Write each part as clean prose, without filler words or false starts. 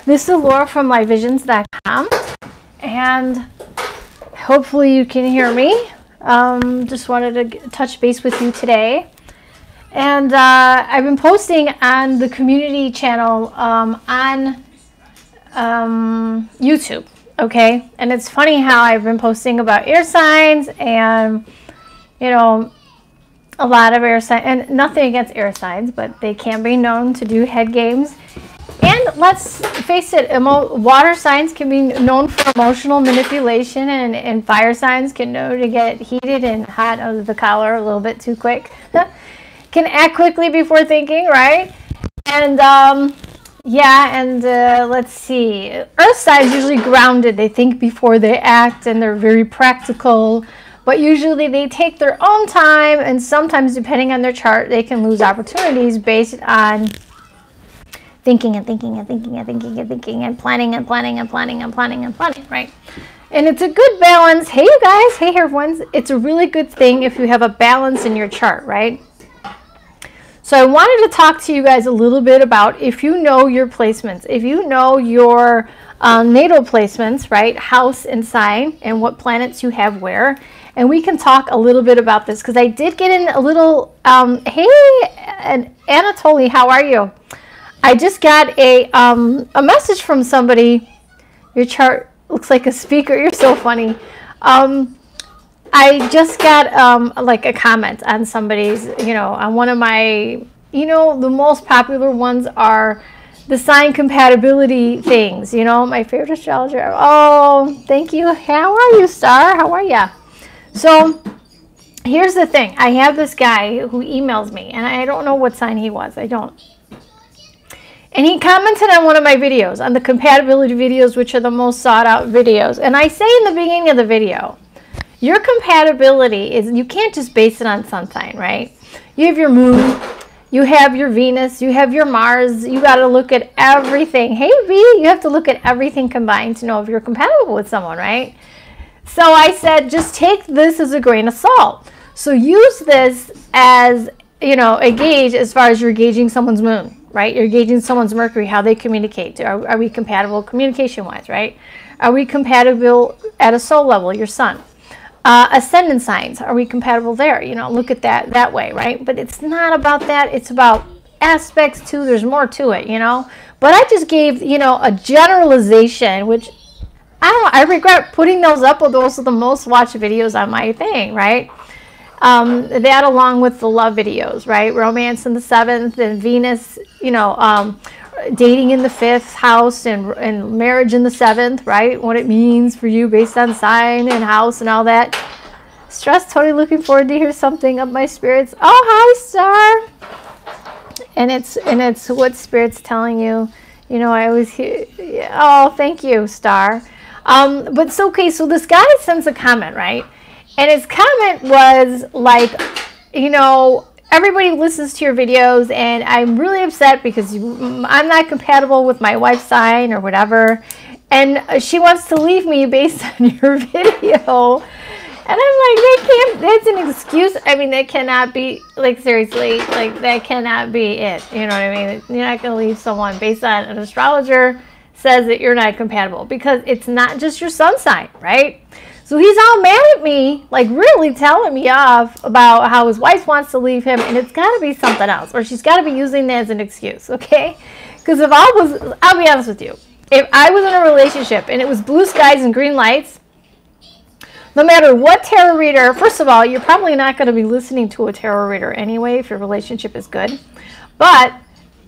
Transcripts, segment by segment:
This is Laura from livevisions.com, and hopefully you can hear me. Just wanted to touch base with you today. And I've been posting on the community channel on YouTube, okay? And it's funny how I've been posting about air signs and, you know, a lot of air signs, and nothing against air signs, but they can be known to do head games. And let's face it, water signs can be known for emotional manipulation, and fire signs can know to get heated and hot under the collar a little bit too quick. Can act quickly before thinking, right? And yeah, and let's see. Earth signs usually grounded. They think before they act, and they're very practical. But usually they take their own time, and sometimes, depending on their chart, they can lose opportunities based on thinking and thinking and thinking and thinking and thinking and planning and planning and planning and planning and planning, right? And it's a good balance. Hey, you guys. Hey, everyone. It's a really good thing if you have a balance in your chart, right? So I wanted to talk to you guys a little bit about, if you know your placements, if you know your natal placements, right, house and sign, and what planets you have where. And we can talk a little bit about this, because I did get in a little, hey, Anatoly, how are you? I just got a message from somebody. Your chart looks like a speaker. You're so funny. I just got like a comment on somebody's, you know, on one of my, you know, the most popular ones are the sign compatibility things, you know, my favorite astrologer. Oh, thank you. How are you, Star? How are ya? So here's the thing. I have this guy who emails me, and I don't know what sign he was. I don't. And he commented on one of my videos, on the compatibility videos, which are the most sought out videos. And I say in the beginning of the video, your compatibility is, you can't just base it on sun sign, right? You have your moon, you have your Venus, you have your Mars. You got to look at everything. Hey, V, you have to look at everything combined to know if you're compatible with someone, right? So I said, just take this as a grain of salt. So use this as, you know, a gauge as far as you're gauging someone's moon, right? You're gauging someone's Mercury, how they communicate. Are we compatible communication-wise, right? Are we compatible at a soul level, your sun? Ascendant signs, are we compatible there? You know, look at that way, right? But it's not about that. It's about aspects too. There's more to it, you know. But I just gave, you know, a generalization, which I don't know. I regret putting those up. Those are the most watched videos on my thing, right? That along with the love videos, right? Romance in the 7th, and Venus, you know, dating in the 5th house, and marriage in the 7th, right? What it means for you based on sign and house and all that. Stress, totally looking forward to hear something of my spirits. Oh, hi, Star. And it's what Spirit's telling you. You know, I always hear, oh, thank you, Star. But it's okay. So this guy sends a comment, right? And his comment was like, you know, everybody listens to your videos, and I'm really upset because I'm not compatible with my wife's sign or whatever, and she wants to leave me based on your video. And I'm like, they can't, that's an excuse. I mean, that cannot be, like, seriously, like, that cannot be it. You know what I mean? You're not going to leave someone based on an astrologer says that you're not compatible, because it's not just your sun sign, right? So he's all mad at me, like really telling me off about how his wife wants to leave him, and it's got to be something else, or she's got to be using that as an excuse, okay? Because if I'll be honest with you, if I was in a relationship and it was blue skies and green lights, no matter what tarot reader, first of all, you're probably not going to be listening to a tarot reader anyway if your relationship is good. But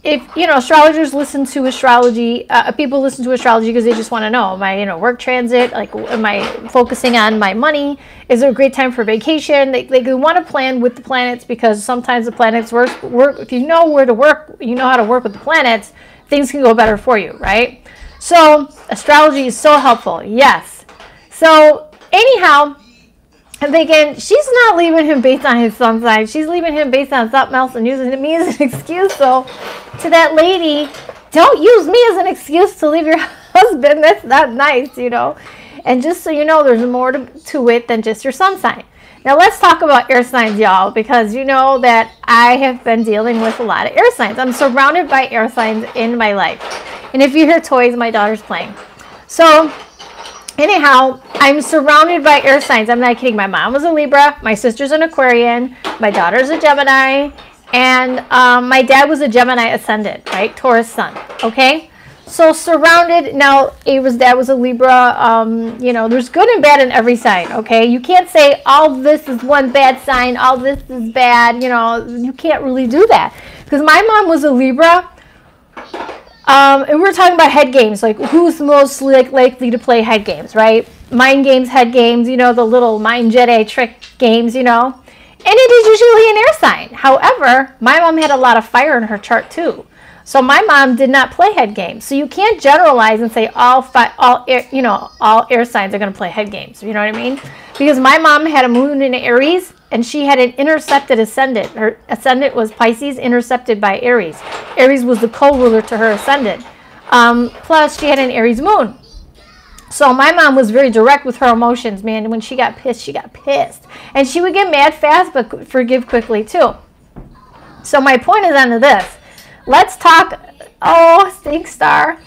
if, you know, astrologers listen to astrology, people listen to astrology because they just want to know, am I, you know, work transit, like, am I focusing on my money? Is it a great time for vacation? They want to plan with the planets, because sometimes the planets work. If you know where to work, you know how to work with the planets, things can go better for you, right? So astrology is so helpful, yes. So anyhow, I'm thinking, she's not leaving him based on his sun sign. She's leaving him based on something else and using me as an excuse. So to that lady, don't use me as an excuse to leave your husband. That's not nice, you know. And just so you know, there's more to it than just your sun sign. Now let's talk about air signs, y'all, because you know that I have been dealing with a lot of air signs. I'm surrounded by air signs in my life. And if you hear toys, my daughter's playing. So anyhow, I'm surrounded by air signs. I'm not kidding. My mom was a Libra. My sister's an Aquarian. My daughter's a Gemini. And my dad was a Gemini ascendant, right? Taurus sun. Okay? So surrounded. Now, Ava's dad was a Libra. You know, there's good and bad in every sign. Okay? You can't say all this is one bad sign. All this is bad. You know, you can't really do that. Because my mom was a Libra. And we're talking about head games, like who's most likely to play head games, right? Mind games, head games, you know, the little mind Jedi trick games, you know. And it is usually an air sign. However, my mom had a lot of fire in her chart too. So my mom did not play head games. So you can't generalize and say all air signs are going to play head games. You know what I mean? Because my mom had a moon in Aries, and she had an intercepted ascendant. Her ascendant was Pisces, intercepted by Aries. Aries was the co-ruler to her ascendant. Plus, she had an Aries moon. So my mom was very direct with her emotions, man. When she got pissed, she got pissed. And she would get mad fast, but forgive quickly, too. So my point is onto this. Let's talk, oh, stink star.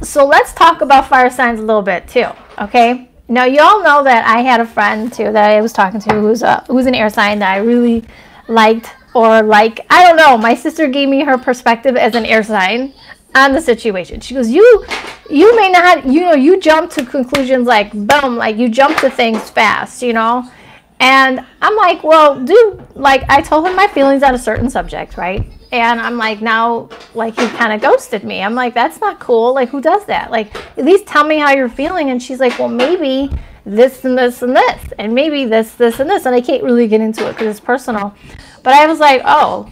So let's talk about fire signs a little bit, too, okay? Now, you all know that I had a friend, too, that I was talking to who's an air sign that I really liked, or like, I don't know. My sister gave me her perspective as an air sign on the situation. She goes, you may not, you know, you jump to conclusions like, boom, like you jump to things fast, you know? And I'm like, well, dude, like I told him my feelings on a certain subject, right? And I'm like, now, like, he kind of ghosted me. I'm like, that's not cool. Like, who does that? Like, at least tell me how you're feeling. And she's like, well, maybe this and this and this. And maybe this and this. And I can't really get into it because it's personal. But I was like, oh,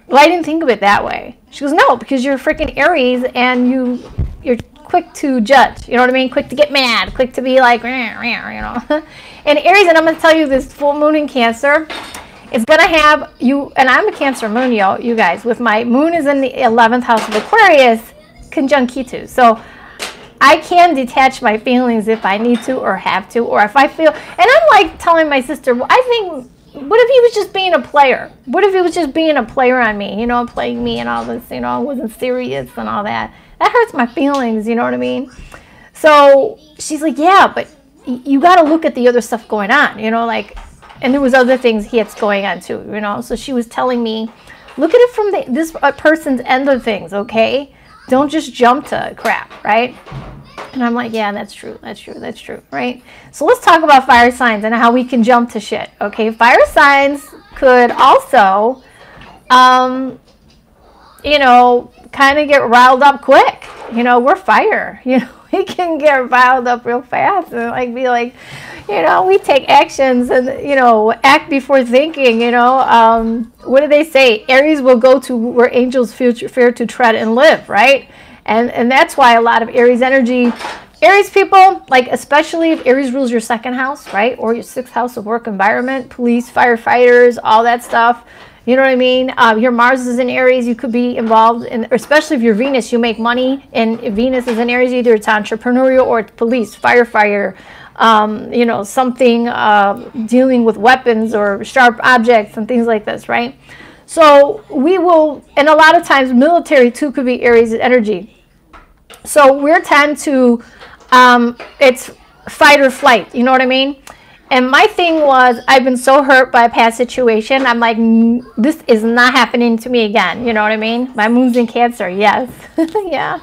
well, I didn't think of it that way. She goes, no, because you're freaking Aries and you're quick to judge. You know what I mean? Quick to get mad. Quick to be like, you know. And Aries, and I'm going to tell you this full moon in Cancer, it's going to have you, and I'm a Cancer moon, you guys, with my moon is in the 11th house of Aquarius, conjunct Ketu. So I can detach my feelings if I need to or have to, or if I feel, and I'm like telling my sister, I think, what if he was just being a player? What if he was just being a player on me, you know, playing me and all this, you know, wasn't serious and all that. That hurts my feelings, you know what I mean? So she's like, yeah, but you got to look at the other stuff going on, you know, like, and there was other things hits going on too, you know. So she was telling me, look at it from this person's end of things, okay? Don't just jump to crap, right? And I'm like, yeah, that's true, that's true, that's true, right? So let's talk about fire signs and how we can jump to shit, okay? Fire signs could also, you know, kind of get riled up quick. You know, we're fire, you know. We can get riled up real fast and like be like, you know, we take actions and, you know, act before thinking, you know. What do they say? Aries will go to where angels fear to tread and live, right? And that's why a lot of Aries energy, Aries people, like especially if Aries rules your second house, right? Or your sixth house of work environment, police, firefighters, all that stuff. You know what I mean? Your Mars is in Aries. You could be involved in, especially if you're Venus, you make money. And if Venus is in Aries, either it's entrepreneurial or it's police, firefighter, you know, something dealing with weapons or sharp objects and things like this, right? So we will, and a lot of times military too could be Aries energy. So we're tend to, it's fight or flight. You know what I mean? And my thing was, I've been so hurt by a past situation. I'm like, this is not happening to me again. You know what I mean? My moon's in Cancer. Yes. Yeah.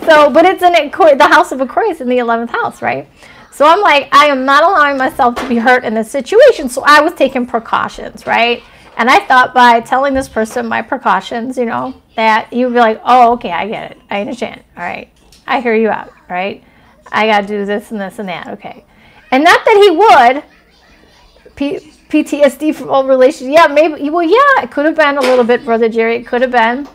So, but it's in the house of Aquarius in the 11th house, right? So I'm like, I am not allowing myself to be hurt in this situation. So I was taking precautions, right? And I thought by telling this person my precautions, you know, that he would be like, oh, okay, I get it. I understand. All right. I hear you out. Right? I got to do this and this and that. Okay. And not that he would, PTSD from old relations. Yeah, maybe, well, yeah, it could have been a little bit, Brother Jerry. It could have been.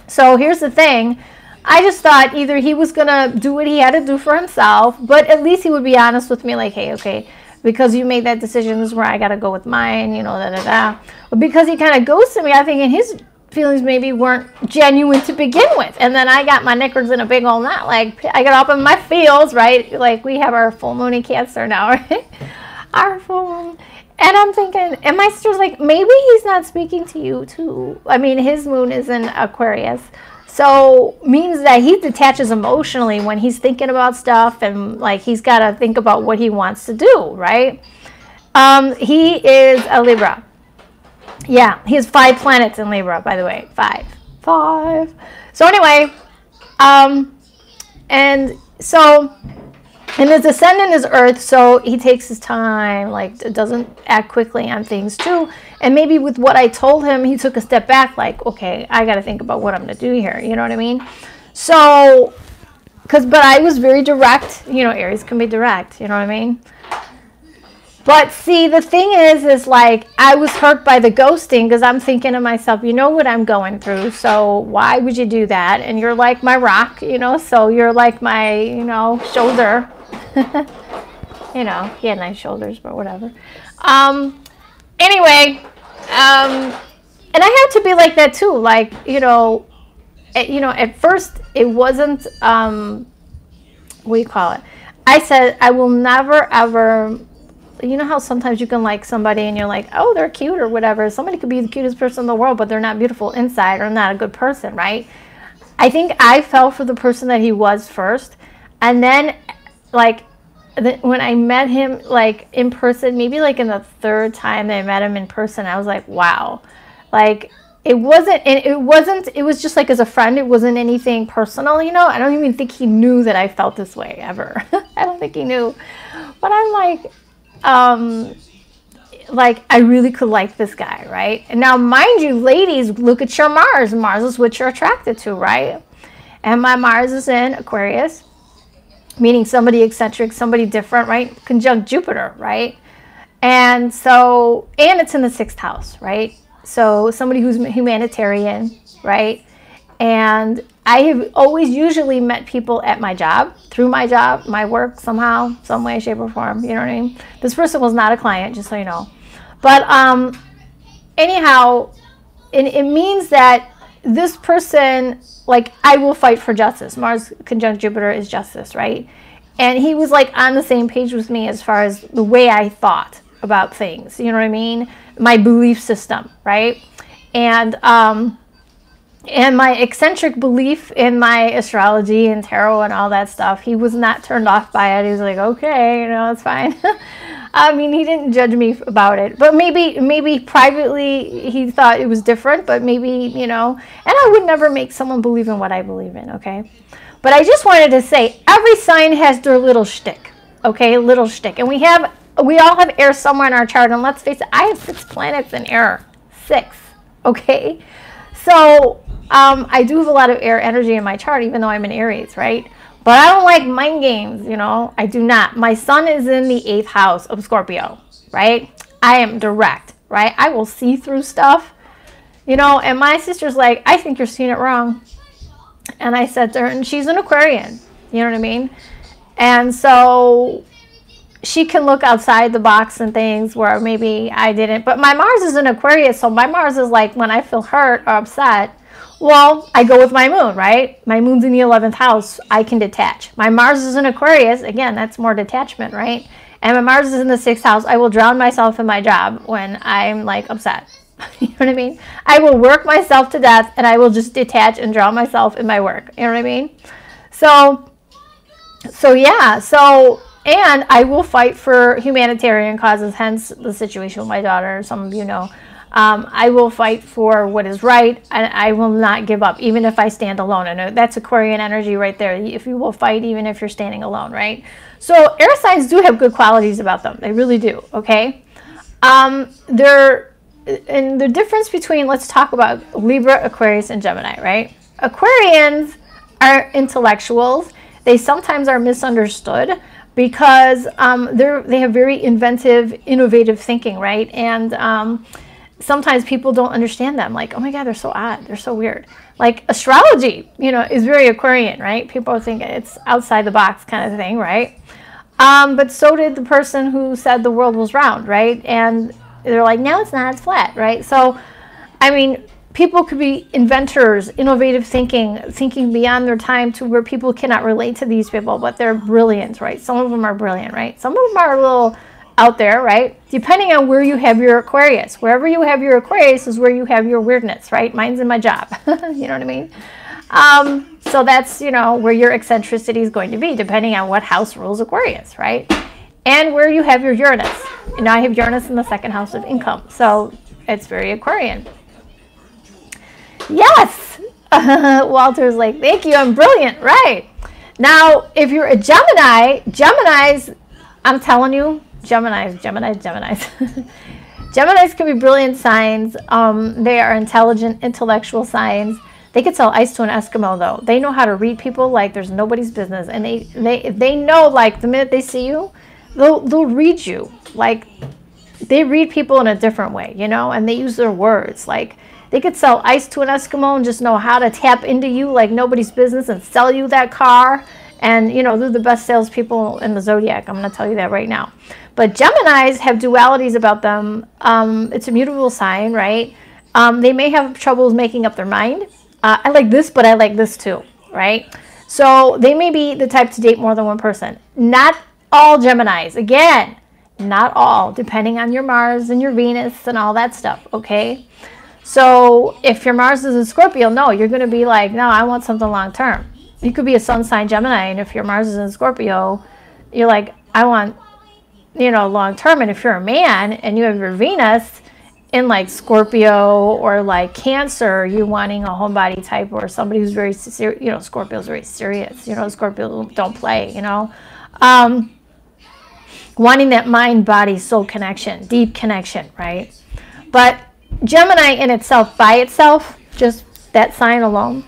So here's the thing. I just thought either he was going to do what he had to do for himself, but at least he would be honest with me, like, hey, okay, because you made that decision, this is where I got to go with mine, you know, da-da-da. But because he kind of ghosted me, I think in his feelings maybe weren't genuine to begin with. And then I got my knickers in a big old knot. Like, I got up in my feels, right? Like, we have our full moon in Cancer now, right? Our full moon. And I'm thinking, and my sister's like, maybe he's not speaking to you too. I mean, his moon is in Aquarius. So means that he detaches emotionally when he's thinking about stuff, and like he's got to think about what he wants to do, right? He is a Libra. Yeah, he has 5 planets in Libra, by the way. 5. So anyway, and his ascendant is Earth, so he takes his time, like doesn't act quickly on things too. And maybe with what I told him, he took a step back, like, okay, I got to think about what I'm going to do here. You know what I mean? So, but I was very direct. You know, Aries can be direct. You know what I mean? But see, the thing is like, I was hurt by the ghosting because I'm thinking to myself, you know what I'm going through, so why would you do that? And you're like my rock, you know, so you're like my, you know, shoulder. You know, he had nice shoulders, but whatever. Anyway, and I had to be like that too. Like, you know, at first it wasn't, what do you call it? I said, I will never, ever, you know how sometimes you can like somebody and you're like, oh, they're cute or whatever. Somebody could be the cutest person in the world, but they're not beautiful inside or not a good person, right? I think I fell for the person that he was first. And then, like, when I met him, like, in person, maybe, like, in the 3rd time that I met him in person, I was like, wow. Like, it was just, like, as a friend, it wasn't anything personal, you know? I don't even think he knew that I felt this way, ever. I don't think he knew. But I'm like, I really could like this guy, right? And now, mind you, ladies, look at your Mars. Mars is what you're attracted to, right? And my Mars is in Aquarius, meaning somebody eccentric, somebody different, right? Conjunct Jupiter, right? And so, and it's in the 6th house, right? So somebody who's humanitarian, right? And I have always usually met people at my job, through my job, my work, somehow, some way, shape, or form. You know what I mean? This person was not a client, just so you know. But anyhow, it means that this person, like, I will fight for justice. Mars conjunct Jupiter is justice, right? And he was, like, on the same page with me as far as the way I thought about things. You know what I mean? My belief system, right? And my eccentric belief in my astrology and tarot and all that stuff, he was not turned off by it. He was like, okay, you know, it's fine. I mean, he didn't judge me about it. But maybe privately he thought it was different, but maybe, you know. And I would never make someone believe in what I believe in, okay? But I just wanted to say, every sign has their little shtick, okay? Little shtick. And we all have air somewhere in our chart. And let's face it, I have 6 planets in air. 6, okay? So I do have a lot of air energy in my chart, even though I'm in Aries, right? But I don't like mind games, you know. I do not. My sun is in the 8th house of Scorpio, right? I am direct, right? I will see through stuff, you know. And my sister's like, I think you're seeing it wrong. And I said to her, and she's an Aquarian, you know what I mean? And so she can look outside the box and things where maybe I didn't. But my Mars is in Aquarius, so my Mars is like, when I feel hurt or upset, well, I go with my moon, right? My moon's in the 11th house. I can detach. My Mars is in Aquarius. Again, that's more detachment, right? And my Mars is in the 6th house. I will drown myself in my job when I'm, like, upset. You know what I mean? I will work myself to death, and I will just detach and drown myself in my work. You know what I mean? So yeah. So, and I will fight for humanitarian causes, hence the situation with my daughter. Some of you know. I will fight for what is right, and I will not give up, even if I stand alone. And that's Aquarian energy right there. If you will fight, even if you're standing alone, right? So air signs do have good qualities about them. They really do, okay? And the difference between, let's talk about Libra, Aquarius, and Gemini, right? Aquarians are intellectuals. They sometimes are misunderstood because they have very inventive, innovative thinking, right? And sometimes people don't understand them. Like, oh my God, they're so odd. They're so weird. Like astrology, you know, is very Aquarian, right? People think it's outside the box kind of thing, right? But so did the person who said the world was round, right? And they're like, no, it's not, it's flat, right? So, I mean, people could be inventors, innovative thinking beyond their time to where people cannot relate to these people, but they're brilliant, right? Some of them are brilliant, right? Some of them are a little out there, right? Depending on where you have your Aquarius. Wherever you have your Aquarius is where you have your weirdness, right? Mine's in my job. You know what I mean? So that's, you know, where your eccentricity is going to be, depending on what house rules Aquarius, right? And where you have your Uranus. And I have Uranus in the second house of income. So it's very Aquarian. Yes! Walter's like, thank you, I'm brilliant. Right. Now, if you're a Gemini, Geminis, I'm telling you, Geminis. Geminis can be brilliant signs. They are intelligent, intellectual signs. They could sell ice to an Eskimo, though. They know how to read people like there's nobody's business. And they know, like, the minute they see you, they'll read you. Like, they read people in a different way, you know, and they use their words. Like, they could sell ice to an Eskimo and just know how to tap into you like nobody's business and sell you that car. And, you know, they're the best salespeople in the zodiac. I'm going to tell you that right now. But Geminis have dualities about them. It's a mutable sign, right? They may have troubles making up their mind. I like this, but I like this too, right? So they may be the type to date more than one person. Not all Geminis. Again, not all, depending on your Mars and your Venus and all that stuff, okay? So if your Mars is in Scorpio, no, you're going to be like, no, I want something long term. You could be a sun sign Gemini, and if your Mars is in Scorpio, you're like, I want, you know, long term. And if you're a man and you have your Venus in like Scorpio or like Cancer, you're wanting a homebody type or somebody who's very serious. You know, Scorpio's very serious. You know, Scorpio don't play, you know. Wanting that mind, body, soul connection, deep connection, right? But Gemini in itself, by itself, just that sign alone,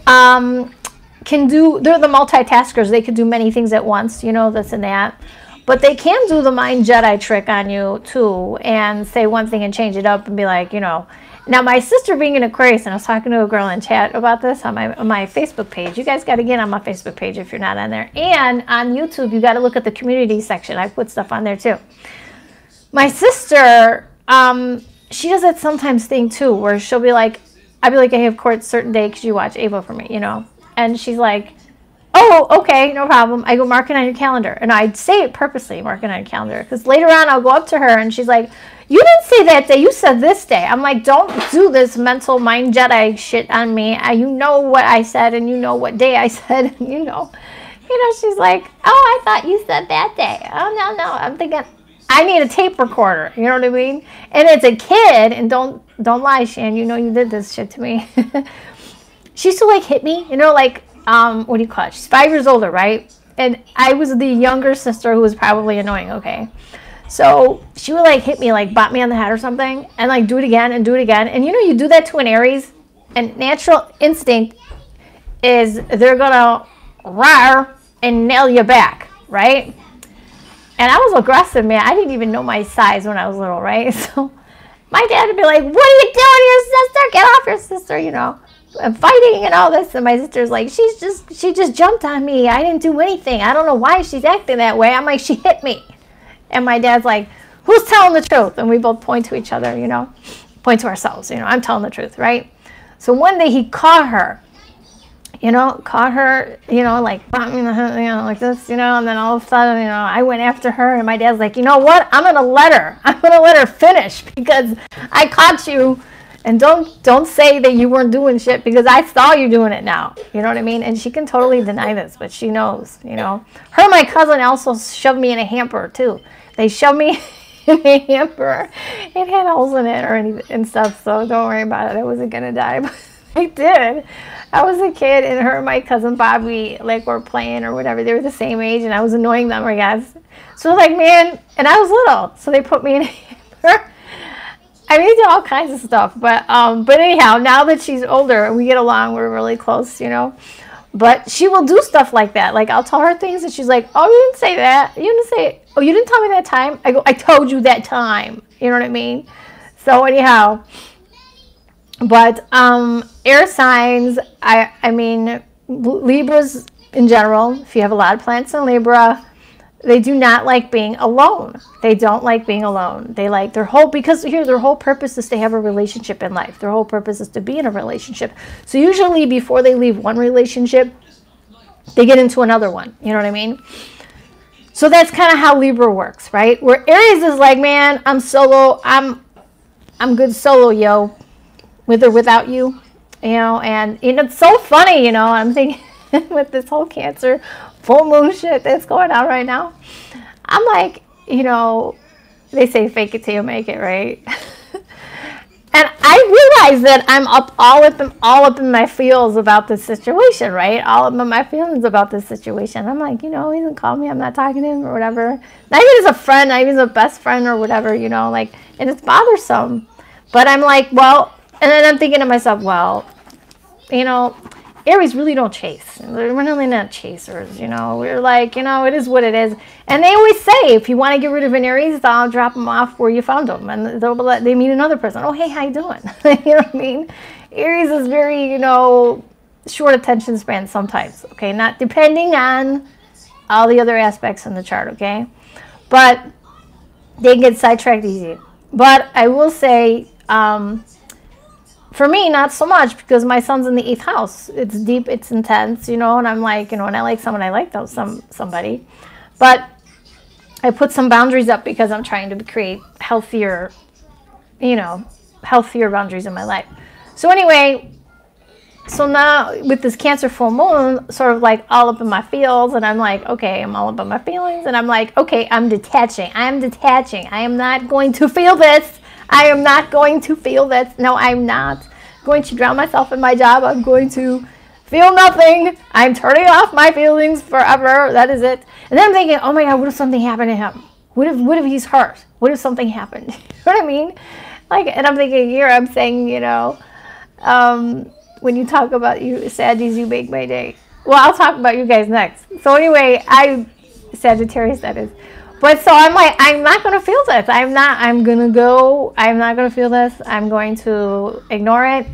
they're the multitaskers. They could do many things at once, you know, this and that. But they can do the mind Jedi trick on you, too, and say one thing and change it up and be like, you know. Now, my sister being an Aquarius, and I was talking to a girl in chat about this on my Facebook page. You guys got to get on my Facebook page if you're not on there. And on YouTube, you got to look at the community section. I put stuff on there, too. My sister, she does that sometimes thing, too, where she'll be like, I'll be like, I have court certain day because you watch Ava for me, you know. And she's like, oh, okay, no problem. I go, mark it on your calendar. And I'd say it purposely, mark it on your calendar. Because later on, I'll go up to her and she's like, you didn't say that day. You said this day. I'm like, don't do this mental mind Jedi shit on me. You know what I said and you know what day I said. You know, she's like, oh, I thought you said that day. Oh, no. I'm thinking, I need a tape recorder. You know what I mean? And it's a kid. And don't lie, Shan. You know you did this shit to me. She used to like hit me, you know, like, what do you call it? She's 5 years older, right? And I was the younger sister who was probably annoying, okay? So she would like hit me, like bop me on the head or something, and like do it again and do it again. And you know, you do that to an Aries, and natural instinct is they're gonna roar and nail you back, right? And I was aggressive, man. I didn't even know my size when I was little, right? So my dad would be like, what are you doing to your sister? Get off your sister, you know. I'm fighting and all this, and my sister's like, she just jumped on me. I didn't do anything. I don't know why she's acting that way. I'm like, she hit me. And my dad's like, who's telling the truth? And we both point to each other, you know, point to ourselves, you know, I'm telling the truth, right? So one day he caught her, you know, like, you know, like this, you know, and then all of a sudden, you know, I went after her, and my dad's like, you know what? I'm going to let her finish because I caught you. And don't say that you weren't doing shit because I saw you doing it now. You know what I mean? And she can totally deny this, but she knows, you know. Her and my cousin also shoved me in a hamper, too. They shoved me in a hamper. It had holes in it and stuff, so don't worry about it. I wasn't going to die, but I did. I was a kid, and her and my cousin Bobby, like, were playing or whatever. They were the same age, and I was annoying them, I guess. So, like, man, and I was little, so they put me in a hamper. I mean, they did all kinds of stuff, but anyhow, now that she's older and we get along, we're really close, you know. But she will do stuff like that. Like, I'll tell her things, and she's like, oh, you didn't say that. You didn't say it. Oh, you didn't tell me that time. I go, I told you that time. You know what I mean? So anyhow, but air signs, I mean, Libras in general, if you have a lot of planets in Libra, they do not like being alone. They don't like being alone. They like their whole purpose is to have a relationship in life. Their whole purpose is to be in a relationship. So usually before they leave one relationship, they get into another one. You know what I mean? So that's kind of how Libra works, right? Where Aries is like, man, I'm solo. I'm good solo, yo. With or without you. you know, and it's so funny, you know, I'm thinking with this whole Cancer full moon shit that's going on right now. I'm like, you know, they say fake it till you make it, right? And I realize that I'm all up in my feels about this situation, right? All up in my feelings about this situation. I'm like, you know, he doesn't call me. I'm not talking to him or whatever. Not even as a friend, not even as a best friend or whatever, you know, like, and it's bothersome. But I'm like, well, and then I'm thinking to myself, well, you know, Aries really don't chase. We're really not chasers, you know. We're like, you know, it is what it is. And they always say, if you want to get rid of an Aries, I'll drop them off where you found them. And they meet another person. Oh, hey, how you doing? You know what I mean? Aries is very, you know, short attention span sometimes, okay? Not depending on all the other aspects in the chart, okay? But they get sidetracked easy. But I will say, for me, not so much, because my son's in the 8th house. It's deep, it's intense, you know, and I'm like, you know, when I like someone, I like somebody. But I put some boundaries up because I'm trying to create healthier, you know, healthier boundaries in my life. So anyway, so now with this Cancer full moon, sort of like all up in my feels, and I'm like, okay, I'm all up in my feelings, and I'm like, okay, I'm detaching. I am not going to feel this. I am not going to feel this. No, I'm not going to drown myself in my job. I'm going to feel nothing. I'm turning off my feelings forever. That is it. And then I'm thinking, oh my God, what if something happened to him? What if he's hurt? What if something happened? You know what I mean? Like, and I'm thinking here, I'm saying, you know, when you talk about you Saggies, you make my day. Well, I'll talk about you guys next. So anyway, Sagittarius, that is. But so I'm like, I'm not going to feel this. I'm not going to feel this. I'm going to ignore it.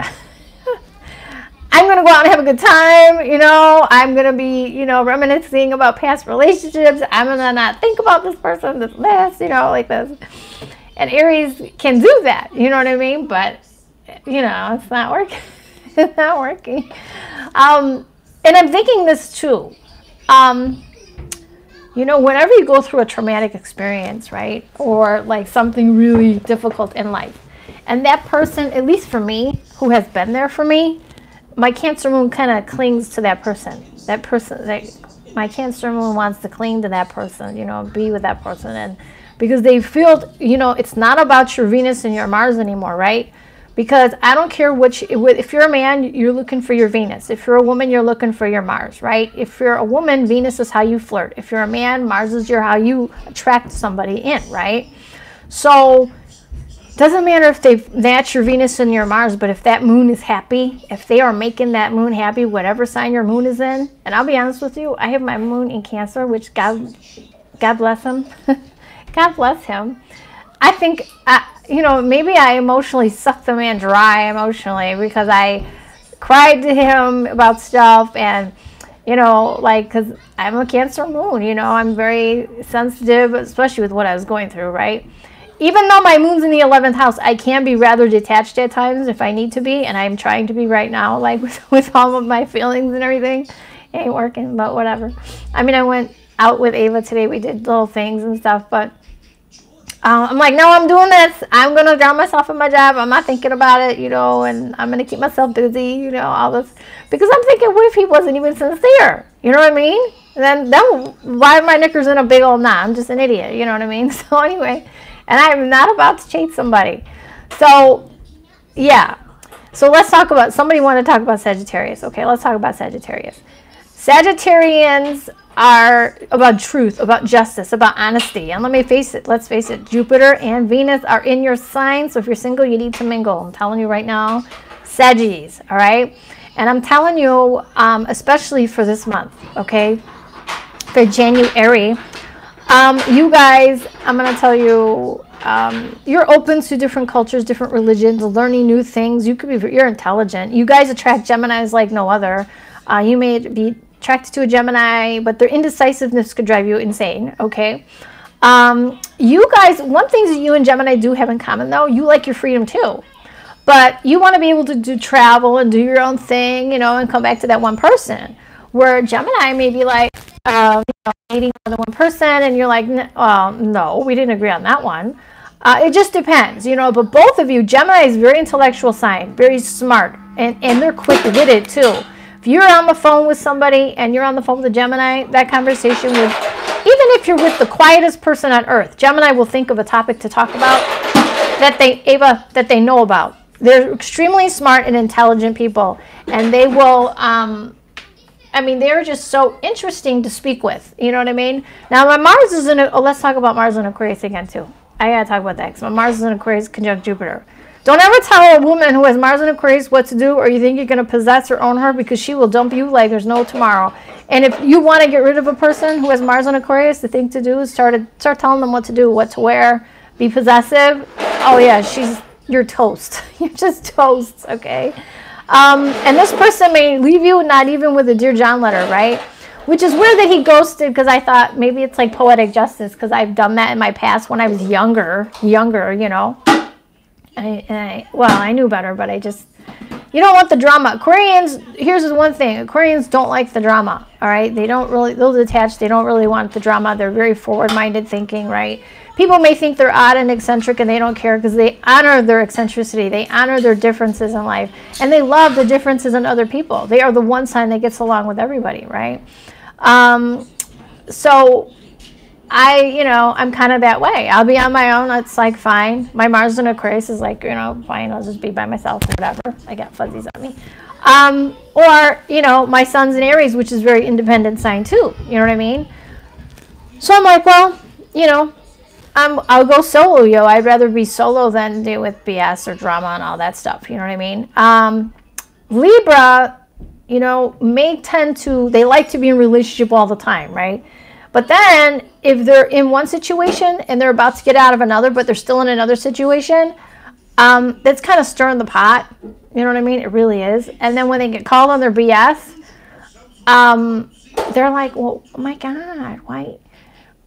I'm going to go out and have a good time. You know, I'm going to be, you know, reminiscing about past relationships. I'm going to not think about this person, this, you know, like this. And Aries can do that. You know what I mean? But, you know, it's not working. It's not working. And I'm thinking this too. You know, whenever you go through a traumatic experience, right, or like something really difficult in life, and that person, at least for me, who has been there for me, my Cancer moon kind of clings to that person. My Cancer moon wants to cling to that person, you know, be with that person. And because they feel, you know, it's not about your Venus and your Mars anymore, right? Because I don't care if you're a man, you're looking for your Venus. If you're a woman, you're looking for your Mars, right? If you're a woman, Venus is how you flirt. If you're a man, Mars is how you attract somebody in, right? So it doesn't matter if they match your Venus and your Mars, but if that moon is happy, if they are making that moon happy, whatever sign your moon is in, and I'll be honest with you, I have my moon in Cancer, which God bless him. God bless him. I think, you know, maybe I emotionally sucked the man dry emotionally because I cried to him about stuff, and, you know, like, because I'm a Cancer moon, you know, I'm very sensitive, especially with what I was going through, right? Even though my moon's in the 11th house, I can be rather detached at times if I need to be, and I'm trying to be right now, like, with all of my feelings and everything. It ain't working, but whatever. I mean, I went out with Ava today. We did little things and stuff, but I'm like, no, I'm doing this. I'm going to drown myself in my job. I'm not thinking about it, you know, and I'm going to keep myself busy, you know, all this. Because I'm thinking, what if he wasn't even sincere? You know what I mean? And then why are my knickers in a big old knot? I'm just an idiot, you know what I mean? So anyway, and I'm not about to chase somebody. So, yeah. So let's talk about, somebody wanted to talk about Sagittarius. Okay, let's talk about Sagittarius. Sagittarians are about truth, about justice, about honesty. And let's face it, Jupiter and Venus are in your sign. So if you're single, you need to mingle. I'm telling you right now, Saggies, all right? And I'm telling you, especially for this month, okay, for January, you guys, I'm going to tell you, you're open to different cultures, different religions, learning new things. You're intelligent. You guys attract Geminis like no other. You may be attracted to a Gemini, but their indecisiveness could drive you insane, okay? You guys, one thing that you and Gemini do have in common, though, you like your freedom, too. But you want to be able to do travel and do your own thing, you know, and come back to that one person. Where Gemini may be like, you know, dating more than one person, and you're like, well, no, we didn't agree on that one. It just depends, you know, but both of you, Gemini is very intellectual sign, very smart, and they're quick-witted too. If you're on the phone with somebody and you're on the phone with a Gemini, that conversation would, even if you're with the quietest person on earth, Gemini will think of a topic to talk about that they know about. They're extremely smart and intelligent people, and they will, I mean, they're just so interesting to speak with. You know what I mean? Now, my Mars is in, let's talk about Mars in Aquarius again, too. I got to talk about that because my Mars is in Aquarius conjunct Jupiter. Don't ever tell a woman who has Mars in Aquarius what to do, or you think you're going to possess or own her, because she will dump you like there's no tomorrow. And if you want to get rid of a person who has Mars in Aquarius, the thing to do is start telling them what to do, what to wear, be possessive. Oh, yeah, you're toast. You're just toast, okay? And this person may leave you not even with a Dear John letter, right? Which is weird that he ghosted, because I thought maybe it's like poetic justice, because I've done that in my past when I was younger, you know. I knew better, but you don't want the drama. Aquarians, here's the one thing. Aquarians don't like the drama, all right? They'll detach. They don't really want the drama. They're very forward-minded thinking, right? People may think they're odd and eccentric, and they don't care because they honor their eccentricity. They honor their differences in life, and they love the differences in other people. They are the one sign that gets along with everybody, right? So I'm kind of that way. I'll be on my own. It's like, fine. My Mars in Aquarius is like, fine. I'll just be by myself or whatever. I got fuzzies on me. Or, my Sun's in Aries, which is very independent sign too. You know what I mean? So I'm like, well, I'll go solo, yo. I'd rather be solo than deal with BS or drama and all that stuff. You know what I mean? Libra, may tend to, they like to be in a relationship all the time, right? But then if they're in one situation and they're about to get out of another, but they're still in another situation, that's kind of stirring the pot. You know what I mean? It really is. And then when they get called on their BS, they're like, well, oh my God,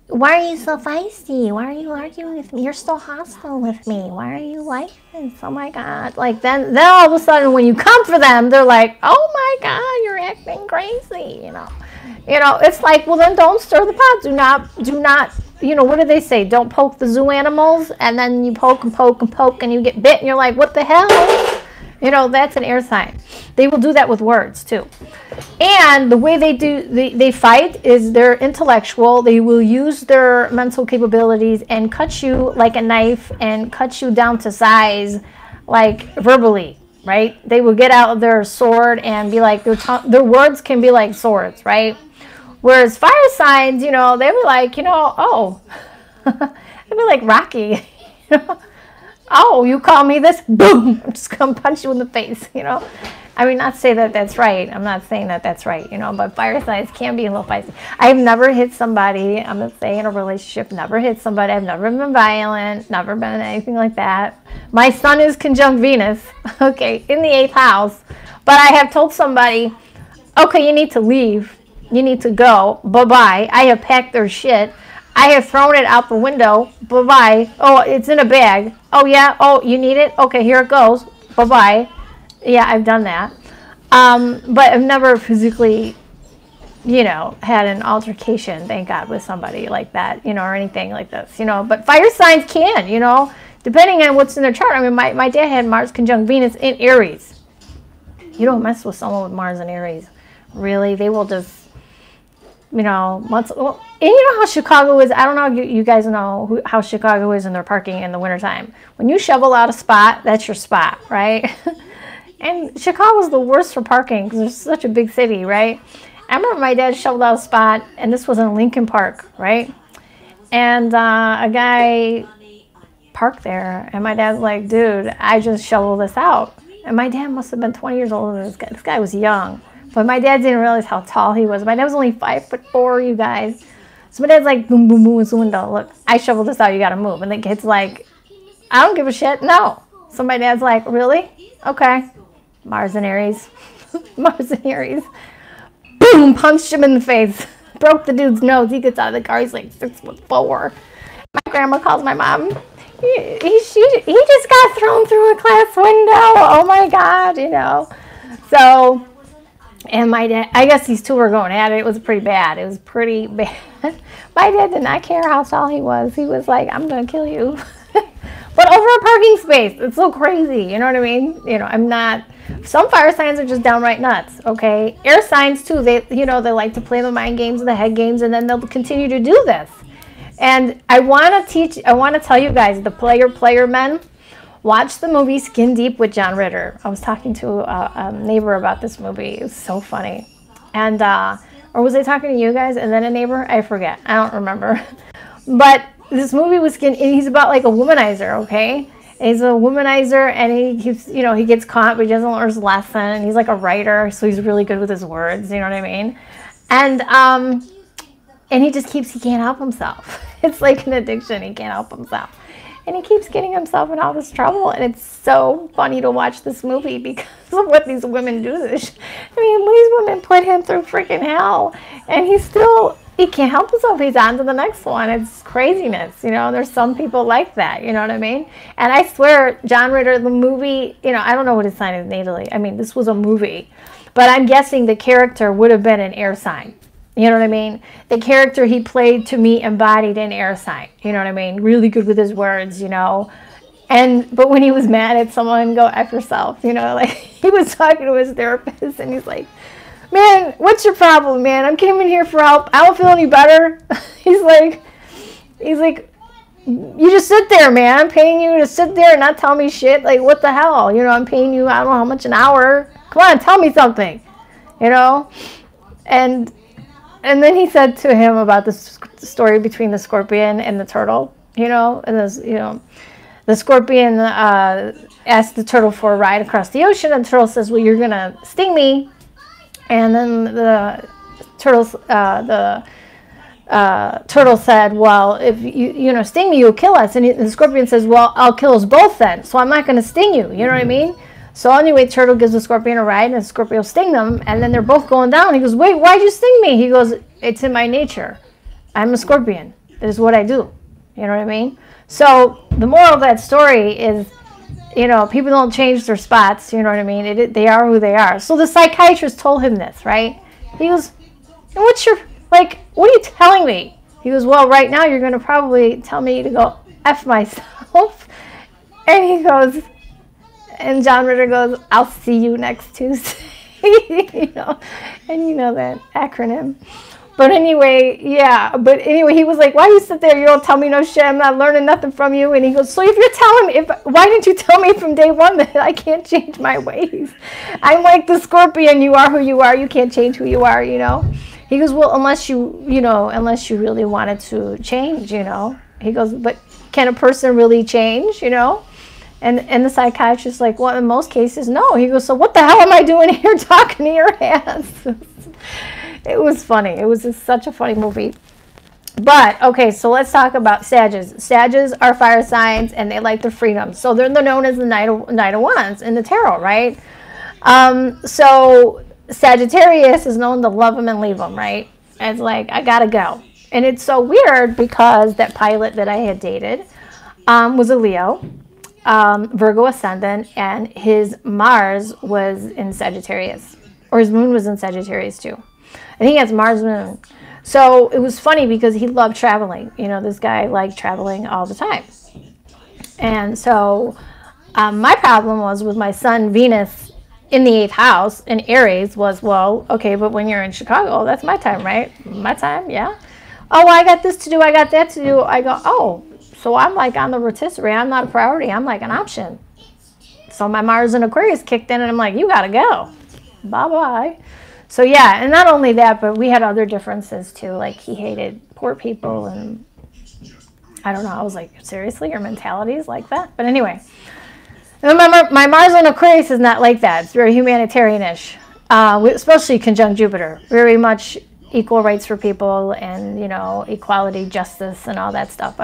why are you so feisty? Why are you arguing with me? You're so hostile with me. Why are you like this? Oh my God. Like then all of a sudden when you come for them, they're like, oh my God, you're acting crazy, It's like, well, then don't stir the pot. Do not, what do they say? Don't poke the zoo animals. And then you poke and poke and poke and you get bit and you're like, what the hell? That's an air sign. They will do that with words too. And the way they fight is they're intellectual. They will use their mental capabilities and cut you like a knife and cut you down to size, like verbally, right? They will get out their sword and be like, their words can be like swords, right? Whereas fire signs, they were like, oh, they'd be like Rocky, oh, you call me this? Boom! I'm just going to punch you in the face, I mean, not to say that that's right. I'm not saying that that's right, but fire signs can be a little feisty. I've never hit somebody. I'm going to say in a relationship, never hit somebody. I've never been violent, never been anything like that. My Sun is conjunct Venus, okay, in the 8th house. But I have told somebody, okay, you need to leave. You need to go. Bye-bye. I have packed their shit. I have thrown it out the window. Bye-bye. Oh, it's in a bag. Oh, yeah? Oh, you need it? Okay, here it goes. Bye-bye. Yeah, I've done that. But I've never physically, had an altercation, thank God, with somebody like that, or anything like this, But fire signs can, depending on what's in their chart. I mean, my dad had Mars conjunct Venus in Aries. You don't mess with someone with Mars in Aries. Really, they will just... and how Chicago is. I don't know if you guys know how Chicago is in their parking in the wintertime. When you shovel out a spot, that's your spot, right? And Chicago's the worst for parking because it's such a big city, right? I remember my dad shoveled out a spot, and this was in Lincoln Park, right? And a guy parked there, and my dad's like, dude, I just shoveled this out. And my dad must have been 20 years older than this guy. This guy was young. But my dad didn't realize how tall he was. My dad was only 5'4", you guys. So my dad's like, boom, boom, boom, it's the window. Look, I shoveled this out, you got to move. And the kid's like, I don't give a shit, no. So my dad's like, really? Okay. Mars and Aries. Mars and Aries. Boom, punched him in the face. Broke the dude's nose. He gets out of the car. He's like 6'4". My grandma calls my mom. He just got thrown through a glass window. Oh, my God, So... And my dad, I guess these two were going at it. It was pretty bad. It was pretty bad. My dad did not care how tall he was. He was like, I'm going to kill you. over a parking space. It's so crazy. You know what I mean? You know, I'm not. Some fire signs are just downright nuts. Okay, air signs too. They, you know, they like to play the mind games and the head games, and then they'll continue to do this. And I want to tell you guys, the player men, watch the movie Skin Deep with John Ritter. I was talking to a neighbor about this movie. It was so funny. And, or was I talking to you guys and then a neighbor? I forget. I don't remember. But this movie was he's about like a womanizer, okay? And he's a womanizer, and he keeps, you know, he gets caught, but he doesn't learn his lesson. And he's like a writer, so he's really good with his words, you know what I mean? And he just keeps, he can't help himself. It's like an addiction. He can't help himself. And he keeps getting himself in all this trouble. And it's so funny to watch this movie because of what these women do. I mean, these women put him through freaking hell. And he can't help himself. He's on to the next one. It's craziness. You know, there's some people like that. You know what I mean? And I swear, John Ritter, the movie, you know, I don't know what his sign is in Italy. I mean, this was a movie. But I'm guessing the character would have been an air sign. You know what I mean? The character he played, to me, embodied an air sign. You know what I mean? Really good with his words, you know. But when he was mad at someone, go F yourself, you know. Like, he was talking to his therapist, and he's like, man, what's your problem, man? I'm coming here for help. I don't feel any better. He's like, you just sit there, man. I'm paying you to sit there and not tell me shit. Like, what the hell? You know, I'm paying you, I don't know how much an hour. Come on, tell me something, you know. And then he said to him about the story between the scorpion and the turtle, you know, and this, you know, the scorpion asked the turtle for a ride across the ocean, and the turtle says, well, you're going to sting me. And then the turtle said, well, if you know, sting me, you'll kill us. And the scorpion says, well, I'll kill us both then, so I'm not going to sting you. You know what I mean? So anyway, turtle gives the scorpion a ride, and the scorpion will sting them, and then they're both going down. He goes, wait, why'd you sting me? He goes, it's in my nature. I'm a scorpion. That is what I do. You know what I mean? So the moral of that story is, you know, people don't change their spots. You know what I mean? They are who they are. So the psychiatrist told him this, right? He goes, what are you telling me? He goes, well, right now you're going to probably tell me to go F myself. And he goes, and John Ritter goes, I'll see you next Tuesday. You know, and you know that acronym. But anyway, yeah. But anyway, he was like, why you sit there? You don't tell me no shit. I'm not learning nothing from you. And he goes, so if you're telling me, why didn't you tell me from day one that I can't change my ways? I'm like the scorpion. You are who you are. You can't change who you are, you know. He goes, well, unless you really wanted to change, you know. He goes, but can a person really change, you know? And the psychiatrist's like, well, in most cases, no. He goes, so what the hell am I doing here talking to your ass? It was funny. It was just such a funny movie. But, okay, so let's talk about Sages. Sages are fire signs, and they like their freedom. So they're known as the Knight of Wands in the tarot, right? So Sagittarius is known to love them and leave them, right? It's like, I gotta go. And it's so weird because that pilot that I had dated was a Leo. Virgo ascendant, and his Mars was in Sagittarius, or his moon was in Sagittarius too. I think he has Mars moon. So it was funny because he loved traveling. You know, this guy liked traveling all the time. And so my problem was with my sun Venus in the 8th house in Aries was, well, okay, but when you're in Chicago, that's my time, right? My time, yeah. Oh, well, I got this to do, I got that to do. I go, oh. So I'm like on the rotisserie. I'm not a priority. I'm like an option. So my Mars in Aquarius kicked in, and I'm like, you got to go. Bye-bye. So, yeah, and not only that, but we had other differences, too. Like, he hated poor people, and I don't know. I was like, seriously? Your mentality is like that? But anyway, my Mars in Aquarius is not like that. It's very humanitarian-ish, especially conjunct Jupiter. Very much equal rights for people and, you know, equality, justice, and all that stuff.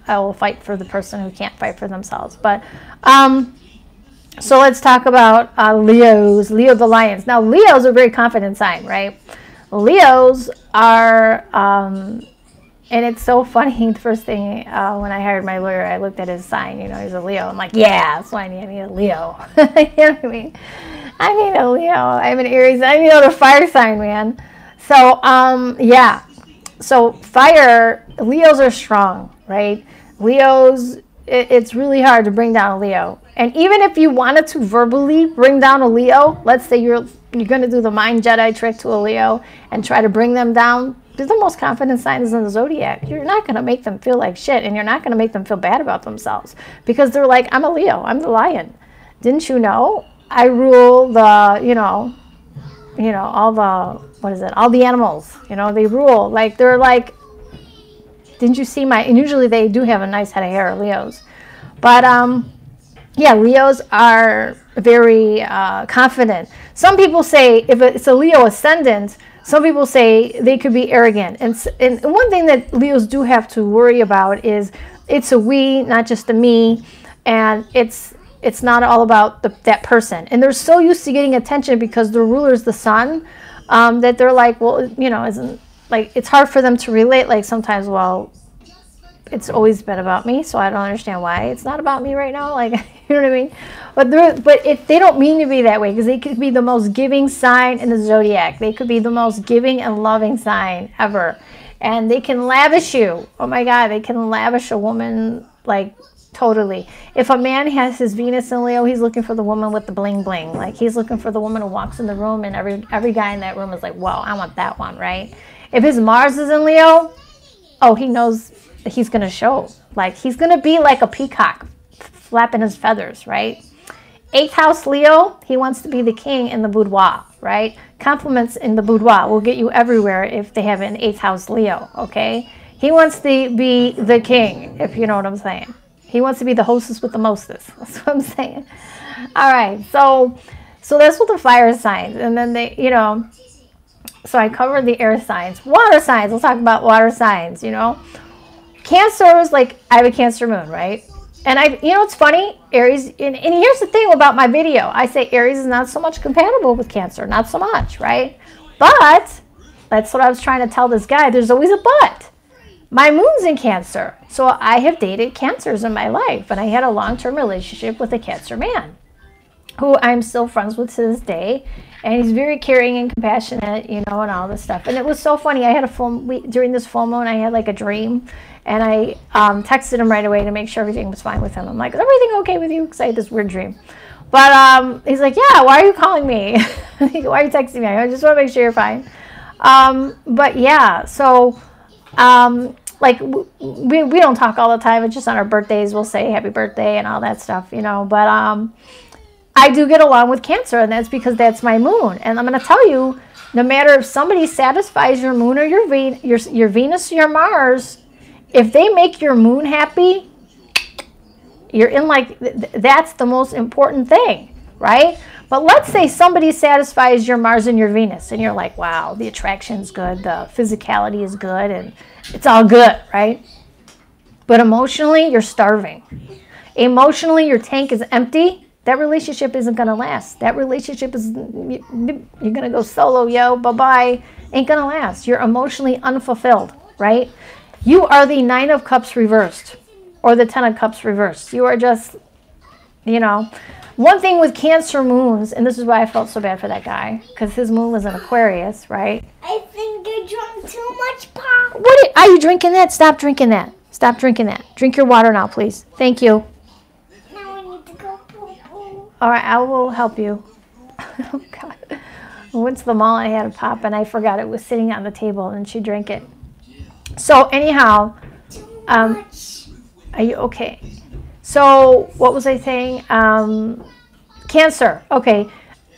I will fight for the person who can't fight for themselves. But so let's talk about Leos. Leo the lions. Now, Leos are a very confident sign, right? Leos are, and it's so funny. The first thing when I hired my lawyer, I looked at his sign. You know, he's a Leo. I'm like, yeah, that's why I need a Leo. You know what I mean? I need a Leo. I'm an Aries. I need another fire sign, man. So, yeah. So fire, Leos are strong, right? Leos, it's really hard to bring down a Leo. And even if you wanted to verbally bring down a Leo, let's say you're going to do the mind Jedi trick to a Leo and try to bring them down. They're the most confident signs in the zodiac. You're not going to make them feel like shit, and you're not going to make them feel bad about themselves because they're like, I'm a Leo. I'm the lion. Didn't you know? I rule the, all the, what is it? All the animals, they rule. Like, they're like, didn't you see my, and usually they do have a nice head of hair, Leos. But, yeah, Leos are very confident. Some people say if it's a Leo ascendant, some people say they could be arrogant. And one thing that Leos do have to worry about is it's a we, not just a me. And it's not all about that person. And they're so used to getting attention because their ruler is the sun, that they're like, well, isn't, like, it's hard for them to relate. Like sometimes, well, it's always been about me, so I don't understand why it's not about me right now. Like, you know what I mean? But they don't mean to be that way, because they could be the most giving sign in the zodiac. They could be the most giving and loving sign ever. And they can lavish you. Oh my God, they can lavish a woman, like, totally. If a man has his Venus in Leo, he's looking for the woman with the bling bling. Like, he's looking for the woman who walks in the room and every guy in that room is like, wow, I want that one, right? If his Mars is in Leo, oh, he knows he's going to show. Like, he's going to be like a peacock flapping his feathers, right? 8th house Leo, he wants to be the king in the boudoir, right? Compliments in the boudoir will get you everywhere if they have an 8th house Leo, okay? He wants to be the king, if you know what I'm saying. He wants to be the hostess with the mostest. That's what I'm saying. All right, so that's what the fire signs. And then they, so I covered the air signs. Water signs, we'll talk about water signs, Cancer is like, I have a Cancer moon, right? And it's funny, Aries, and here's the thing about my video. I say Aries is not so much compatible with Cancer, not so much, right? But, that's what I was trying to tell this guy, there's always a but. My moon's in Cancer, so I have dated Cancers in my life, and I had a long-term relationship with a Cancer man, who I'm still friends with to this day, and he's very caring and compassionate, and all this stuff. And it was so funny, I had during this full moon, I had like a dream, and I texted him right away to make sure everything was fine with him. I'm like, is everything okay with you? Because I had this weird dream. But he's like, yeah, why are you calling me? Why are you texting me? I just want to make sure you're fine. But yeah, so like we don't talk all the time. It's just on our birthdays we'll say happy birthday and all that stuff, But I do get along with Cancer, and that's because that's my moon. And I'm going to tell you, no matter if somebody satisfies your moon or your Venus or your Mars, if they make your moon happy, you're in, like, that's the most important thing, right? But let's say somebody satisfies your Mars and your Venus, and you're like, wow, the attraction's good, the physicality is good, and it's all good, right? But emotionally, you're starving. Emotionally, your tank is empty. That relationship isn't going to last. That relationship is, you're going to go solo, yo, bye-bye. Ain't going to last. You're emotionally unfulfilled, right? You are the 9 of Cups reversed, or the 10 of Cups reversed. You are just, one thing with Cancer moons, and this is why I felt so bad for that guy, because his moon was in Aquarius, right? I think you drank too much pop. Are you drinking that? Stop drinking that. Stop drinking that. Drink your water now, please. Thank you. Now I need to go poo-poo. All right, I will help you. Oh, God. I went to the mall and I had a pop, and I forgot it was sitting on the table, and she drank it. So anyhow, are you okay? So what was I saying? Cancer. Okay.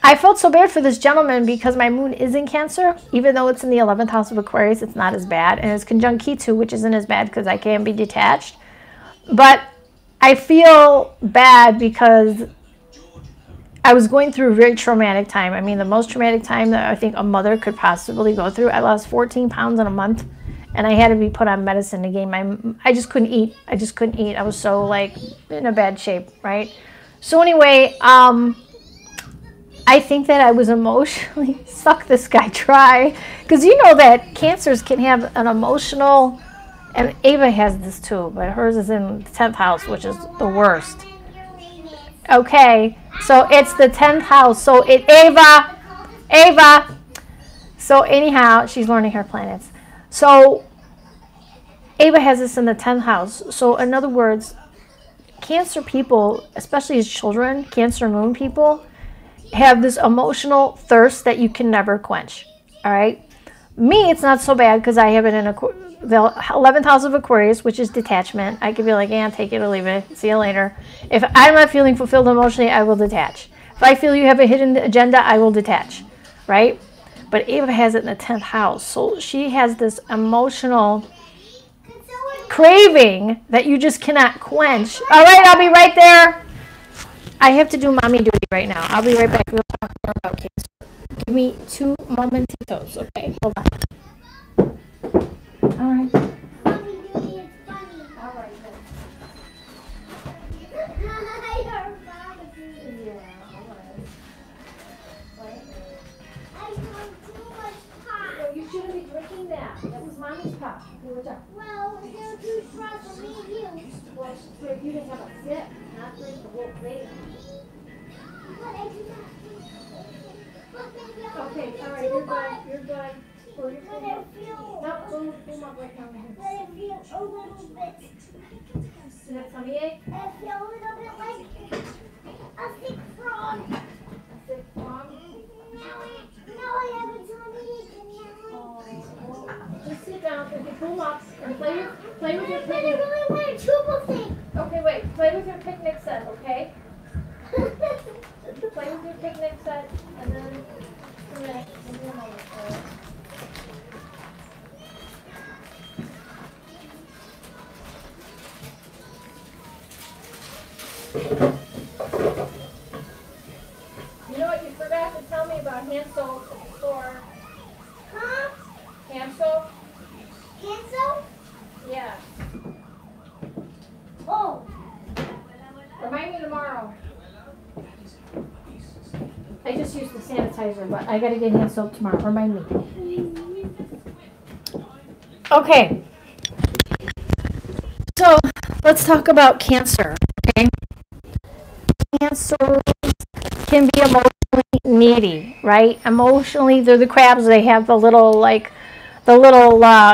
I felt so bad for this gentleman because my moon is in Cancer. Even though it's in the 11th house of Aquarius, it's not as bad. And it's conjunct Ketu, which isn't as bad because I can be detached. But I feel bad because I was going through a very traumatic time. I mean, the most traumatic time that I think a mother could possibly go through. I lost 14 pounds in a month. And I had to be put on medicine to gain I just couldn't eat. I just couldn't eat. I was so, like, in a bad shape, right? So anyway, I think that I was emotionally, suck this guy dry. Because you know that Cancers can have an emotional, and Ava has this too, but hers is in the 10th house, which is the worst. Okay, so it's the 10th house. So Ava. So anyhow, she's learning her planets. So Ava has this in the 10th house. So in other words, Cancer people, especially as children, Cancer moon people, have this emotional thirst that you can never quench. All right. Me, it's not so bad because I have it in the 11th house of Aquarius, which is detachment. I could be like, yeah, take it or leave it. See you later. If I'm not feeling fulfilled emotionally, I will detach. If I feel you have a hidden agenda, I will detach. Right? But Ava has it in the 10th house. So she has this emotional craving that you just cannot quench. All right, I'll be right there. I have to do mommy duty right now. I'll be right back. We'll talk more about Cancer. Give me 2 momentitos, okay? Hold on. All right. Mommy duty is funny. All right, then. I drank too much pop. You shouldn't be drinking that. That was mommy's pop. Well, there are 2 straws for me and you. Well, for you to have a sip, not drink the whole thing. But I do not. But maybe I'll Okay, drink all it right, too you're much. good. You're good. Well, you're But good. I feel. No, boom up right now. But I feel a little bit. Is that tummy ache? I feel a little bit like a sick frog. A sick frog? Now I have a tummy ache and now. Just sit down and boom up and play with your But I picnic. really want a tubal thing. Okay, wait. Play with your picnic set, okay? Play with your picnic set and then give me a moment. You know what you forgot to tell me about hand soap at the store? Huh? Hand soap? Cancel? Yeah. Oh. Remind me tomorrow. I just used the sanitizer, but I gotta get hand soap tomorrow. Remind me. Okay. So let's talk about Cancer. Okay. Cancer can be emotionally needy, right? Emotionally, they're the crabs. They have the little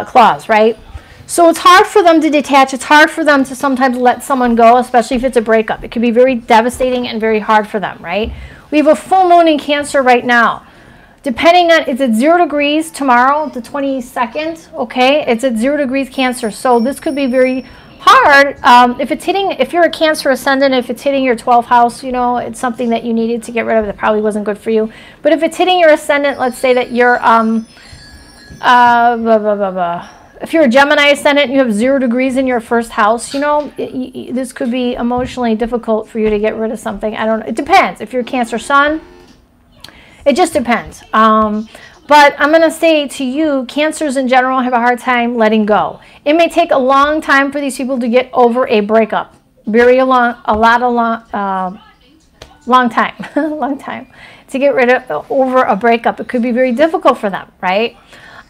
claws, right? So it's hard for them to detach. It's hard for them to sometimes let someone go, especially if it's a breakup. It can be very devastating and very hard for them, right? We have a full moon in Cancer right now. Depending on, it's at 0 degrees tomorrow, the 22nd, okay? It's at 0 degrees Cancer. So this could be very hard. If you're a Cancer ascendant, if it's hitting your 12th house, you know, it's something that you needed to get rid of that probably wasn't good for you. But if it's hitting your ascendant, let's say that you're, if you're a Gemini ascendant and you have 0 degrees in your first house, you know, this could be emotionally difficult for you to get rid of something. I don't know. It depends. If you're a Cancer sun, it just depends. But I'm going to say to you, Cancers in general have a hard time letting go. It may take a long time for these people to get over a breakup. Long time, long time to get rid of over a breakup. It could be very difficult for them, right?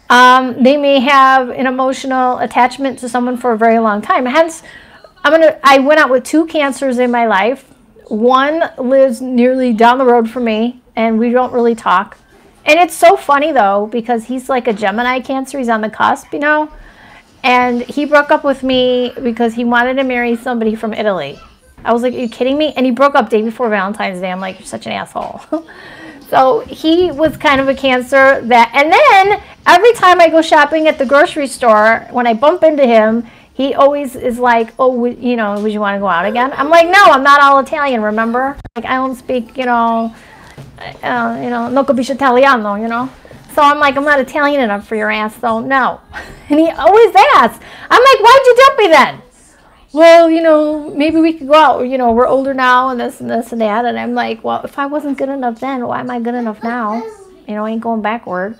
They may have an emotional attachment to someone for a very long time. Hence, I went out with 2 Cancers in my life. One lives nearly down the road from me, and we don't really talk. And it's so funny, though, because he's like a Gemini Cancer. He's on the cusp, you know. And he broke up with me because he wanted to marry somebody from Italy. I was like, are you kidding me? And he broke up day before Valentine's Day. I'm like, you're such an asshole. So he was kind of a Cancer that, and then every time I go shopping at the grocery store, when I bump into him, he always is like, oh, you know, would you want to go out again? I'm like, no, I'm not all Italian, remember? Like, I don't speak, no capisco italiano, you know? So I'm like, I'm not Italian enough for your ass, so no. And he always asks. I'm like, why'd you dump me then? Well, you know, maybe we could go out. You know, we're older now and this and this and that. And I'm like, well, if I wasn't good enough then, why am I good enough now? You know, I ain't going backward.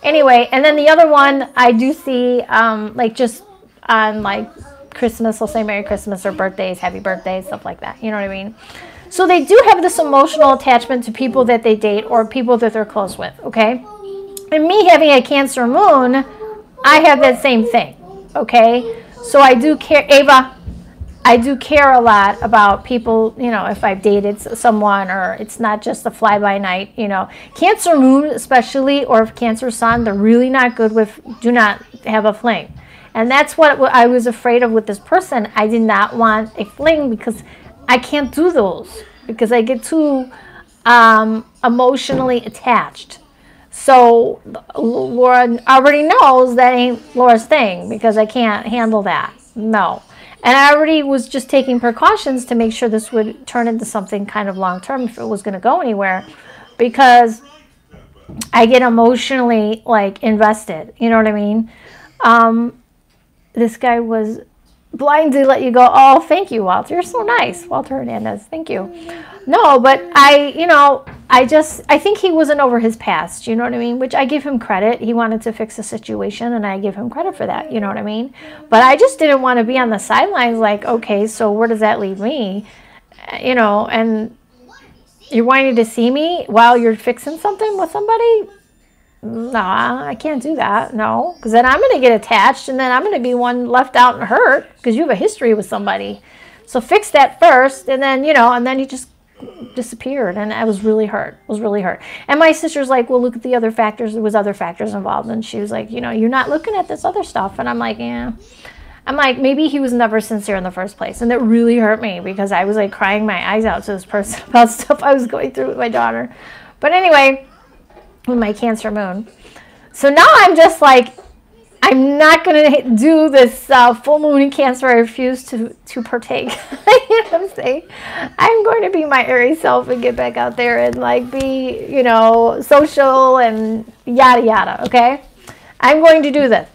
Anyway, and then the other one I do see, like just on like Christmas, they'll say Merry Christmas or birthdays, Happy Birthdays, stuff like that. You know what I mean? So they do have this emotional attachment to people that they date or people that they're close with, okay? And me having a Cancer moon, I have that same thing, okay? So I do care, Ava, I do care a lot about people, you know, if I've dated someone or it's not just a fly-by-night, you know. Cancer moon especially or Cancer sun, they're really not good with, do not have a fling. And that's what I was afraid of with this person. I did not want a fling because I can't do those because I get too emotionally attached. So Laura already knows that ain't Laura's thing because I can't handle that. No. And I already was just taking precautions to make sure this would turn into something kind of long term if it was going to go anywhere, because I get emotionally like invested. You know what I mean? This guy was blind to let you go. Oh, thank you, Walter. You're so nice. Walter Hernandez. Thank you. No, but I think he wasn't over his past. You know what I mean? Which I give him credit. He wanted to fix the situation, and I give him credit for that. You know what I mean? But I just didn't want to be on the sidelines like, okay, so where does that leave me? You know, and you're wanting to see me while you're fixing something with somebody? Nah, I can't do that. No, because then I'm going to get attached, and then I'm going to be one left out and hurt because you have a history with somebody. So fix that first, and then, and then you just disappeared, and I was really hurt. I was really hurt. And my sister's like, well, look at the other factors. There was other factors involved, and she was like, you're not looking at this other stuff. And I'm like, yeah. I'm like, maybe he was never sincere in the first place, and it really hurt me because I was like crying my eyes out to this person about stuff I was going through with my daughter. But anyway, with my Cancer moon. So now I'm just like, I'm not going to do this full moon in Cancer. I refuse to partake. You know what I'm saying? I'm going to be my Aries self and get back out there and like be, social and yada yada, okay? I'm going to do this.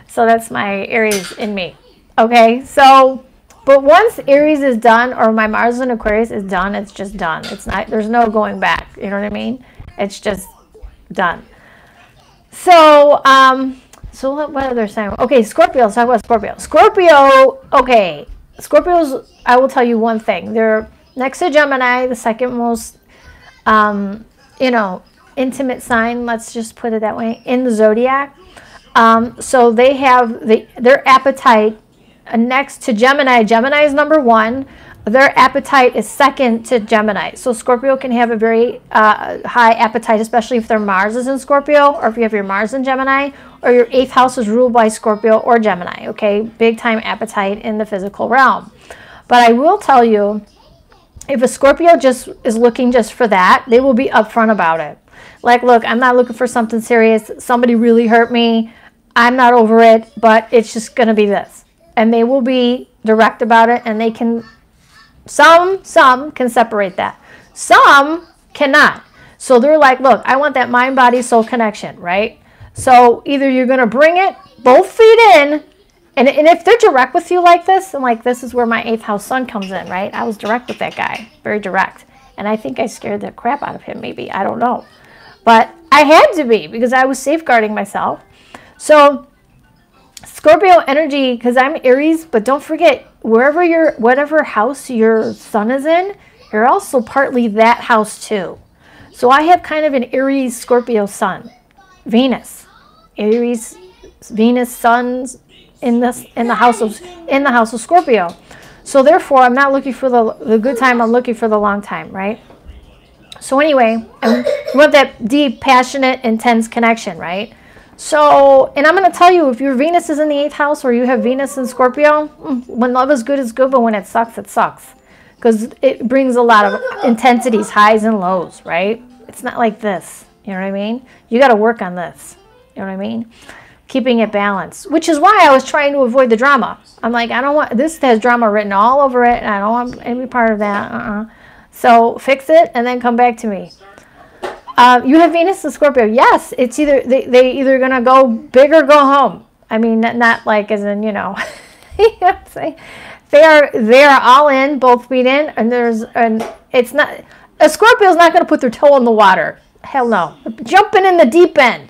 So that's my Aries in me, okay? So, but once Aries is done, or my Mars in Aquarius is done, it's just done. It's not, there's no going back, you know what I mean? It's just done. So, so what other sign? Okay, Scorpio. Let's talk about Scorpio. Scorpio, okay. Scorpios, I will tell you one thing. They're next to Gemini, the second most, intimate sign, let's just put it that way, in the zodiac. So they have their appetite next to Gemini. Gemini is number one. Their appetite is second to Gemini. So Scorpio can have a very high appetite, especially if their Mars is in Scorpio, or if you have your Mars in Gemini, or your 8th house is ruled by Scorpio or Gemini, okay? Big time appetite in the physical realm. But I will tell you, if a Scorpio just is looking just for that, they will be upfront about it. Like, look, I'm not looking for something serious. Somebody really hurt me. I'm not over it, but it's just going to be this. And they will be direct about it, and they can... Some can separate that. Some cannot. So they're like, look, I want that mind, body, soul connection, right? So either you're going to bring it both feet in, and if they're direct with you like this, and like this is where my 8th house sun comes in, right? I was direct with that guy, very direct. And I think I scared the crap out of him, maybe. I don't know. But I had to be because I was safeguarding myself. So Scorpio energy, because I'm Aries, but don't forget, whatever house your sun is in, you're also partly that house too. So I have kind of an Aries Scorpio sun, Venus, Aries, Venus, suns in the house of Scorpio. So therefore, I'm not looking for the good time. I'm looking for the long time, right? So anyway, you want that deep, passionate, intense connection, right? So, and I'm going to tell you, if your Venus is in the 8th house or you have Venus in Scorpio, when love is good, it's good, but when it sucks, it sucks. Because it brings a lot of intensities, highs and lows, right? It's not like this, you know what I mean? You got to work on this, you know what I mean? Keeping it balanced, which is why I was trying to avoid the drama. I'm like, I don't want, this has drama written all over it, and I don't want any part of that. So fix it and then come back to me. You have Venus and Scorpio. Yes, it's either they either gonna go big or go home. I mean, not like as in, you know what I'm saying? They are all in, both feet in, and it's not, a Scorpio's not gonna put their toe in the water. Hell no. Jumping in the deep end.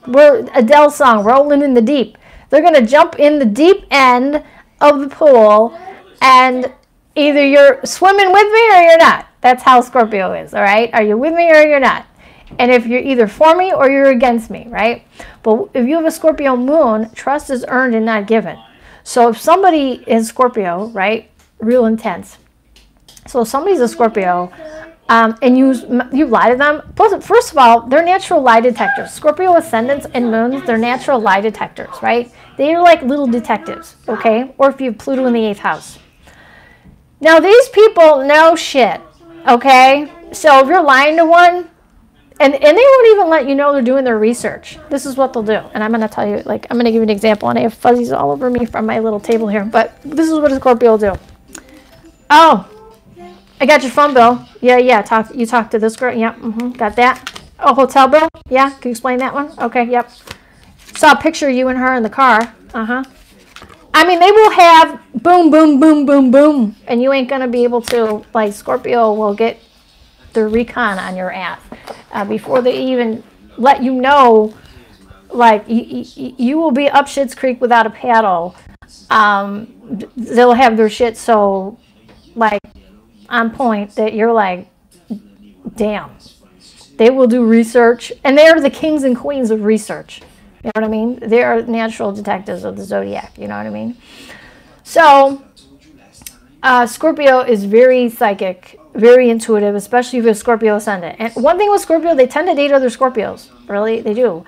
We're Adele's song, rolling in the deep. They're gonna jump in the deep end of the pool, and either you're swimming with me or you're not. That's how Scorpio is, all right? Are you with me or you're not? And if you're either for me or you're against me, right? But if you have a Scorpio moon, trust is earned and not given. So if somebody is Scorpio, right, real intense. So if somebody's a Scorpio, and you lie to them. First of all, they're natural lie detectors. Scorpio ascendants and moons, they're natural lie detectors, right? They are like little detectives, okay? Or if you have Pluto in the 8th house. Now, these people know shit, okay? So if you're lying to one, and they won't even let you know they're doing their research. This is what they'll do. And I'm going to tell you, like, I'm going to give you an example. And I have fuzzies all over me from my little table here. But this is what a Scorpio will do. Oh, I got your phone bill. Yeah. You talked to this girl. Yep. Got that. Oh, hotel bill. Yeah. Can you explain that one? Okay. Yep. Saw a picture of you and her in the car. I mean, they will have boom, boom, boom, boom, boom. And you ain't going to be able to, like, Scorpio will get the recon on your ass before they even let you know. Like, you will be up Schitt's Creek without a paddle. They'll have their shit so, like, on point that you're like, damn. They will do research, and they're the kings and queens of research. You know what I mean? They are natural detectives of the zodiac. You know what I mean? So, Scorpio is very psychic, very intuitive, especially if you're Scorpio ascendant. And one thing with Scorpio, they tend to date other Scorpios. Really, they do.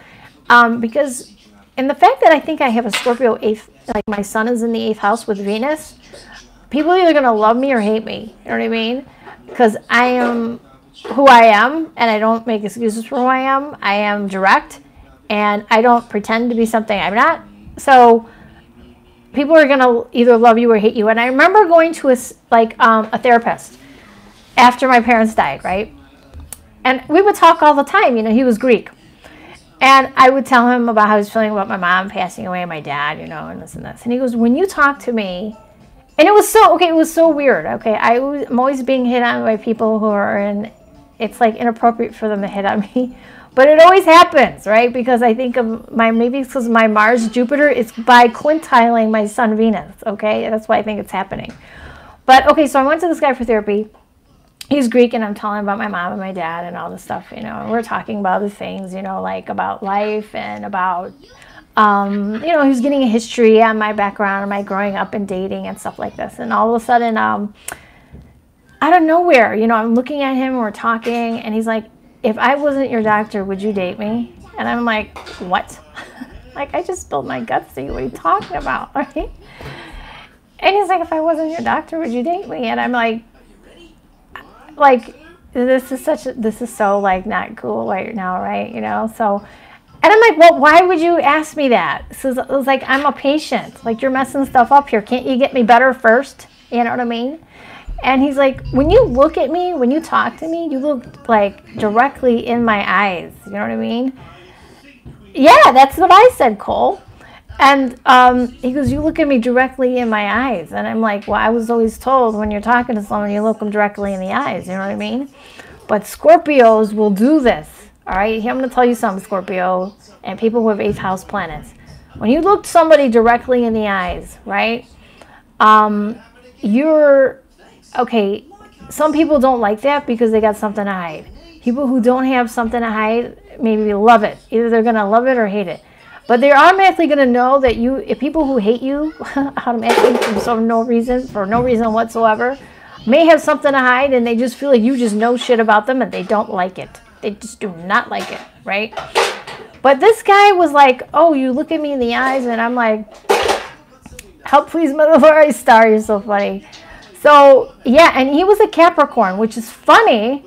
Because, and the fact that I think I have a Scorpio 8th, like my sun is in the 8th house with Venus, people are either going to love me or hate me. You know what I mean? Because I am who I am, and I don't make excuses for who I am. I am direct, and I don't pretend to be something I'm not. So people are going to either love you or hate you. And I remember going to a therapist after my parents died, right? And we would talk all the time. You know, he was Greek. And I would tell him about how I was feeling about my mom passing away, my dad, you know, and this and this. And he goes, when you talk to me, and it was so weird, okay? I'm always being hit on by people who are in, it's like inappropriate for them to hit on me. But it always happens, right? Because I think of maybe it's because my Mars, Jupiter, it's by quintiling my sun, Venus, okay? That's why I think it's happening. But, okay, so I went to this guy for therapy. He's Greek, and I'm telling him about my mom and my dad and all this stuff, you know. And we're talking about the things, you know, like about life and about, you know, he's getting a history on my background and my growing up and dating and stuff like this. And all of a sudden, out of nowhere, you know, I'm looking at him and we're talking, and he's like, if I wasn't your doctor, would you date me? And I'm like, what? Like, I just spilled my guts to you. What are you talking about? Right? And he's like, if I wasn't your doctor, would you date me? And I'm like, this is so like not cool right now, right? You know, so, and I'm like, well, why would you ask me that? So it was like, I'm a patient. Like, you're messing stuff up here. Can't you get me better first? You know what I mean? And he's like, when you look at me, when you talk to me, you look like directly in my eyes. You know what I mean? Yeah, that's what I said, Cole. And he goes, you look at me directly in my eyes. And I'm like, well, I was always told when you're talking to someone, you look them directly in the eyes. You know what I mean? But Scorpios will do this. All right? Here, I'm going to tell you something, Scorpio, and people who have 8th house planets. When you look somebody directly in the eyes, right, okay, some people don't like that because they got something to hide. People who don't have something to hide maybe love it. Either they're going to love it or hate it. But they're automatically going to know that if people who hate you automatically for no reason whatsoever, may have something to hide, and they just feel like you just know shit about them and they don't like it. They just do not like it, right? But this guy was like, oh, you look at me in the eyes, and I'm like, help please, Mother Laura Star, you're so funny. So, yeah, and he was a Capricorn, which is funny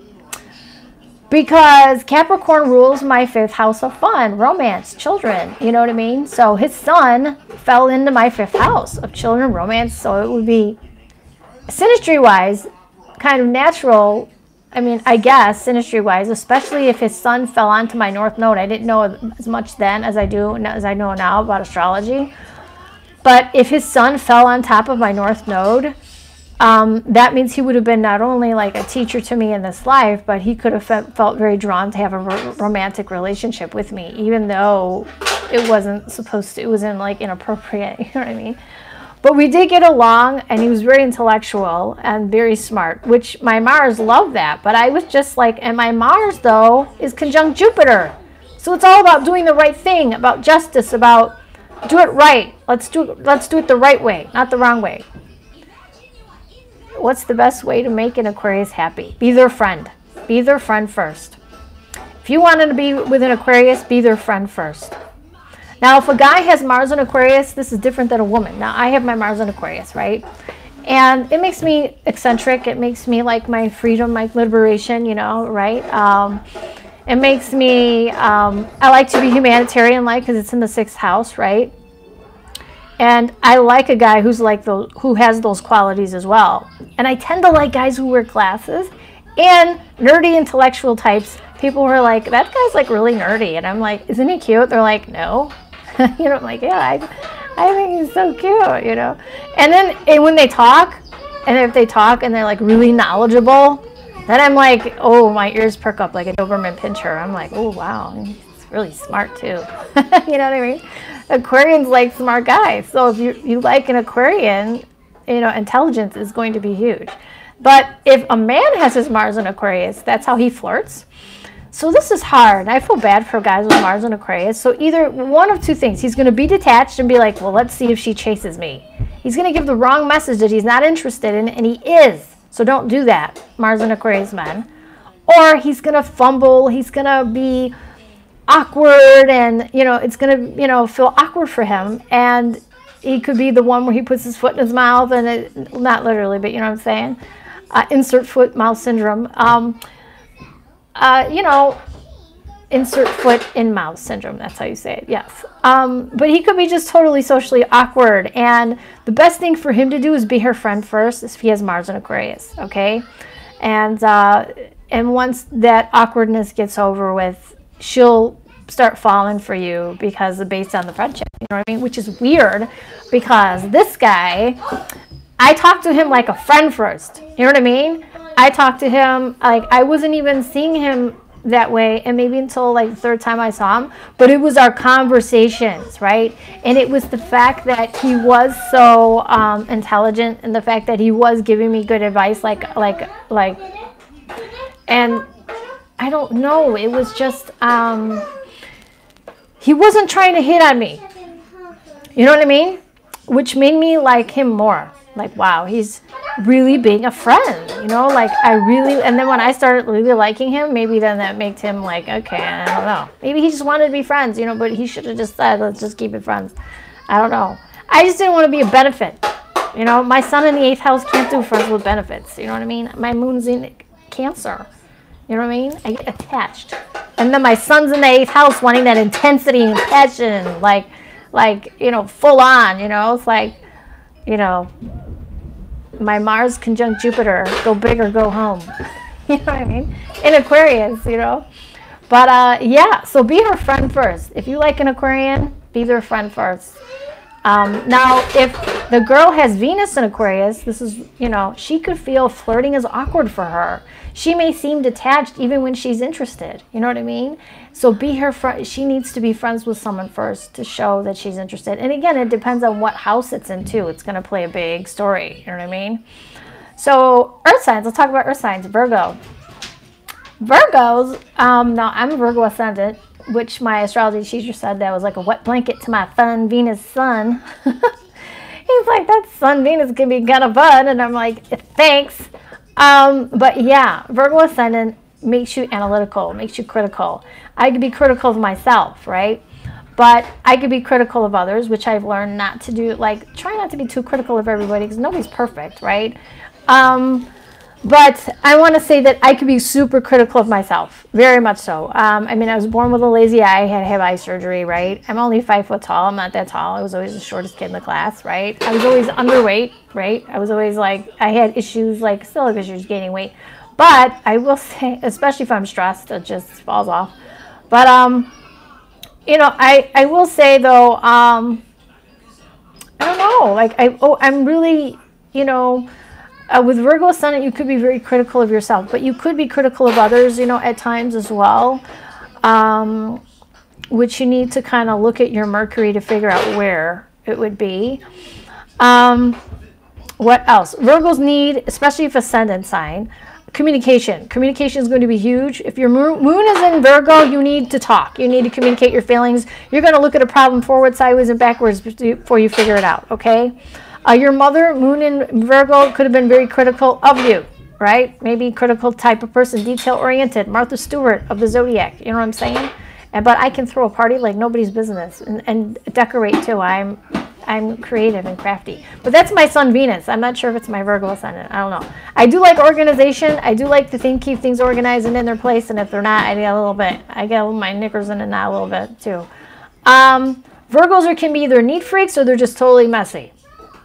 because Capricorn rules my 5th house of fun, romance, children, you know what I mean? So his sun fell into my 5th house of children, romance, so it would be, synastry-wise, kind of natural, I mean, I guess, synastry-wise, especially if his sun fell onto my north node. I didn't know as much then as I know now about astrology. But if his sun fell on top of my north node, that means he would have been not only like a teacher to me in this life, but he could have felt very drawn to have a romantic relationship with me, even though it wasn't supposed to. It was inappropriate, you know what I mean? But we did get along, and he was very intellectual and very smart, which my Mars loved that. But I was just like, and my Mars, though, is conjunct Jupiter. So it's all about doing the right thing, about justice, about do it right. Let's do it the right way, not the wrong way. What's the best way to make an Aquarius happy? Be their friend. be their friend first. If you wanted to be with an Aquarius, be their friend first. Now, if a guy has Mars in Aquarius, this is different than a woman. Now, I have my Mars in Aquarius, right? And it makes me eccentric. It makes me like my freedom, my liberation, you know, right? It makes me, I like to be humanitarian, like, because it's in the 6th house, right? And I like a guy who's like who has those qualities as well. And I tend to like guys who wear glasses and nerdy intellectual types. People who are like, that guy's like really nerdy. And I'm like, isn't he cute? They're like, no. You know, I'm like, yeah, I think he's so cute, you know. And then when they talk, and if they talk and they're like really knowledgeable, then I'm like, oh, my ears perk up like a Doberman Pinscher. I'm like, oh, wow, he's really smart too. You know what I mean? Aquarians like smart guys. So if you like an Aquarian, you know, intelligence is going to be huge. But if a man has his Mars in Aquarius, that's how he flirts. So this is hard. I feel bad for guys with Mars in Aquarius. So either one of two things. He's going to be detached and be like, well, let's see if she chases me. He's going to give the wrong message that he's not interested in, and he is. So don't do that, Mars in Aquarius men. Or he's going to fumble. He's going to be awkward, and, you know, it's going to, you know, feel awkward for him. And he could be the one where he puts his foot in his mouth, and it, not literally, but you know what I'm saying? Insert foot mouth syndrome. You know, insert foot in mouth syndrome. That's how you say it. Yes. But he could be just totally socially awkward. And the best thing for him to do is be her friend first if he has Mars in Aquarius. Okay. And once that awkwardness gets over with, she'll start falling for you because based on the friendship, you know what I mean? Which is weird because this guy, I talked to him like a friend first. You know what I mean? I talked to him, like, I wasn't even seeing him that way, and maybe until like the 3rd time I saw him, but it was our conversations, right? And it was the fact that he was so intelligent, and the fact that he was giving me good advice, like, and I don't know, it was just, he wasn't trying to hit on me, you know what I mean? Which made me like him more. Like, wow, he's really being a friend, you know, like I really, and then when I started really liking him, maybe then that made him like, okay, I don't know. Maybe he just wanted to be friends, you know, but he should have just said, let's just keep it friends. I don't know. I just didn't want to be a benefit. You know, my sun in the 8th house can't do friends with benefits. You know what I mean? My moon's in Cancer. You know what I mean? I get attached. And then my sun's in the 8th house wanting that intensity and passion, like, you know, full on, you know, it's like, you know, my Mars conjunct Jupiter, go big or go home. You know what I mean? In Aquarius, you know. But yeah, so be her friend first. If you like an Aquarian, be their friend first. Now, if the girl has Venus in Aquarius, this is, you know, she could feel flirting is awkward for her. She may seem detached even when she's interested. You know what I mean? So be her friend. She needs to be friends with someone first to show that she's interested. And again, it depends on what house it's in too. It's going to play a big story. You know what I mean? So earth signs. Let's talk about earth signs. Virgo. Virgos. Now I'm a Virgo ascendant, which my astrology teacher said that was like a wet blanket to my fun Venus sun. He's like, that sun Venus can be kind of fun. And I'm like, thanks. But yeah, Virgo ascendant makes you analytical, makes you critical. I could be critical of myself, right? But I could be critical of others, which I've learned not to do. Like, try not to be too critical of everybody because nobody's perfect, right? But I want to say that I could be super critical of myself, very much so. I mean, I was born with a lazy eye, I had to have eye surgery, right? I'm only 5 foot tall, I'm not that tall. I was always the shortest kid in the class, right? I was always underweight, right? I was always like, I had issues, like still have issues gaining weight. But I will say, especially if I'm stressed, it just falls off. But, you know, I will say though, I don't know, like, I'm really, you know, with Virgo ascendant, you could be very critical of yourself, but you could be critical of others, you know, at times as well, which you need to kind of look at your Mercury to figure out where it would be. What else? Virgos need, especially if ascendant sign, communication. Communication is going to be huge. If your moon is in Virgo, you need to talk. You need to communicate your feelings. You're going to look at a problem forward, sideways, and backwards before you figure it out, okay? Your mother, moon in Virgo, could have been very critical of you, right? Maybe critical type of person, detail-oriented, Martha Stewart of the Zodiac, you know what I'm saying? But I can throw a party like nobody's business and decorate too. I'm creative and crafty. But that's my sun Venus. I'm not sure if it's my Virgo ascendant. I don't know. I do like organization. I do like to keep things organized and in their place. And if they're not, I get a little bit. I get my knickers in a knot a little bit too. Virgos can be either neat freaks or they're just totally messy.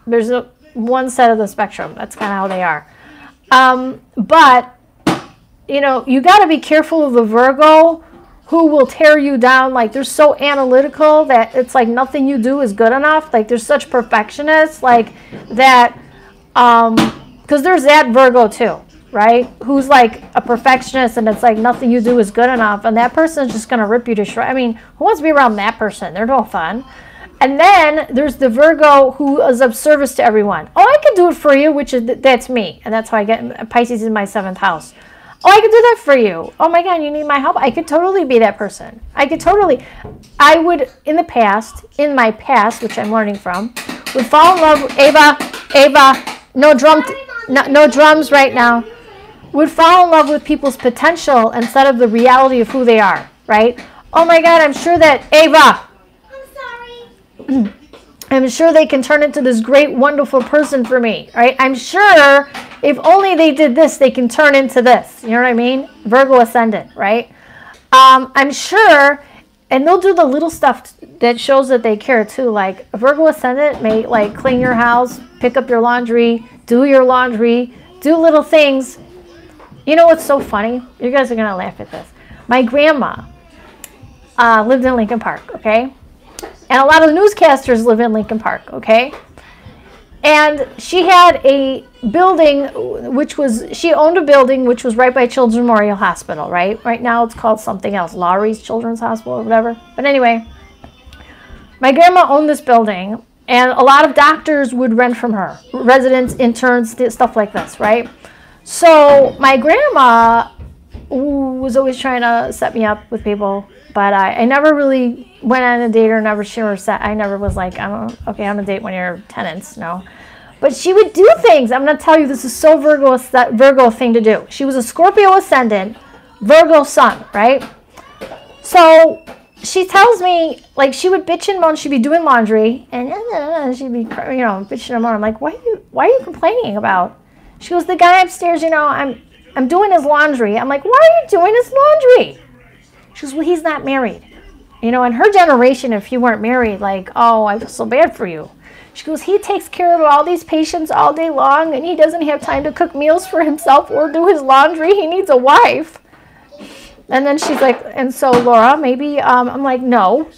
There's one set of the spectrum. That's kind of how they are. But, you know, you got to be careful of the Virgo who will tear you down. Like, they're so analytical that it's like nothing you do is good enough. Like, they're such perfectionists, like that, because there's that Virgo too, right? Who's like a perfectionist and it's like nothing you do is good enough. And that person is just going to rip you to shreds. I mean, who wants to be around that person? They're no fun. And then there's the Virgo who is of service to everyone. Oh, I can do it for you, which is, that's me. And that's how I get, Pisces in my 7th house. Oh, I could do that for you. Oh my God, you need my help? I could totally be that person. I would, in my past, which I'm learning from, would fall in love with, Ava, no drums right now, would fall in love with people's potential instead of the reality of who they are, right? Oh my God, I'm sure that, Ava, I'm sure they can turn into this great, wonderful person for me, right? I'm sure if only they did this, they can turn into this. You know what I mean? Virgo ascendant, right? I'm sure, and they'll do the little stuff that shows that they care too. Like a Virgo ascendant may like clean your house, pick up your laundry, do your laundry, do little things. You know what's so funny? You guys are going to laugh at this. My grandma lived in Lincoln Park, okay? And a lot of the newscasters live in Lincoln Park, okay? And she had a building, she owned a building which was right by Children's Memorial Hospital, right? Right now it's called something else, Lowry's Children's Hospital or whatever. But anyway, my grandma owned this building, and a lot of doctors would rent from her, residents, interns, stuff like this, right? So my grandma was always trying to set me up with people, but I never really went on a date or I never was like, okay, I'm gonna date one of your tenants, no. But she would do things. I'm gonna tell you, this is so Virgo thing to do. She was a Scorpio ascendant, Virgo sun, right? So she tells me, like, she would bitch and moan. She'd be doing laundry, and she'd be, you know, bitching and moaning. I'm like, what are you complaining about? She goes, the guy upstairs, you know, I'm doing his laundry. I'm like, why are you doing his laundry? She goes, well, he's not married. You know, in her generation, if you weren't married, like, oh, I feel so bad for you. She goes, he takes care of all these patients all day long, and he doesn't have time to cook meals for himself or do his laundry. He needs a wife. And then she's like, and so, Laura, maybe, I'm like, no.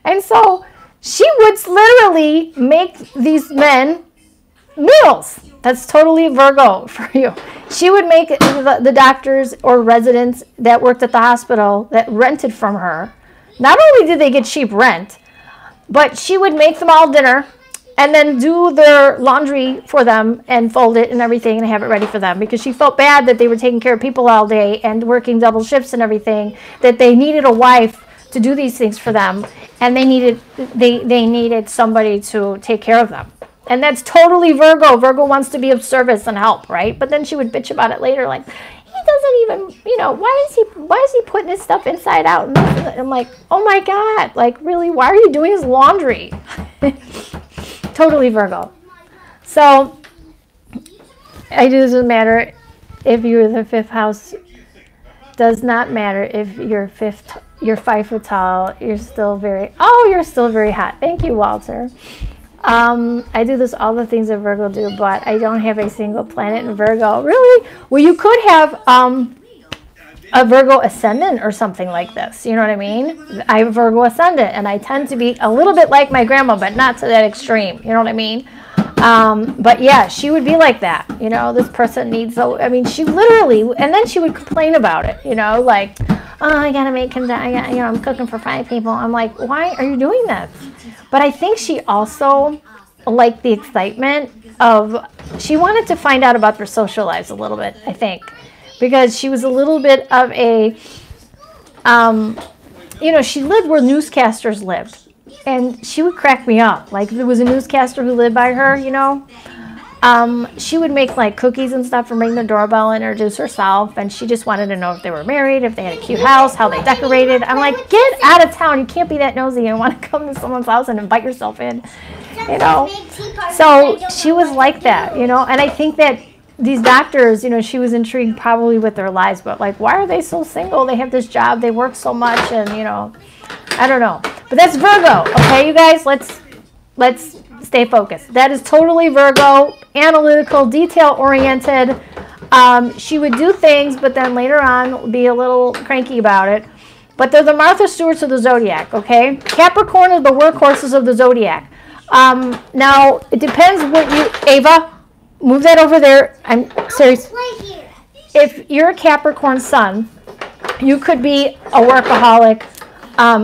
And so she would literally make these men meals. That's totally Virgo for you. She would make the doctors or residents that worked at the hospital that rented from her. Not only did they get cheap rent, but she would make them all dinner and then do their laundry for them and fold it and everything and have it ready for them, because she felt bad that they were taking care of people all day and working double shifts and everything, that they needed a wife to do these things for them, and they needed somebody to take care of them. And that's totally Virgo. Virgo wants to be of service and help, right? But then she would bitch about it later, like, he doesn't even, you know, why is he putting his stuff inside out? And I'm like, oh my God, like, really, why are you doing his laundry? Totally Virgo. So it doesn't matter if you're the 5th house. Does not matter if you're 5 foot tall. You're still very hot. Thank you, Walter. I do all the things that Virgo do, but I don't have a single planet in Virgo. Really? Well, you could have a Virgo ascendant or something like this. You know what I mean? I have a Virgo ascendant, and I tend to be a little bit like my grandma, but not to that extreme. You know what I mean? But yeah, she would be like that. You know, this person needs, she literally, and then she would complain about it, you know, like, oh, I gotta make him, I'm cooking for 5 people. I'm like, why are you doing this? But I think she also liked the excitement of, she wanted to find out about their social lives a little bit, I think, because she was a little bit of a, she lived where newscasters lived, and she would crack me up. Like, there was a newscaster who lived by her, you know, she would make like cookies and stuff and ring the doorbell and introduce herself. And she just wanted to know if they were married, if they had a cute house, how they decorated. I'm like, get out of town. You can't be that nosy and want to come to someone's house and invite yourself in, you know. So she was like that, you know. And I think that these doctors, you know, she was intrigued probably with their lives. But like, why are they so single? They have this job. They work so much. And, you know, I don't know. But that's Virgo. Okay, you guys, let's stay focused. That is totally Virgo, analytical, detail-oriented. She would do things, but then later on be a little cranky about it. But they're the Martha Stewarts of the zodiac, okay? Capricorn are the workhorses of the zodiac. Now, it depends what you... Ava, move that over there. I'm serious. If you're a Capricorn sun, you could be a workaholic.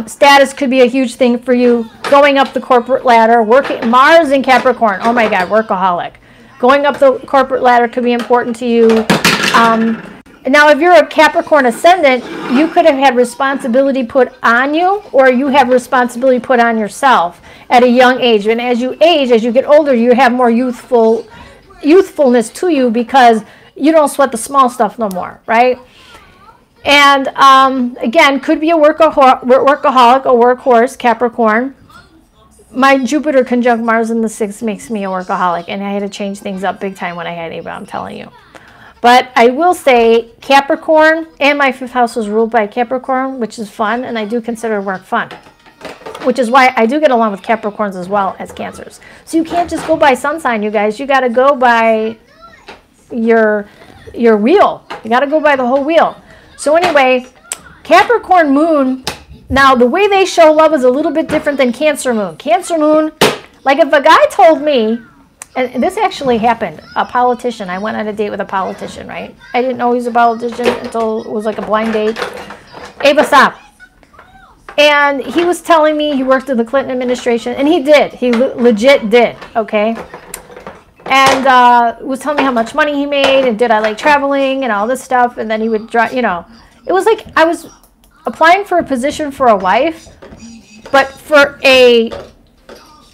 Status could be a huge thing for you. Going up the corporate ladder, working Mars in Capricorn. Oh my God, workaholic. Going up the corporate ladder could be important to you. Now, if you're a Capricorn ascendant, you could have had responsibility put on you, or you have responsibility put on yourself at a young age. And as you age, as you get older, you have more youthfulness to you because you don't sweat the small stuff no more, right? And again, could be a workaholic, a workhorse, Capricorn. My Jupiter conjunct Mars in the 6th makes me a workaholic, and I had to change things up big time when I had Ava, I'm telling you. But I will say Capricorn, and my 5th house was ruled by Capricorn, which is fun, and I do consider work fun. Which is why I do get along with Capricorns as well as Cancers. So you can't just go by sun sign, you guys. You got to go by your wheel. You got to go by the whole wheel. So anyway, Capricorn moon, now the way they show love is a little bit different than Cancer moon. Cancer moon, like if a guy told me, and this actually happened, a politician, I went on a date with a politician, right? I didn't know he was a politician until it was like a blind date. Ava, stop. And he was telling me he worked in the Clinton administration, and he did. He legit did, okay? And was telling me how much money he made, and did I like traveling and all this stuff. And then he would drive, you know. It was like I was applying for a position for a wife, but for a,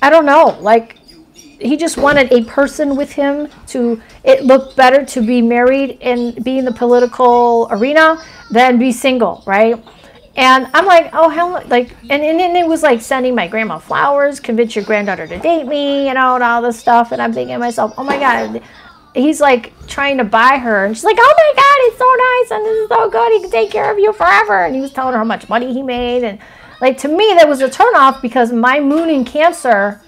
I don't know, like he just wanted a person with him to, it looked better to be married and be in the political arena than be single, right? And I'm like, oh, hell, like, and it was like sending my grandma flowers, convince your granddaughter to date me, you know, and all this stuff. And I'm thinking to myself, oh my God, he's like trying to buy her. And she's like, oh my God, he's so nice and this is so good. He can take care of you forever. And he was telling her how much money he made. And like, to me, that was a turnoff because my moon in Cancer,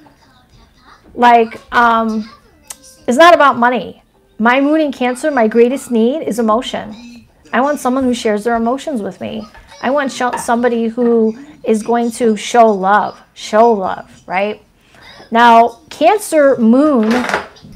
like, is not about money. My moon in Cancer, my greatest need is emotion. I want someone who shares their emotions with me. I want somebody who is going to show love, right? Now, Cancer moon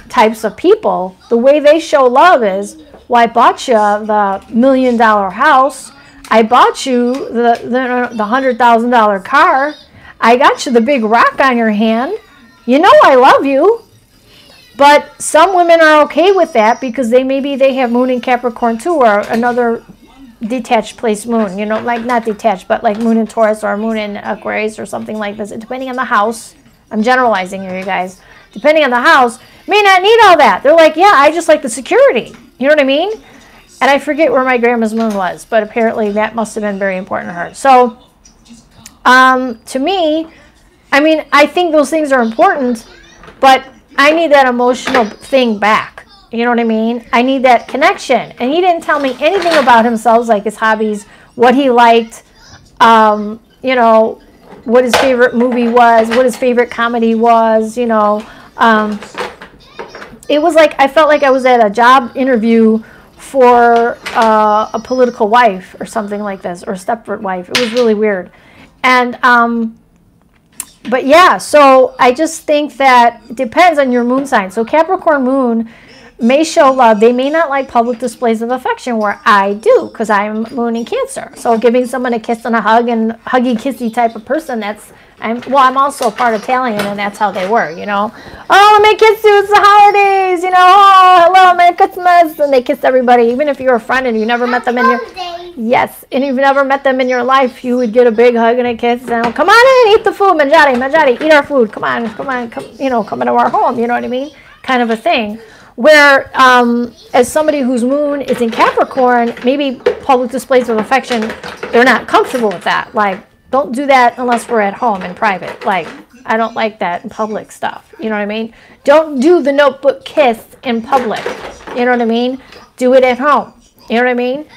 types of people, the way they show love is, well, I bought you the $1 million house. I bought you the $100,000 car. I got you the big rock on your hand. You know I love you. But some women are okay with that because maybe they have moon in Capricorn too, or another detached place moon, you know, like not detached, but like moon in Taurus or moon in Aquarius or something like this. Depending on the house, I'm generalizing here, you guys. Depending on the house, may not need all that. They're like, yeah, I just like the security. You know what I mean? And I forget where my grandma's moon was, but apparently that must have been very important to her. So, to me, I mean, I think those things are important, but I need that emotional thing back. You know what I mean? I need that connection. And he didn't tell me anything about himself, like his hobbies, what he liked, you know, what his favorite movie was, what his favorite comedy was, you know. It was like, I felt like I was at a job interview for a political wife or something like this, or Stepford wife. It was really weird. And, but yeah, so I just think that it depends on your moon sign. So Capricorn moon may show love. They may not like public displays of affection, where I do, because I'm moon in Cancer. So giving someone a kiss and a hug and huggy kissy type of person, I'm also part Italian, and that's how they were, you know. Oh, let me kiss you, it's the holidays, you know. Oh, hello, Merry Christmas. And they kiss everybody, even if you're a friend and you never met them in your, yes, and you've never met them in your life, you would get a big hug and a kiss, and come on in, eat the food, mangiare, eat our food, come on, you know, come into our home, you know what I mean, kind of a thing. Where as somebody whose moon is in Capricorn, maybe public displays of affection, they're not comfortable with that. Like, don't do that unless we're at home in private. Like, I don't like that in public stuff. You know what I mean? Don't do the notebook kiss in public. You know what I mean? Do it at home. You know what I mean?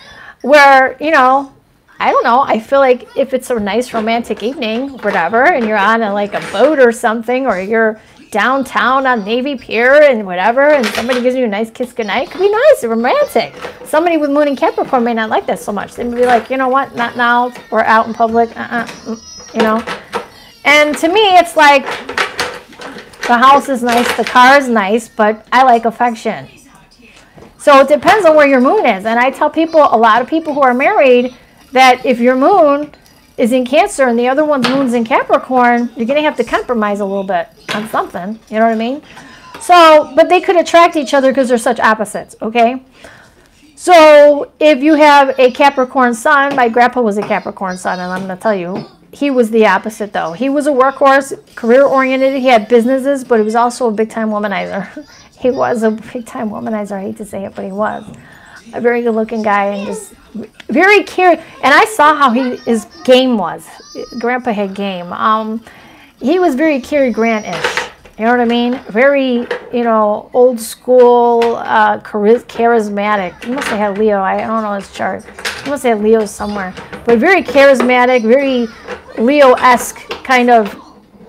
Where, you know, I don't know. I feel like if it's a nice romantic evening, whatever, and you're on like a boat or something, or you're downtown on Navy Pier and whatever, and somebody gives you a nice kiss goodnight, it could be nice and romantic. Somebody with moon in Capricorn may not like that so much. They may be like, you know what, not now, we're out in public, you know. And to me, it's like, the house is nice, the car is nice, but I like affection. So it depends on where your moon is. And I tell people, a lot of people who are married, that if your moon is in Cancer and the other one's moon's in Capricorn, you're going to have to compromise a little bit on something. You know what I mean? So, but they could attract each other because they're such opposites, okay? So if you have a Capricorn sun, my grandpa was a Capricorn sun, and I'm going to tell you, he was the opposite though. He was a workhorse, career-oriented. He had businesses, but he was also a big-time womanizer. He was a big-time womanizer. I hate to say it, but he was. A very good-looking guy and just very caring. And I saw how his game was. Grandpa had game. He was very Cary Grant-ish. You know what I mean? Very, you know, old school, charismatic. He must have had Leo. I don't know his chart. He must have had Leo somewhere. But very charismatic, very Leo-esque kind of.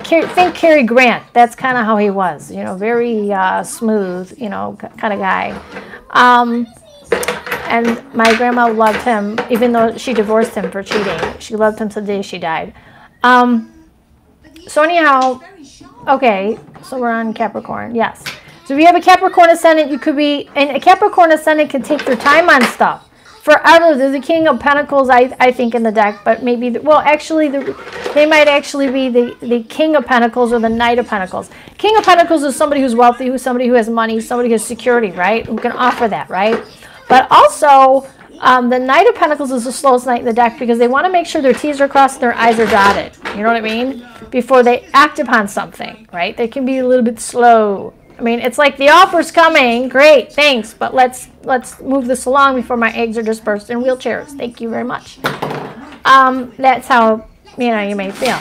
Think Cary Grant. That's kind of how he was. You know, very smooth, you know, kind of guy. And my grandma loved him, even though she divorced him for cheating. She loved him till the day she died. So anyhow, okay, so we're on Capricorn, yes. So if you have a Capricorn ascendant, you could be, and a Capricorn ascendant can take their time on stuff. Forever, there's the King of Pentacles, I think, in the deck, but maybe, well, actually, they might actually be the King of Pentacles or the Knight of Pentacles. King of Pentacles is somebody who's wealthy, who's somebody who has money, somebody who has security, right? Who can offer that, right? But also, the Knight of Pentacles is the slowest knight in the deck because they want to make sure their T's are crossed and their I's are dotted. You know what I mean? Before they act upon something, right? They can be a little bit slow. I mean, it's like the offer's coming. Great, thanks. But let's move this along before my eggs are dispersed in wheelchairs. Thank you very much. That's how, you know, you may feel.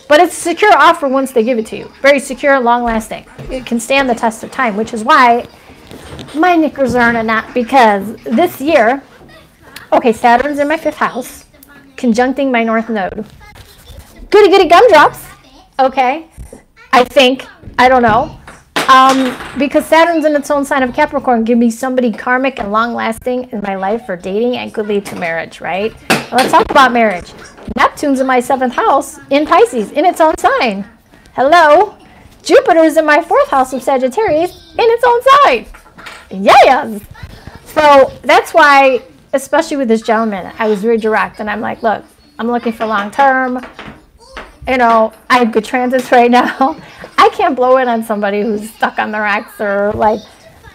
But it's a secure offer once they give it to you. Very secure, long-lasting. It can stand the test of time, which is why my knickers are in a knot, because this year, okay, Saturn's in my 5th house, conjuncting my North Node. Goody gumdrops, okay, I think, I don't know. Because Saturn's in its own sign of Capricorn, give me somebody karmic and long-lasting in my life for dating and could lead to marriage, right? Well, let's talk about marriage. Neptune's in my 7th house in Pisces, in its own sign. Hello. Jupiter's in my 4th house of Sagittarius, in its own sign. Yes. So that's why, especially with this gentleman, I was very direct, and I'm like, look, I'm looking for long-term. You know, I have good transits right now. I can't blow it on somebody who's stuck on their ex, or like,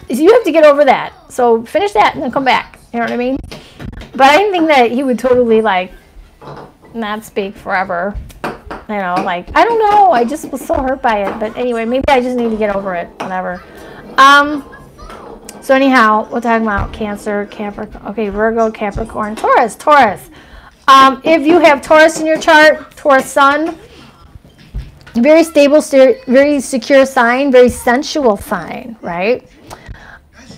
you have to get over that. So finish that and then come back. You know what I mean? But I didn't think that he would totally like not speak forever. You know, like, I don't know. I just was so hurt by it. But anyway, maybe I just need to get over it. Whatever. So anyhow, we're talking about Cancer, Capricorn. Okay, Virgo, Capricorn, Taurus. If you have Taurus in your chart, Taurus sun, very stable, very secure sign, very sensual sign, right?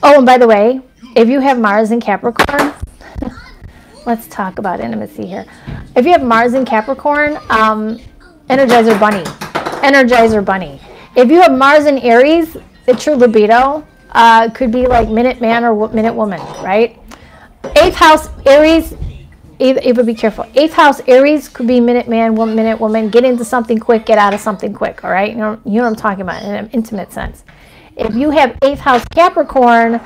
Oh, and by the way, if you have Mars in Capricorn, let's talk about intimacy here. If you have Mars in Capricorn, Energizer Bunny. If you have Mars in Aries, it's your libido. Could be like Minute Man or Minute Woman, right? 8th house Aries, Ava, be careful. 8th house Aries could be Minute Man, Minute Woman. Get into something quick, get out of something quick, all right? You know what I'm talking about in an intimate sense. If you have 8th house Capricorn,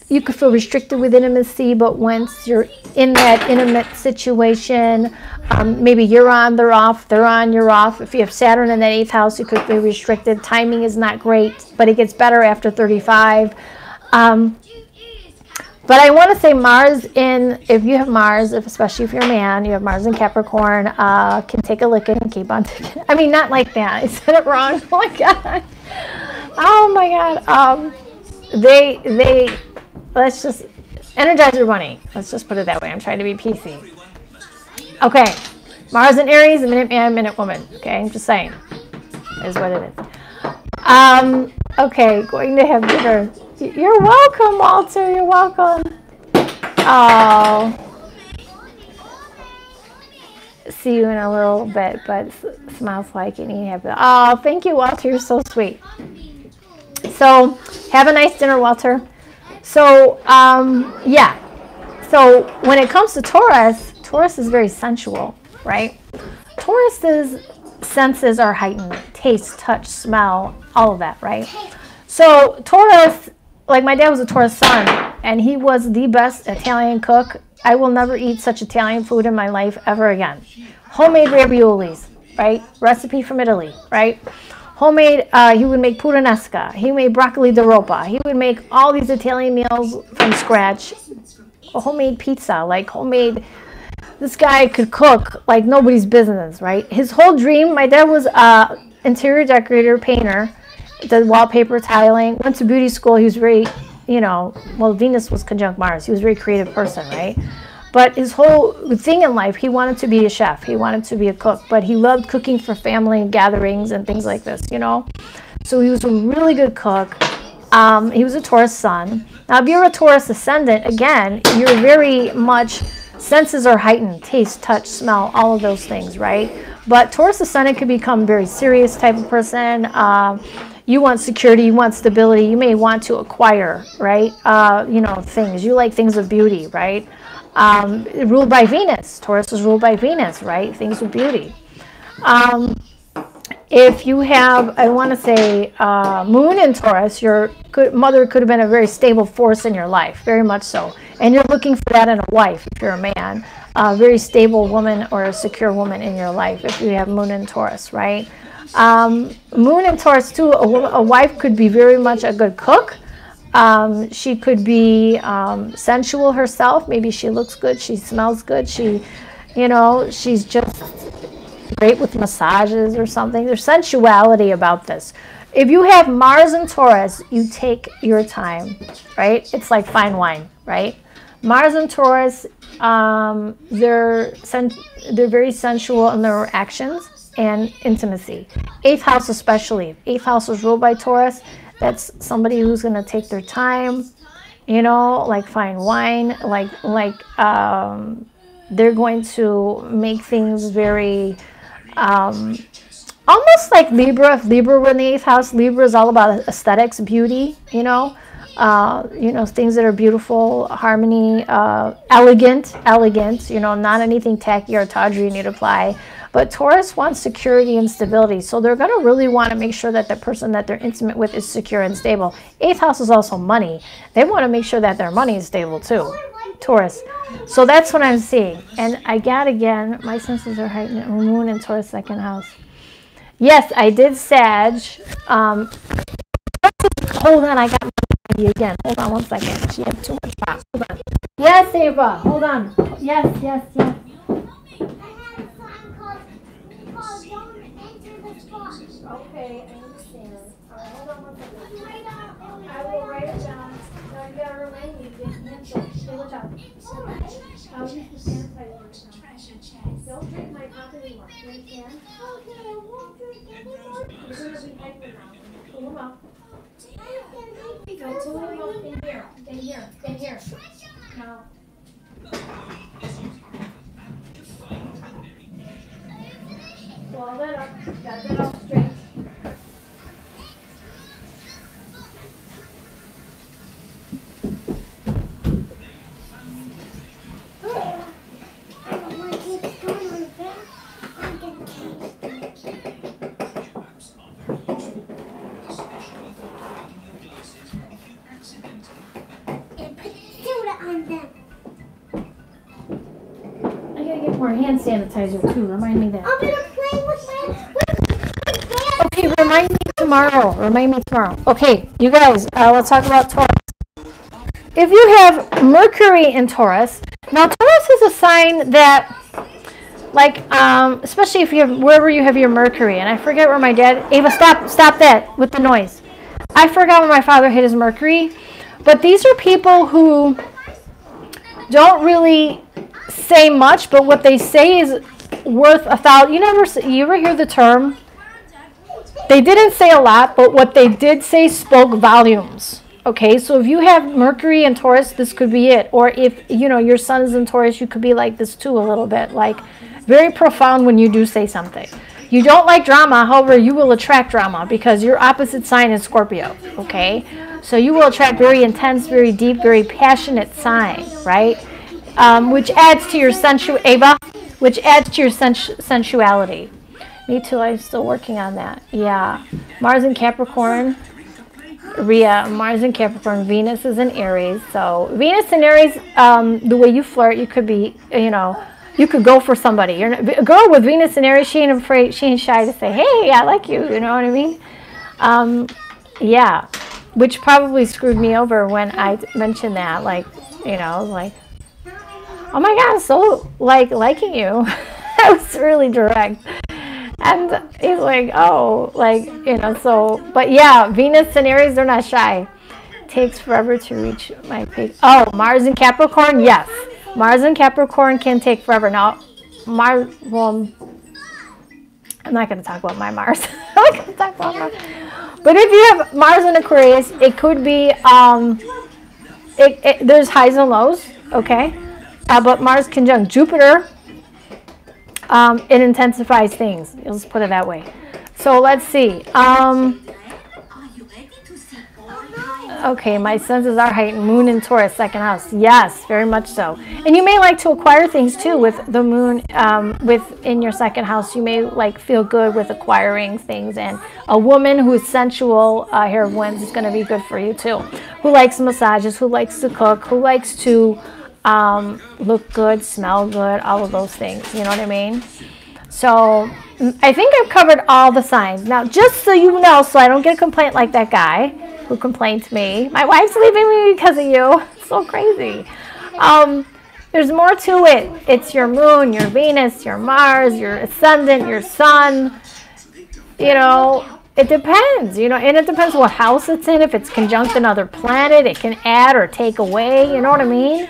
you could feel restricted with intimacy, but once you're in that intimate situation, maybe you're on, they're off, they're on, you're off. If you have Saturn in that 8th house, you could be restricted. Timing is not great, but it gets better after 35. But I want to say Mars if you have Mars, especially if you're a man, you have Mars in Capricorn, can take a licking and keep on taking. I mean, not like that. I said it wrong. Oh my God. Oh my God. They let's just energize your money. Let's just put it that way. I'm trying to be PC. Okay. Mars and Aries, a minute man, minute woman. Okay, I'm just saying. Is what it is. Okay, going to have dinner. You're welcome, Walter. You're welcome. Oh. See you in a little bit, but smiles like and eat happy. Oh, thank you, Walter. You're so sweet. So, have a nice dinner, Walter. So, yeah. So, when it comes to Taurus, Taurus is very sensual, right? Taurus's senses are heightened. Taste, touch, smell, all of that, right? So, Taurus, like my dad was a Taurus sun, and he was the best Italian cook. I will never eat such Italian food in my life ever again. Homemade raviolis, right? Recipe from Italy, right? Homemade, he would make puttanesca. He made broccoli di ropa. He would make all these Italian meals from scratch. A homemade pizza, like homemade. This guy could cook like nobody's business, right? His whole dream, my dad was an interior decorator, painter, did wallpaper, tiling, went to beauty school. He was very, well, Venus was conjunct Mars. He was a very creative person, right? But his whole thing in life, he wanted to be a chef. He wanted to be a cook, but he loved cooking for family gatherings and things like this, So he was a really good cook. He was a Taurus sun. Now, if you're a Taurus ascendant, again, you're very much, senses are heightened, taste, touch, smell, all of those things, right? But Taurus ascendant could become a very serious type of person. You want security, you want stability, you may want to acquire, right? Things. You like things of beauty, right? Ruled by Venus. Taurus is ruled by Venus, right? Things with beauty. If you have, I want to say, Moon in Taurus, your mother could have been a very stable force in your life, very much so. And you're looking for that in a wife, if you're a man. A very stable woman or a secure woman in your life, if you have Moon in Taurus, right? Moon in Taurus, too, a wife could be very much a good cook. She could be sensual herself. Maybe she looks good, she smells good, she's just great with massages or something. There's sensuality about this. If you have Mars and Taurus, you take your time, right? It's like fine wine, right? Mars and Taurus, they're very sensual in their actions and intimacy. 8th house especially. 8th house is ruled by Taurus. That's somebody who's going to take their time, like fine wine, like they're going to make things very, almost like Libra. If Libra were in the 8th house, Libra is all about aesthetics, beauty, things that are beautiful, harmony, elegant, not anything tacky or tawdry you need to apply. But Taurus wants security and stability, so they're going to really want to make sure that the person that they're intimate with is secure and stable. 8th house is also money. They want to make sure that their money is stable too, Taurus. So that's what I'm seeing. And I got, again, my senses are heightened, Moon in Taurus, 2nd house. Yes, I did Sag. Hold on, I got my idea again. Hold on 1 second. She had too much pop. Hold on. Yes, Ava, hold on. Yes. Okay, I understand. All right, hold on 1 second. I will write it down. Now you gotta remind me to get mental. Stay with us. I'll use the sanitizer now. Don't drink my pop anymore. You understand? Okay, I won't drink anymore. You're gonna be hyper now. Pull them up. Don't pull them up in here. In here. Now. Swallow that up. Got that up straight. More hand sanitizer too. Remind me that. I'm gonna play with my Okay, remind me tomorrow. Okay, you guys, let's talk about Taurus. If you have Mercury in Taurus, now Taurus is a sign that, like, especially if you have wherever you have your Mercury, and I forget where my dad. Ava, stop that with the noise. I forgot when my father hit his Mercury, but these are people who don't really say much, but what they say is worth 1,000. You ever hear the term? They didn't say a lot, but what they did say spoke volumes. Okay, so if you have Mercury and Taurus, this could be it. Or if, your sun is in Taurus, you could be like this too a little bit. Like, very profound when you do say something. You don't like drama, however, you will attract drama because your opposite sign is Scorpio, okay? So you will attract very intense, very deep, very passionate sign, right? Which adds to your sensuality. Me too, I'm still working on that. Yeah. Mars in Capricorn. Mars in Capricorn. Venus is in Aries. So Venus in Aries, the way you flirt, you could be, you could go for somebody. A girl with Venus in Aries, she ain't afraid, she ain't shy to say, hey, I like you, you know what I mean? Yeah, which probably screwed me over when I mentioned that, like, like, oh my God, so, liking you. I was really direct. And he's like, oh, so, but yeah, Venus and Aries, they're not shy. Takes forever to reach my page. Oh, Mars in Capricorn, yes. Mars in Capricorn can take forever. Now, I'm not going to talk about my Mars. I'm not going to talk about Mars. But if you have Mars in Aquarius, it could be, there's highs and lows, okay? But Mars conjunct Jupiter, it intensifies things. Let's put it that way. So let's see. Okay, my senses are heightened. Moon in Taurus, second house. Yes, very much so. And you may like to acquire things too with the moon within your second house. You may feel good with acquiring things. And a woman who is sensual, here of Wands, is going to be good for you too. Who likes massages, who likes to cook, who likes to look good, smell good, all of those things. You know what I mean? So I think I've covered all the signs. Now, just so you know, so I don't get a complaint like that guy who complained to me. My wife's leaving me because of you. It's so crazy. There's more to it. It's your moon, your Venus, your Mars, your ascendant, your sun. It depends, and it depends what house it's in. If it's conjunct another planet, it can add or take away, you know what I mean?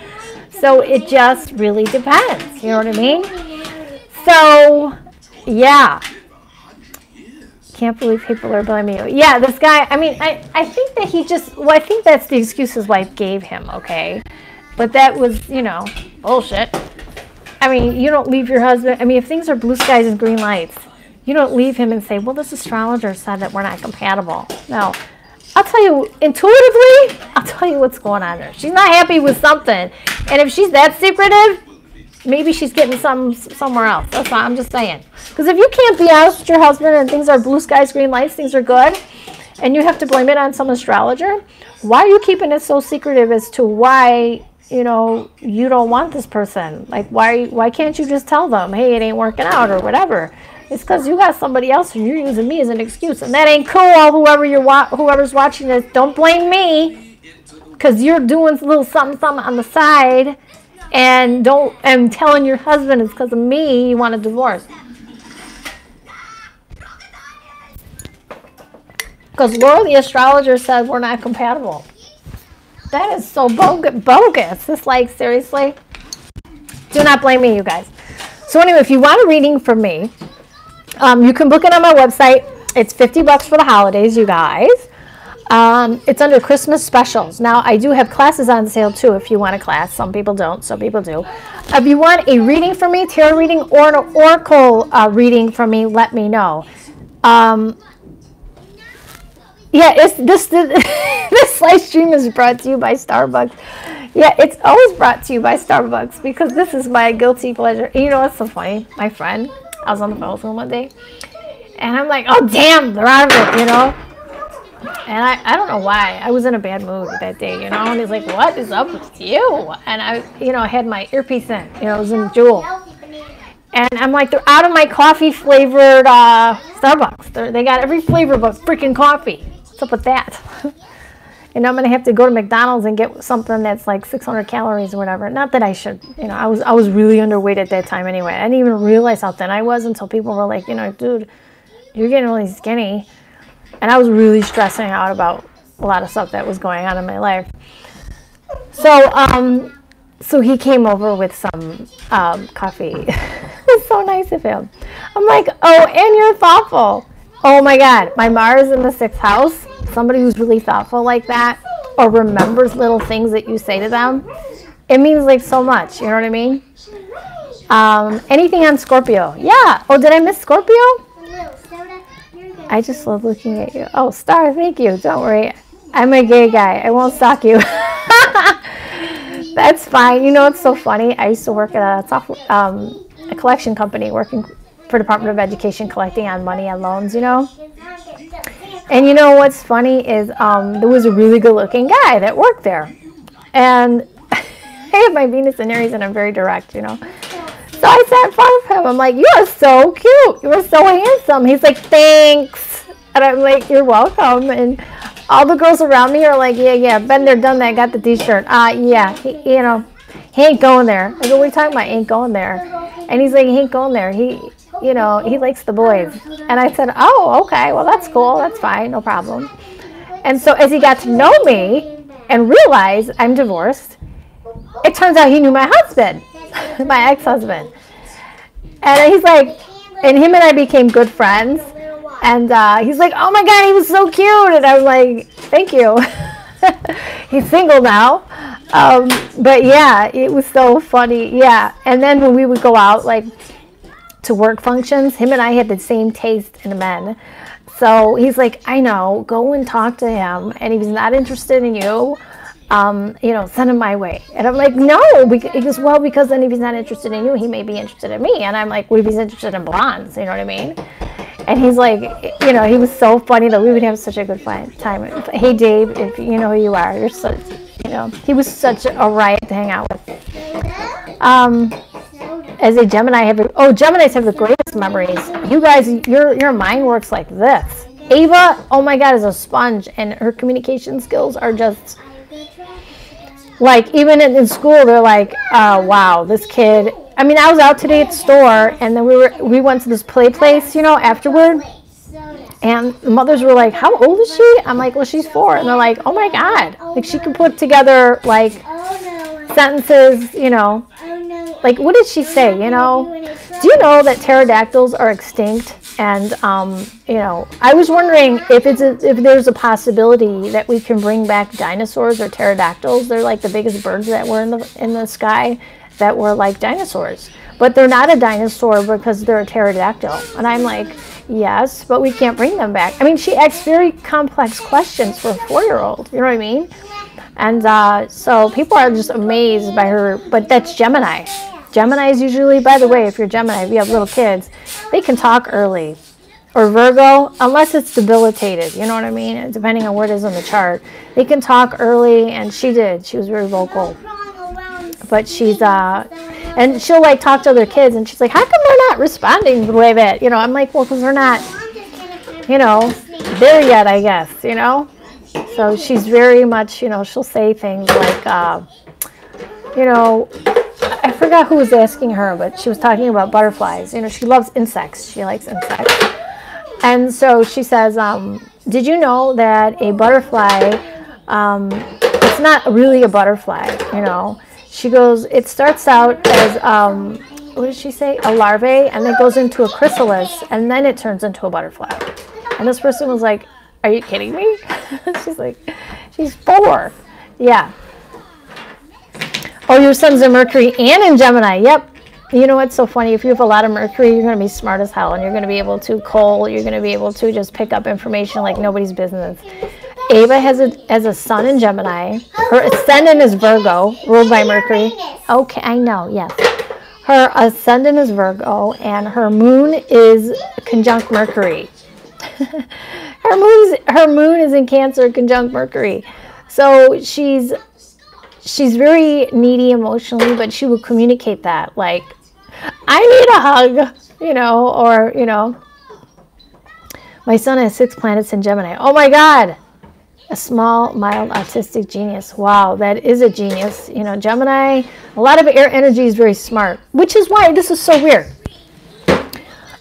So it just really depends, you know what I mean? So, yeah. Can't believe people are blaming you. Yeah, this guy, I mean, I think that he just, I think that's the excuse his wife gave him, okay? But that was, bullshit. I mean, you don't leave your husband, if things are blue skies and green lights, you don't leave him and say, well, this astrologer said that we're not compatible. No. I'll tell you, intuitively, I'll tell you what's going on there. She's not happy with something. And if she's that secretive, maybe she's getting somewhere else. That's all I'm just saying. Because if you can't be honest with your husband and things are blue skies, green lights, things are good, and you have to blame it on some astrologer, why are you keeping it so secretive as to why, you don't want this person? Like, why can't you just tell them, hey, it ain't working out or whatever? It's because you got somebody else and you're using me as an excuse. And that ain't cool, whoever's watching this. Don't blame me because you're doing a little something on the side and telling your husband it's because of me you want a divorce. Because Laura, the astrologer, said we're not compatible. That is so bogus. It's like, seriously? Do not blame me, you guys. So anyway, if you want a reading from me, you can book it on my website. It's $50 for the holidays, you guys. It's under Christmas specials. Now, I do have classes on sale, too, if you want a class. Some people don't, some people do. If you want a reading from me, tarot reading, or an oracle reading from me, let me know. Yeah, this live stream is brought to you by Starbucks. Yeah, it's always brought to you by Starbucks because this is my guilty pleasure. You know what's so funny? My friend, I was on the phone with him one day, and I'm like, oh, damn, they're out of it, And I don't know why. I was in a bad mood that day, And he's like, what is up with you? And I had my earpiece in, it was in Jewel. And I'm like, they're out of my coffee-flavored Starbucks. They got every flavor but freaking coffee. What's up with that? And I'm going to have to go to McDonald's and get something that's like 600 calories or whatever. Not that I should, I was really underweight at that time anyway. I didn't even realize how thin I was until people were like, dude, you're getting really skinny. And I was really stressing out about a lot of stuff that was going on in my life. So, so he came over with some coffee. It's so nice of him. I'm like, oh, and you're thoughtful. Oh my God, my Mars in the 6th house. Somebody who's really thoughtful like that, or remembers little things that you say to them, it means like so much. You know what I mean? Anything on Scorpio? Yeah. Oh, did I miss Scorpio? I just love looking at you. Oh, Star, thank you. Don't worry. I'm a gay guy. I won't stalk you. That's fine. You know, it's so funny. I used to work at a collection company working for Department of Education, collecting on money on loans, you know. And you know what's funny is there was a really good looking guy that worked there. And I have my Venus in Aries and I'm very direct, you know. So I sat in front of him. I'm like, you are so cute. You are so handsome. He's like, thanks. And I'm like, you're welcome. And all the girls around me are like, yeah, been there, done that, got the t-shirt. Yeah, you know, he ain't going there. I go, what are you talking about? Ain't going there. And he's like, he ain't going there. He, you know, he likes the boys. And I said, oh, okay, well, that's cool. That's fine. No problem. And so as he got to know me and realized I'm divorced, it turns out he knew my husband, my ex-husband. And he's like, and him and I became good friends. And he's like, oh my God, he was so cute. And I'm like, thank you. He's single now. But yeah, it was so funny. Yeah. And then when we would go out, like, to work functions, him and I had the same taste in men. So he's like, I know, go and talk to him. And if he's not interested in you, you know, send him my way. And I'm like, no. He goes, well, because then if he's not interested in you, he may be interested in me. And I'm like, what if he's interested in blondes? You know what I mean? And he's like, you know, he was so funny that we would have such a good time. Hey, Dave, if you know who you are, you're such, you know, he was such a riot to hang out with. As a Gemini, Geminis have the greatest memories. You guys, your mind works like this. Ava, oh my God, is a sponge, and her communication skills are just like, even in school, they're like, wow, this kid. I mean, I was out today at the store, and then we went to this play place, you know, afterward. And the mothers were like, how old is she? I'm like, well, she's 4. And they're like, oh my God. Like, she can put together, like, sentences, you know. Like, what did she say, you know? Do you know that pterodactyls are extinct? And, you know, I was wondering if there's a possibility that we can bring back dinosaurs or pterodactyls. They're like the biggest birds that were in the sky that were like dinosaurs. But they're not a dinosaur because they're a pterodactyl. And I'm like, yes, but we can't bring them back. I mean, she asks very complex questions for a 4-year-old. You know what I mean? And so people are just amazed by her. But that's Gemini. Gemini is usually, by the way, if you're Gemini, if you have little kids, they can talk early. Or Virgo, unless it's debilitated, you know what I mean? Depending on where it is on the chart. They can talk early, and she did. She was very vocal. But she's, and she'll like talk to other kids, and she's like, how come they're not responding the way that, you know? I'm like, well, because they're not, you know, there yet, I guess, you know? So she's very much, you know, she'll say things like, you know, I forgot who was asking her, but she was talking about butterflies. You know, she loves insects. She likes insects. And so she says, did you know that a butterfly, it's not really a butterfly, you know? She goes, it starts out as, what did she say? A larvae, and then goes into a chrysalis, and then it turns into a butterfly. And this person was like, are you kidding me? She's like, she's 4. Yeah. Oh, your sun's in Mercury and in Gemini. Yep. You know what's so funny? If you have a lot of Mercury, you're going to be smart as hell, and you're going to be able to you're going to be able to just pick up information like nobody's business. Ava has a sun in Gemini. Her ascendant is Virgo, ruled by Mercury. Okay, I know, yes. Her ascendant is Virgo, and her moon is conjunct Mercury. Her moon is in Cancer, conjunct Mercury. So she's very needy emotionally, but she will communicate that, like, I need a hug, you know, or, you know. My son has 6 planets in Gemini. Oh my God. A small, mild, autistic genius. Wow, that is a genius. You know, Gemini, a lot of air energy is very smart, which is why this is so weird. All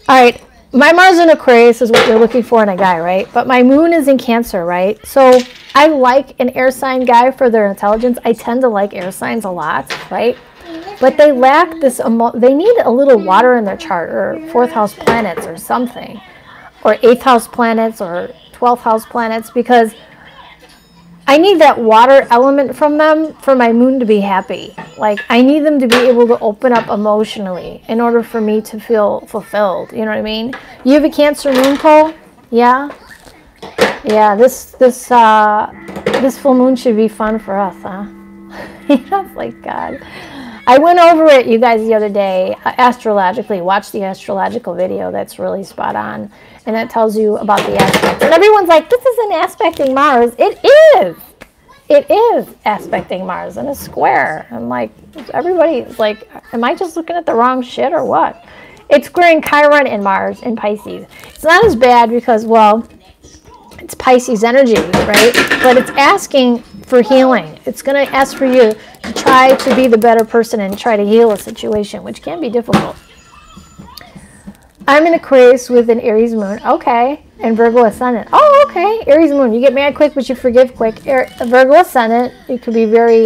right, my Mars in Aquarius is what you're looking for in a guy, right? But my moon is in Cancer, right? So I like an air sign guy for their intelligence. I tend to like air signs a lot, right? But they lack this, they need a little water in their chart, or 4th house planets or something, or 8th house planets or 12th house planets, because I need that water element from them for my moon to be happy. Like, I need them to be able to open up emotionally in order for me to feel fulfilled. You know what I mean? You have a Cancer moon, Cole? Yeah? Yeah, this full moon should be fun for us, huh? It's like, God. I went over it, you guys, the other day, astrologically. Watch the astrological video. That's really spot on. And that tells you about the aspects. And everyone's like, this isn't aspecting Mars. It is. It is aspecting Mars in a square. I'm like, everybody's like, am I just looking at the wrong shit or what? It's squaring Chiron and Mars in Pisces. It's not as bad because, well, it's Pisces energy, right? But it's asking for healing. It's going to ask for you to try to be the better person and try to heal a situation, which can be difficult. I'm in Aquarius with an Aries moon. Okay. And Virgo ascendant. Oh, okay. Aries moon. You get mad quick, but you forgive quick. Virgo ascendant. You could be very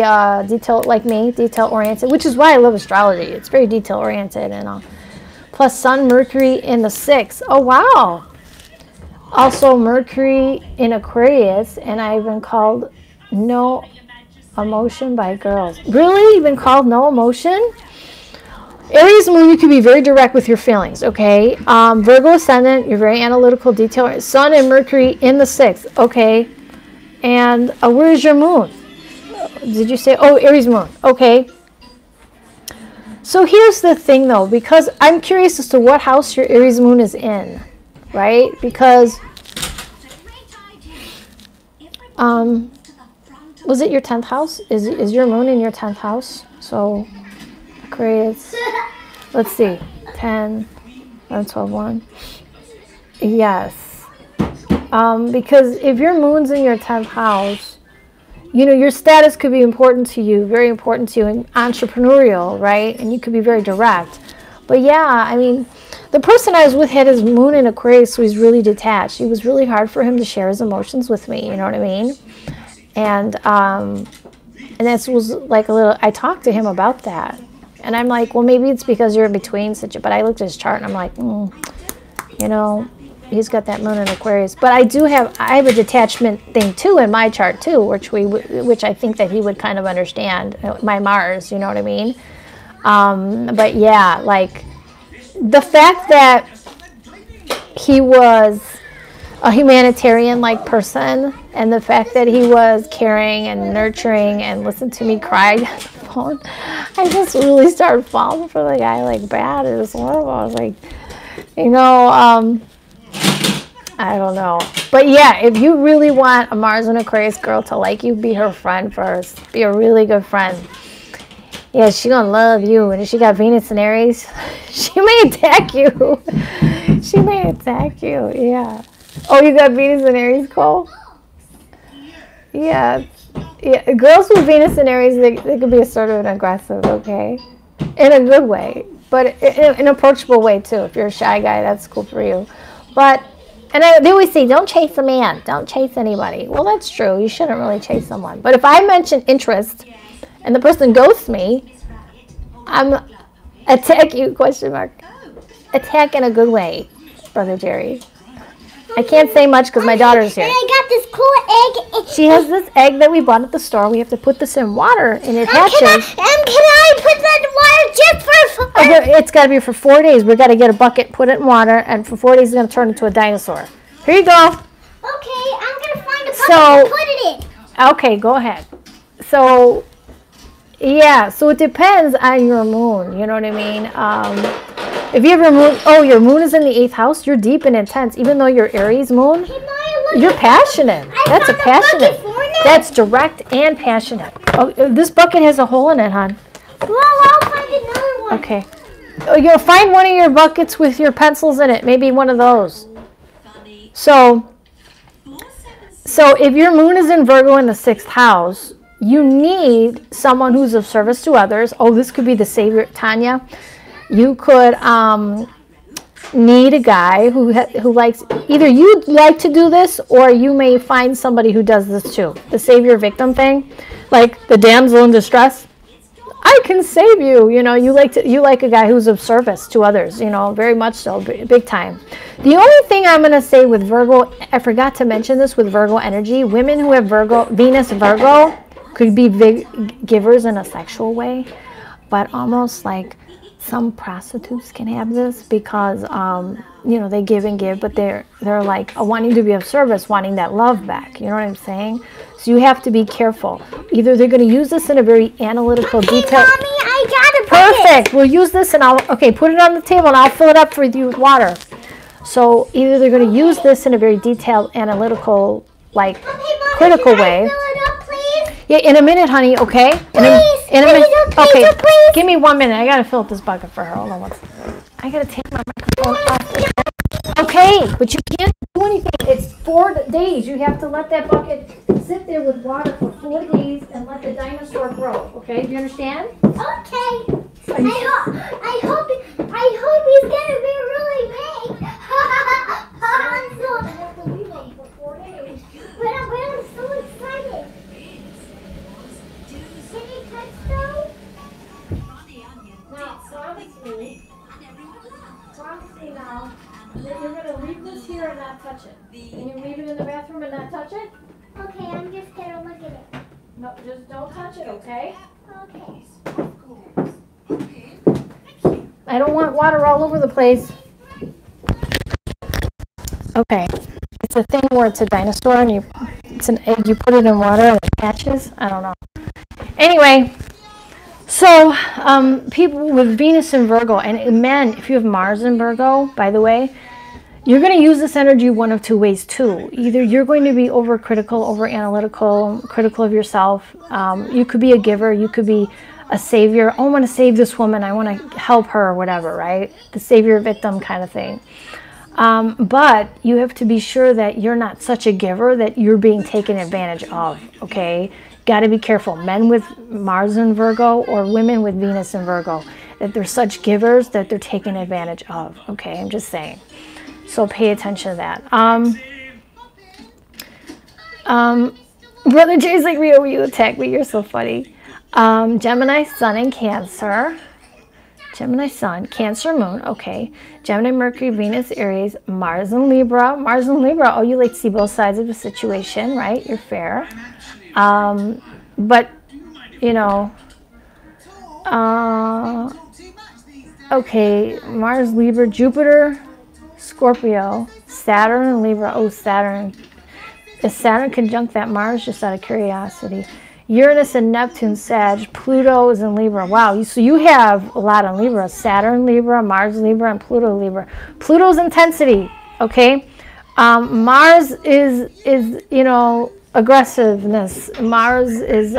detail, like me, detail oriented, which is why I love astrology. It's very detail oriented and all. Plus Sun, Mercury in the 6th. Oh, wow. Also Mercury in Aquarius, and I've been called no emotion by girls. Really? You've been called no emotion? Aries moon, you can be very direct with your feelings, okay? Virgo ascendant, you're very analytical, detail. Sun and Mercury in the 6th, okay? And where is your moon? Did you say, oh, Aries moon, okay. So here's the thing, though, because I'm curious as to what house your Aries moon is in, right? Because, was it your 10th house? Is your moon in your 10th house? So Aquarius, let's see, 10, 11, 12, 1. Yes. Because if your moon's in your 10th house, you know, your status could be important to you, very important to you, and entrepreneurial, right? And you could be very direct. But yeah, I mean, the person I was with had his moon in Aquarius, so he's really detached. It was really hard for him to share his emotions with me, you know what I mean? And that was like a little, I talked to him about that. And I'm like, well, maybe it's because you're in between such, but I looked at his chart and I'm like, you know, he's got that moon in Aquarius. But I have a detachment thing too in my chart too, which I think that he would kind of understand, my Mars, you know what I mean? But yeah, like the fact that he was a humanitarian-like person, and the fact that he was caring and nurturing and listened to me cry on the phone, I just really started falling for the guy like bad. It was horrible. I was like, you know, I don't know. But yeah, if you really want a Mars and Aquarius girl to like you, be her friend first. Be a really good friend. Yeah, she gonna love you. And if she got Venus and Aries, she may attack you. She may attack you, yeah. Oh, you got Venus and Aries, Cole? Yeah. Yeah, girls with Venus and Aries, they could be assertive and aggressive, okay? In a good way. But in an approachable way, too. If you're a shy guy, that's cool for you. But, and they always say, don't chase a man. Don't chase anybody. Well, that's true. You shouldn't really chase someone. But if I mention interest and the person ghosts me, I'm attack you, question mark. Attack in a good way, Brother Jerry. I can't say much because my daughter's here. And I got this cool egg. She has this egg that we bought at the store. We have to put this in water, and it hatches. Can I put that in water just for It's got to be for 4 days. We've got to get a bucket, put it in water, and for 4 days it's going to turn into a dinosaur. Here you go. Okay, I'm going to find a bucket to put it in. Okay, go ahead. So, yeah, so it depends on your moon. You know what I mean? If you have your moon is in the 8th house, you're deep and intense. Even though you're Aries moon, you're passionate. That's a passionate. That's direct and passionate. Oh, this bucket has a hole in it, hon. Well, I'll find another one. Okay. You'll find one of your buckets with your pencils in it. Maybe one of those. So if your moon is in Virgo in the 6th house, you need someone who's of service to others. Oh, this could be the Savior, Tanya. You could need a guy who likes, either you like to do this or you may find somebody who does this too. The savior victim thing, like the damsel in distress. I can save you. You know, you like a guy who's of service to others, you know, very much so, big time. The only thing I'm going to say with Virgo, I forgot to mention this with Virgo energy, women who have Virgo, Venus Virgo, could be big givers in a sexual way, but almost like some prostitutes can have this because, you know, they give and give, but they're like wanting to be of service, wanting that love back. You know what I'm saying? So you have to be careful. Either they're going to use this in a very analytical, detail. Mommy, I got it. Perfect. We'll use this and okay, put it on the table and I'll fill it up for you with water. So either they're going to use this in a very detailed, analytical, like critical way. Fill it up, please. Yeah, in a minute, honey, okay? In a minute. Okay, give me 1 minute. I got to fill up this bucket for her. Hold on one second. I got to take my microphone off. Okay, but you can't do anything. It's 4 days. You have to let that bucket sit there with water for 4 days and let the dinosaur grow. Okay, do you understand? Okay. I hope he's gonna be really big. I'm so excited. Can you touch those? Now, promise me now that you're going to leave this here and not touch it. Can you leave it in the bathroom and not touch it? Okay, I'm just gonna look at it. No, just don't touch it, okay? Okay. I don't want water all over the place. Okay. It's a thing where it's a dinosaur and it's an egg, you put it in water and it hatches. I don't know. Anyway, so people with Venus in Virgo, and men, if you have Mars in Virgo, by the way, you're going to use this energy one of two ways too. Either you're going to be overcritical, over analytical, critical of yourself. You could be a giver. You could be a savior. Oh, I want to save this woman. I want to help her or whatever, right? The savior victim kind of thing. But you have to be sure that you're not such a giver that you're being taken advantage of, okay? Got to be careful. Men with Mars in Virgo or women with Venus in Virgo, that they're such givers that they're taken advantage of, okay? I'm just saying. So pay attention to that. Brother Jay's like, Rio, will you attack me? You're so funny. Gemini, Sun, and Cancer. Gemini, Sun, Cancer, Moon. Okay. Gemini, Mercury, Venus, Aries, Mars, and Libra. Mars and Libra. Oh, you like to see both sides of the situation, right? You're fair. But, you know, okay, Mars, Libra, Jupiter, Scorpio, Saturn, and Libra. Oh, Saturn. Is Saturn conjunct that Mars? Just out of curiosity. Uranus and Neptune, Sag. Pluto is in Libra. Wow. So you have a lot on Libra. Saturn, Libra, Mars, Libra, and Pluto, Libra. Pluto's intensity, okay? Mars is, you know, aggressiveness. Mars is,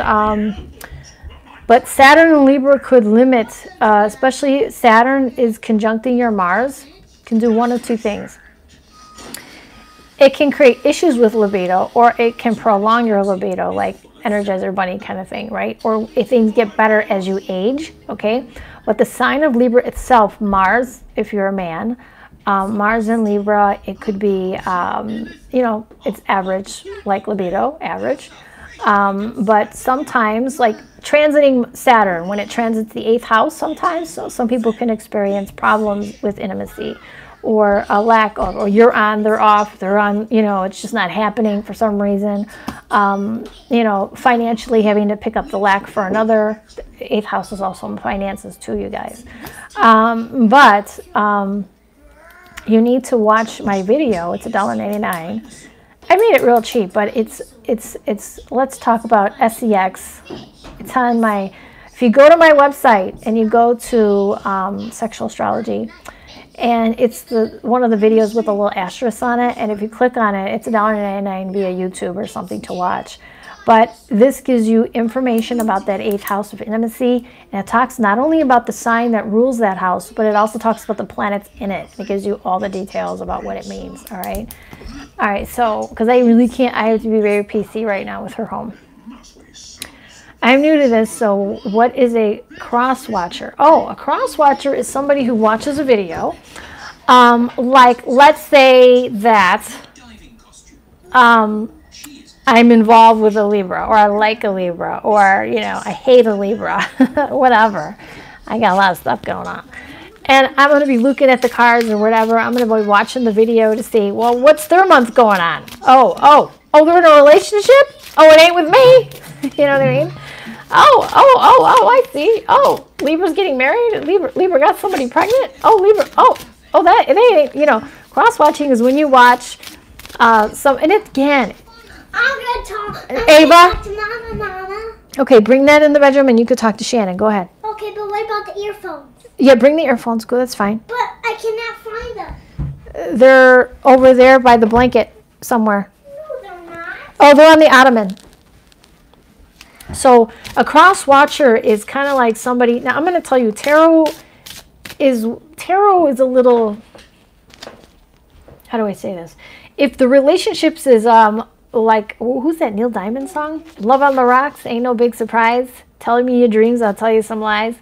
but Saturn and Libra could limit, especially Saturn is conjuncting your Mars. Can do one of two things. It can create issues with libido, or it can prolong your libido, like Energizer Bunny kind of thing, right? Or if things get better as you age, okay? But the sign of Libra itself, Mars, if you're a man, Mars in Libra, it could be, you know, it's average, like libido, average. But sometimes, like transiting Saturn, when it transits the 8th house sometimes, so some people can experience problems with intimacy, or a lack of, or you're on, they're off, they're on, you know, it's just not happening for some reason. You know, financially having to pick up the lack for another. The 8th house is also finances too, you guys. But you need to watch my video. It's $1.99. I made it real cheap, but it's let's talk about SEX. It's on my, if you go to my website and you go to sexual astrology, and it's one of the videos with a little asterisk on it, and if you click on it, it's $1.99 via YouTube or something to watch. But this gives you information about that 8th house of intimacy, and it talks not only about the sign that rules that house, but it also talks about the planets in it. It gives you all the details about what it means, all right? All right, so, because I really can't, I have to be very PC right now with her home. I'm new to this, so what is a cross watcher? Oh, a cross watcher is somebody who watches a video Like, let's say that I'm involved with a Libra, or I like a Libra, or, you know, I hate a Libra, whatever. I got a lot of stuff going on. And I'm going to be looking at the cards or whatever. I'm going to be watching the video to see, well, what's their month going on? Oh, they're in a relationship? Oh, it ain't with me? You know what I mean? Oh, I see. Oh, Libra's getting married? Libra got somebody pregnant? Oh, Libra, that, it ain't, you know, cross-watching is when you watch and again, I'm going to talk. Ava? To Mama. Okay, bring that in the bedroom and you could talk to Shannon. Go ahead. Okay, but what about the earphones? Yeah, bring the earphones. Go, that's fine. But I cannot find them. They're over there by the blanket somewhere. No, they're not. Oh, they're on the ottoman. So a cross watcher is kind of like somebody. Now I'm going to tell you, tarot is a little. How do I say this? If the relationships is like, who's that Neil Diamond song? Love on the Rocks, ain't no big surprise. Tell me your dreams, I'll tell you some lies.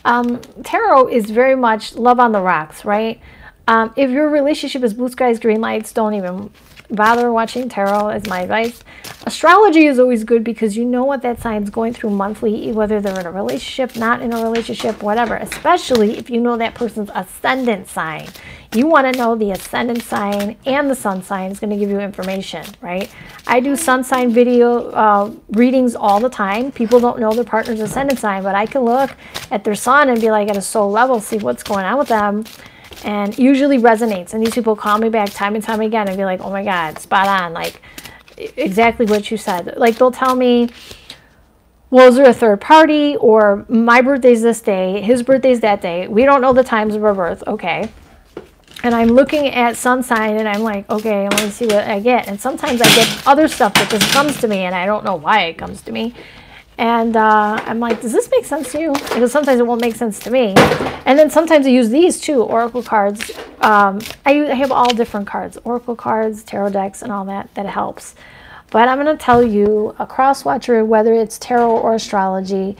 Tarot is very much love on the rocks, right? If your relationship is blue skies, green lights, don't even bother watching tarot, is my advice. Astrology is always good because you know what that sign's going through monthly, whether they're in a relationship, not in a relationship, whatever, especially if you know that person's ascendant sign. You want to know the ascendant sign and the sun sign is going to give you information, right? I do sun sign video readings all the time. People don't know their partner's ascendant sign, but I can look at their sun and be like at a soul level, see what's going on with them. And usually resonates. And these people call me back time and time again and be like, oh my God, spot on. Like exactly what you said. Like they'll tell me, well, is there a third party? Or my birthday's this day, his birthday's that day. We don't know the times of our birth. Okay. And I'm looking at sun sign and I'm like, okay, let me see what I get. And sometimes I get other stuff that just comes to me and I don't know why it comes to me. And I'm like, does this make sense to you? Because sometimes it won't make sense to me. And then sometimes I use these too, oracle cards. I have all different cards, oracle cards, tarot decks, and all that helps. But I'm going to tell you, a cross watcher, whether it's tarot or astrology,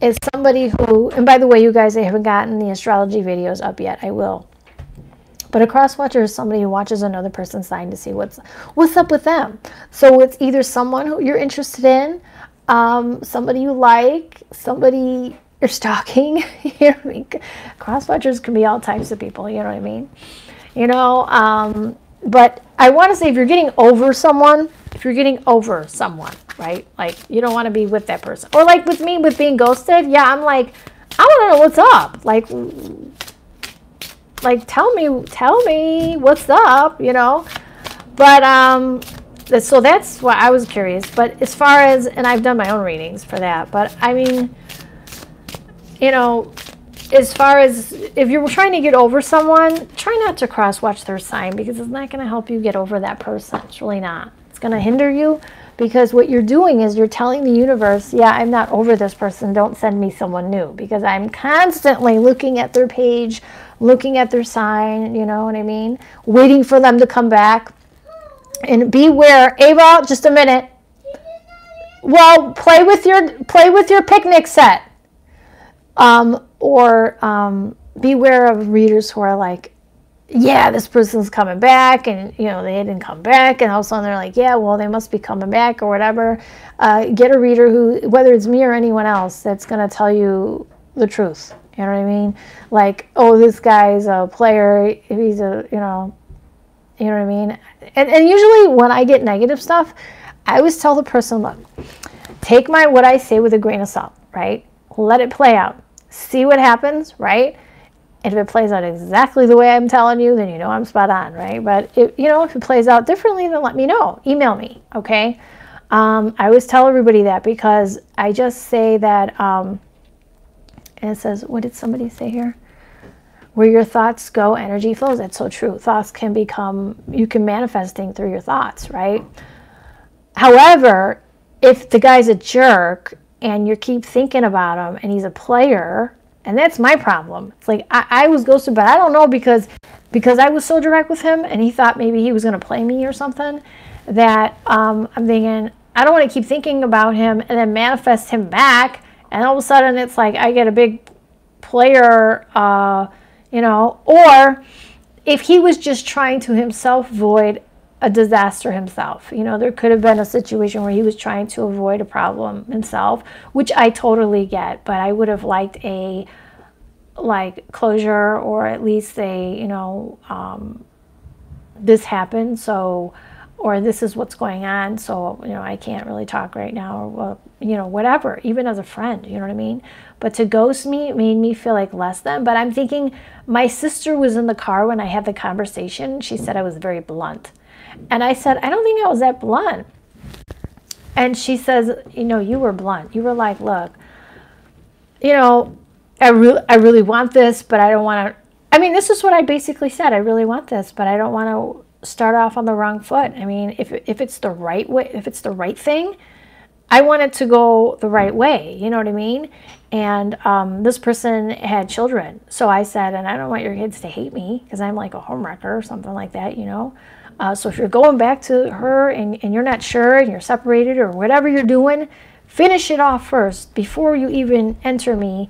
is somebody who, and by the way, you guys, I haven't gotten the astrology videos up yet. I will. But a cross watcher is somebody who watches another person's sign to see what's up with them. So it's either someone who you're interested in, somebody you like, somebody you're stalking. You know what I mean? Cross watchers can be all types of people. You know what I mean? You know. But I want to say, if you're getting over someone, right? Like you don't want to be with that person, or like with me with being ghosted. Yeah, I'm like, I want to know what's up. Like tell me what's up. You know. But so that's why I was curious. But as far as, and I've done my own readings for that, but I mean, you know, as far as if you're trying to get over someone, try not to cross-watch their sign, because it's not going to help you get over that person. It's really not. It's going to hinder you, because what you're doing is you're telling the universe, yeah, I'm not over this person. Don't send me someone new, because I'm constantly looking at their page, looking at their sign, you know what I mean? Waiting for them to come back. And beware, Ava, just a minute. Well, play with your picnic set. Beware of readers who are like, yeah, this person's coming back, and you know they didn't come back, and all of a sudden they're like, yeah, well, they must be coming back or whatever. Get a reader who, whether it's me or anyone else, that's going to tell you the truth. You know what I mean? Like, oh, this guy's a player. He's a, you know what I mean? And usually when I get negative stuff, I always tell the person, look, take what I say with a grain of salt, right? Let it play out. See what happens, right? And if it plays out exactly the way I'm telling you, then you know I'm spot on, right? But if it plays out differently, then let me know. Email me, okay? I always tell everybody that, because I just say that, and it says, what did somebody say here? Where your thoughts go, energy flows. That's so true. Thoughts can become, you can manifest things through your thoughts, right? However, if the guy's a jerk and you keep thinking about him and he's a player, and that's my problem. It's like I was ghosted, but I don't know, because I was so direct with him and he thought maybe he was going to play me or something, that I'm thinking, I don't want to keep thinking about him and then manifest him back. And all of a sudden it's like I get a big player, or if he was just trying to himself avoid a disaster himself, you know, there could have been a situation where he was trying to avoid a problem himself, which I totally get, but I would have liked a like closure, or at least a, you know, this happened, so, or this is what's going on, so, you know, I can't really talk right now, or, well, you know, whatever, even as a friend, you know what I mean? But to ghost me made me feel like less than. But I'm thinking, my sister was in the car when I had the conversation. She said I was very blunt. And I said, I don't think I was that blunt. And she says, you know, you were blunt. You were like, look, you know, I really want this, but I don't want to. I mean, this is what I basically said. I really want this, but I don't want to start off on the wrong foot. I mean, if it's the right way, if it's the right thing, I want it to go the right way. You know what I mean? And this person had children. So I said, and I don't want your kids to hate me because I'm like a homewrecker or something like that, you know? So if you're going back to her and you're not sure and you're separated or whatever you're doing, finish it off first before you even enter me.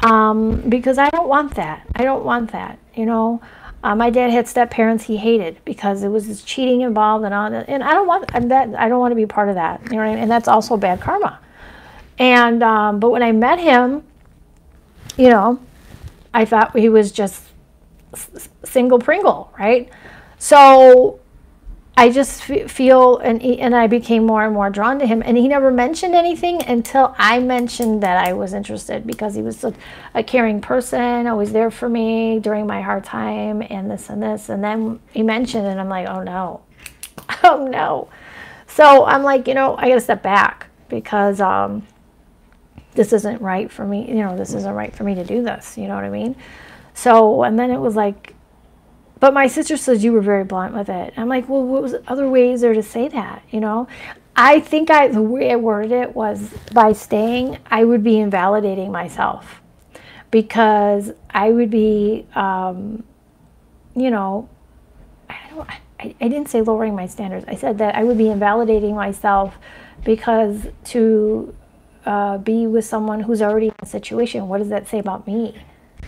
Because I don't want that. I don't want that, you know. My dad had step parents he hated because it was this cheating involved and all that. And I don't want that. I don't want to be part of that. You know what I mean? And that's also bad karma. And but when I met him, you know, I thought he was just single Pringle, right? So I just feel, and I became more and more drawn to him. And he never mentioned anything until I mentioned that I was interested, because he was such a caring person, always there for me during my hard time, and this and this. And then he mentioned it, and I'm like, oh no, oh no. So I'm like, you know, I got to step back, because this isn't right for me. You know, this isn't right for me to do this. You know what I mean? So, and then it was like, but my sister says you were very blunt with it. I'm like, well, what was other ways there to say that, you know? I think the way I worded it was, by staying, I would be invalidating myself, because I would be, you know, I didn't say lowering my standards. I said that I would be invalidating myself, because to be with someone who's already in a situation, what does that say about me?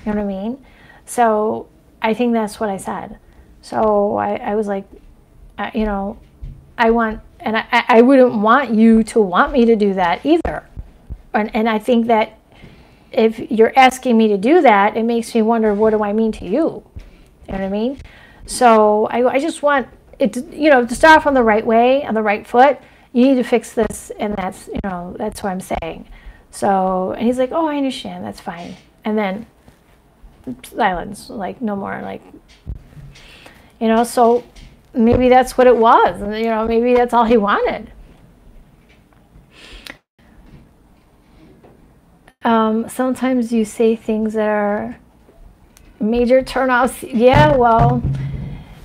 You know what I mean? So I think that's what I said. So I was like, you know, I want, and I wouldn't want you to want me to do that either. And I think that if you're asking me to do that, it makes me wonder, what do I mean to you? You know what I mean? So I just want it to, you know, to start off on the right way, on the right foot. You need to fix this, and that's, you know, that's what I'm saying. So, and he's like, oh, I understand, that's fine. And then silence, like no more, like, you know. So maybe that's what it was, you know, maybe that's all he wanted. Sometimes you say things that are major turnoffs. Yeah, well,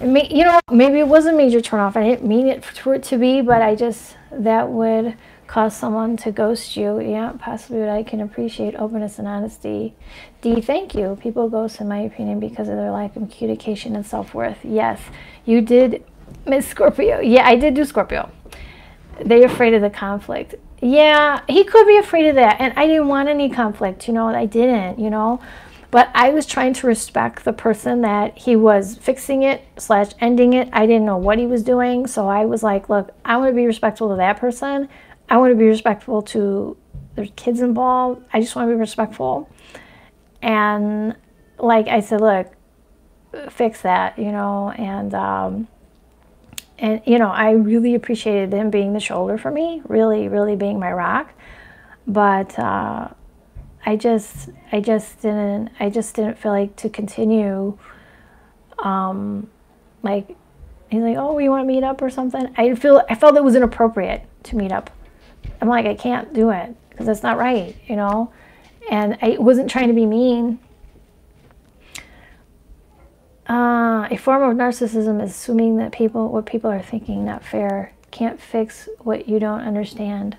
you know, maybe it was a major turnoff. I didn't mean it for it to be, but I just, that would cause someone to ghost you. Yeah, possibly, but I can appreciate openness and honesty. D, thank you. People ghost, in my opinion, because of their lack of communication and self-worth. Yes, you did, Miss Scorpio. Yeah, I did do Scorpio. They're afraid of the conflict. Yeah, he could be afraid of that, and I didn't want any conflict, you know, I didn't, you know. But I was trying to respect the person that he was fixing it / ending it. I didn't know what he was doing, so I was like, look, I want to be respectful to that person. I want to be respectful to, there's kids involved. I just want to be respectful. And like I said, look, fix that, you know. And you know, I really appreciated him being the shoulder for me, really, really being my rock. But I just didn't feel like to continue. Like, he's like, oh, you want to meet up or something? I felt it was inappropriate to meet up. I'm like, I can't do it because that's not right, you know. And I wasn't trying to be mean. A form of narcissism is assuming that what people are thinking, not fair. Can't fix what you don't understand.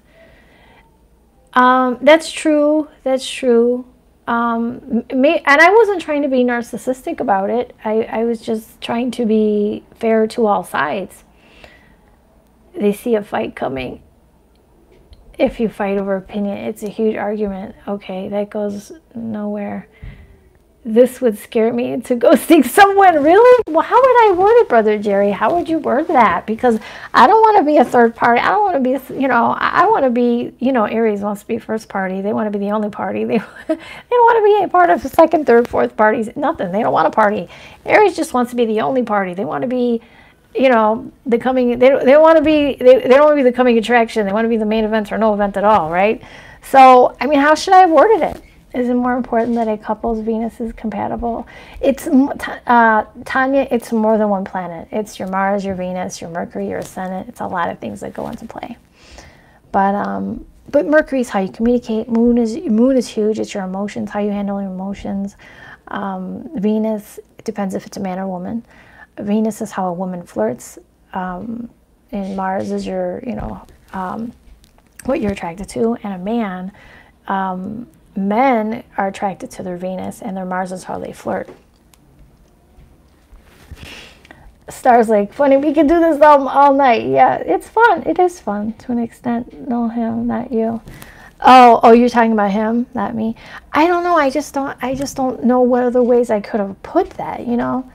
That's true. That's true. And I wasn't trying to be narcissistic about it. I was just trying to be fair to all sides. They see a fight coming. If you fight over opinion, it's a huge argument. Okay, that goes nowhere. this would scare me to go seek someone. Really? Well, how would I word it, Brother Jerry? How would you word that? Because I don't want to be a third party. I don't want to be, you know, I want to be, you know, Aries wants to be first party. They want to be the only party. They don't want to be a part of the second, third, fourth parties. Nothing. They don't want a party. Aries just wants to be the only party. They want to be, you know, the coming, they don't want to be, they don't want to be the coming attraction. They want to be the main event or no event at all, right? So, I mean, how should I have worded it? Is it more important that a couple's Venus is compatible? It's, Tanya, it's more than one planet. It's your Mars, your Venus, your Mercury, your Ascendant. It's a lot of things that go into play. But Mercury is how you communicate. Moon is huge. It's your emotions, how you handle your emotions. Venus, it depends if it's a man or woman. Venus is how a woman flirts. And Mars is your, you know, what you're attracted to. And a man, men are attracted to their Venus, and their Mars is how they flirt. Star's like, funny, we can do this all night. Yeah, it's fun. It is fun to an extent. No, him, not you. Oh, you're talking about him, not me. I don't know. I just don't know what other ways I could have put that, you know.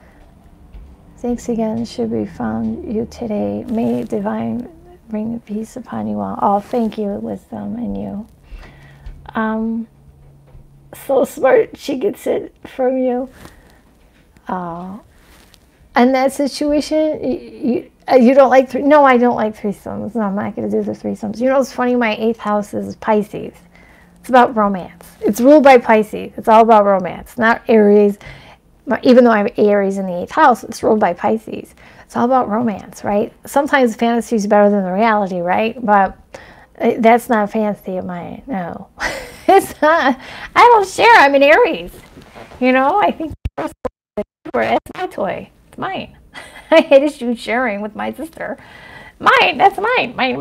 Thanks again. Should we found you today. May divine bring peace upon you all. Oh, thank you, wisdom, and you. So smart, she gets it from you. Oh, and that situation, you don't like no, I don't like threesomes. No, I'm not going to do the threesomes. You know, it's funny. My 8th house is Pisces. It's about romance. It's ruled by Pisces. It's all about romance, not Aries. Even though I have Aries in the 8th house, it's ruled by Pisces. It's all about romance, right? Sometimes fantasy is better than the reality, right? But that's not a fantasy of mine. No. It's not. I don't share. I'm an Aries. You know, I think it's my toy. It's mine. I hated you sharing with my sister. Mine. That's mine. Mine.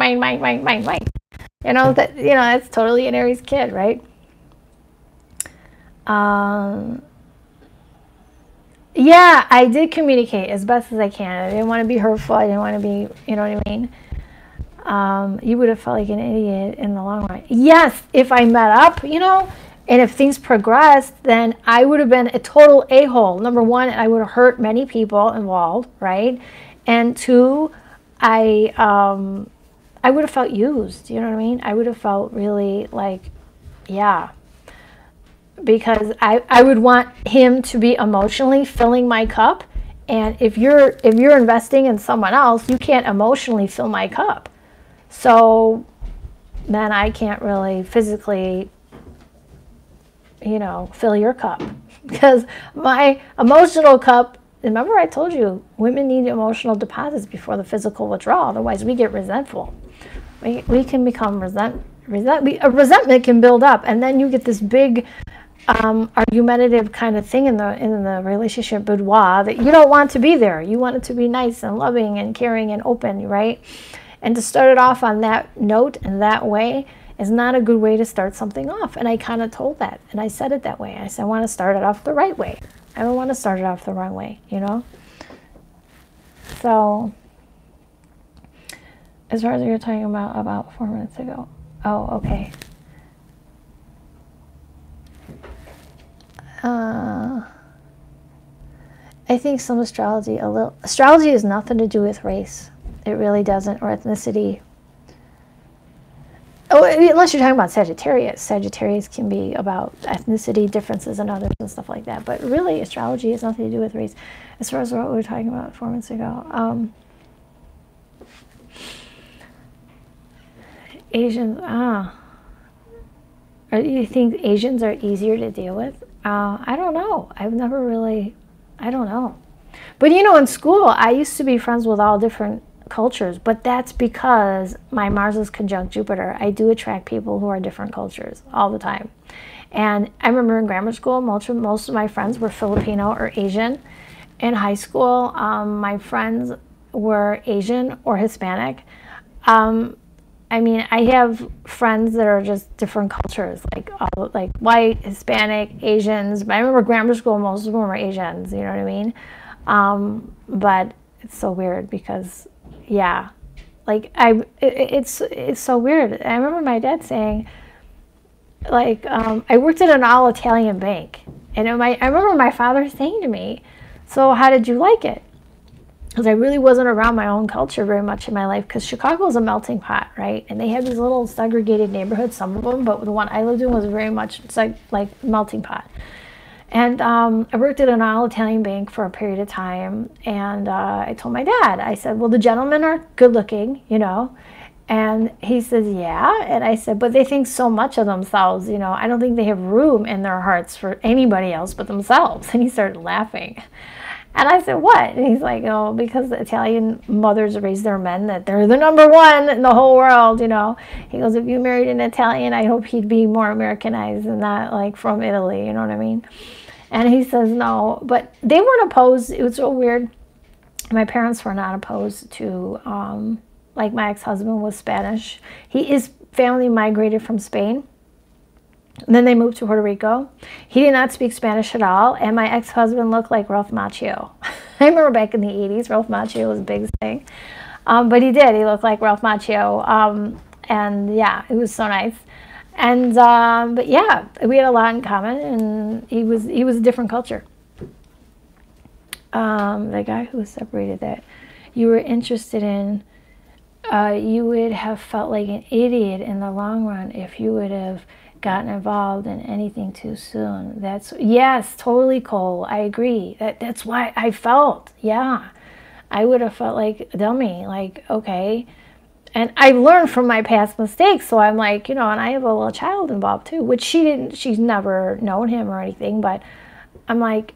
You know that. You know that's totally an Aries kid, right? Yeah, I did communicate as best as I can. I didn't want to be hurtful. I didn't want to be. You know what I mean? You would have felt like an idiot in the long run. Yes, if I met up, you know, and if things progressed, then I would have been a total a-hole. Number one, I would have hurt many people involved, right? And two, I would have felt used. You know what I mean? I would have felt really like, yeah, because I would want him to be emotionally filling my cup. And if you're investing in someone else, you can't emotionally fill my cup. So then I can't really physically, you know, fill your cup. Because my emotional cup, remember I told you, women need emotional deposits before the physical withdrawal. Otherwise we get resentful. We can become resentment can build up. And then you get this big argumentative kind of thing in the relationship boudoir that you don't want to be there. You want it to be nice and loving and caring and open, right? And to start it off on that note and that way is not a good way to start something off. And I kind of told that, and I said it that way. I said, I want to start it off the right way. I don't want to start it off the wrong way, you know? So, as far as you were talking about 4 minutes ago. Oh, okay. I think some astrology, astrology has nothing to do with race. It really doesn't, or ethnicity. Oh, unless you're talking about Sagittarius. Sagittarius can be about ethnicity differences and others and stuff like that. But really, astrology has nothing to do with race. As far as what we were talking about 4 minutes ago. Asians, do you think Asians are easier to deal with? I don't know. I've never really, I don't know. But you know, in school, I used to be friends with all different cultures, but that's because my Mars is conjunct Jupiter. I do attract people who are different cultures all the time. And I remember in grammar school, most of my friends were Filipino or Asian. In high school, my friends were Asian or Hispanic. I mean, I have friends that are just different cultures, like white, Hispanic, Asians. But I remember grammar school, most of them were Asians, you know what I mean? But it's so weird because, yeah, like it's so weird. I remember my dad saying, like, I worked at an all-Italian bank, And I remember my father saying to me, so how did you like it? Because I really wasn't around my own culture very much in my life, because Chicago is a melting pot, right? And they had these little segregated neighborhoods, some of them, but the one I lived in was very much like melting pot. And I worked at an all-Italian bank for a period of time, and I told my dad, I said, well, the gentlemen are good looking, you know? And he says, yeah. And I said, but they think so much of themselves, you know? I don't think they have room in their hearts for anybody else but themselves. And he started laughing. And I said, what? And he's like, oh, because the Italian mothers raise their men that they're the number one in the whole world, you know. He goes, if you married an Italian, I hope he'd be more Americanized and not like from Italy, you know what I mean? And he says, no. But they weren't opposed. It was so weird. My parents were not opposed to, like my ex-husband was Spanish. His family migrated from Spain. And then they moved to Puerto Rico. He did not speak Spanish at all, and my ex-husband looked like Ralph Macchio. I remember back in the 80s, Ralph Macchio was a big thing. But he did. He looked like Ralph Macchio. And yeah, it was so nice. And but yeah, we had a lot in common, and he was a different culture. The guy who was separated that you were interested in, you would have felt like an idiot in the long run if you would have gotten involved in anything too soon. That's, yes, totally, Cole. I agree. That's why I felt, yeah. I would have felt like a dummy, like, okay. And I learned from my past mistakes, so I'm like, you know, and I have a little child involved too, which she's never known him or anything, but I'm like,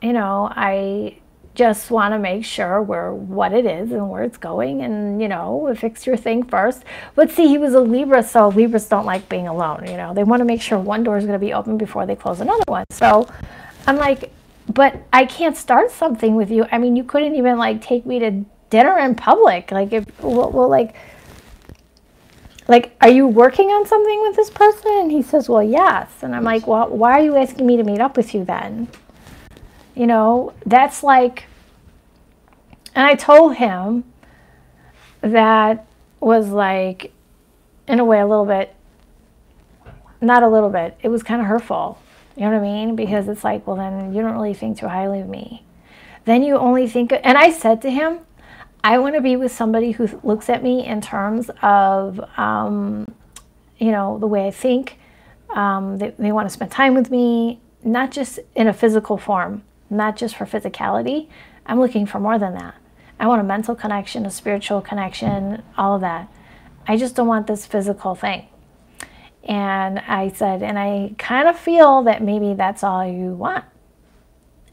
you know, I just want to make sure what it is and where it's going, and, you know, fix your thing first. But see, he was a Libra, so Libras don't like being alone, you know. They want to make sure one door is going to be open before they close another one. So I'm like, but I can't start something with you. I mean, you couldn't even, like, take me to dinner in public. Like, like, are you working on something with this person? And he says, well, yes. And I'm like, well, why are you asking me to meet up with you then? You know, that's like, and I told him that was like, in a way, a little bit, not a little bit, it was kind of hurtful. You know what I mean? Because it's like, well, then you don't really think too highly of me. Then you only think, and I said to him, I want to be with somebody who looks at me in terms of, you know, the way I think. They want to spend time with me, not just in a physical form, not just for physicality. I'm looking for more than that. I want a mental connection, a spiritual connection, all of that. I just don't want this physical thing. And I said, and I kind of feel that maybe that's all you want.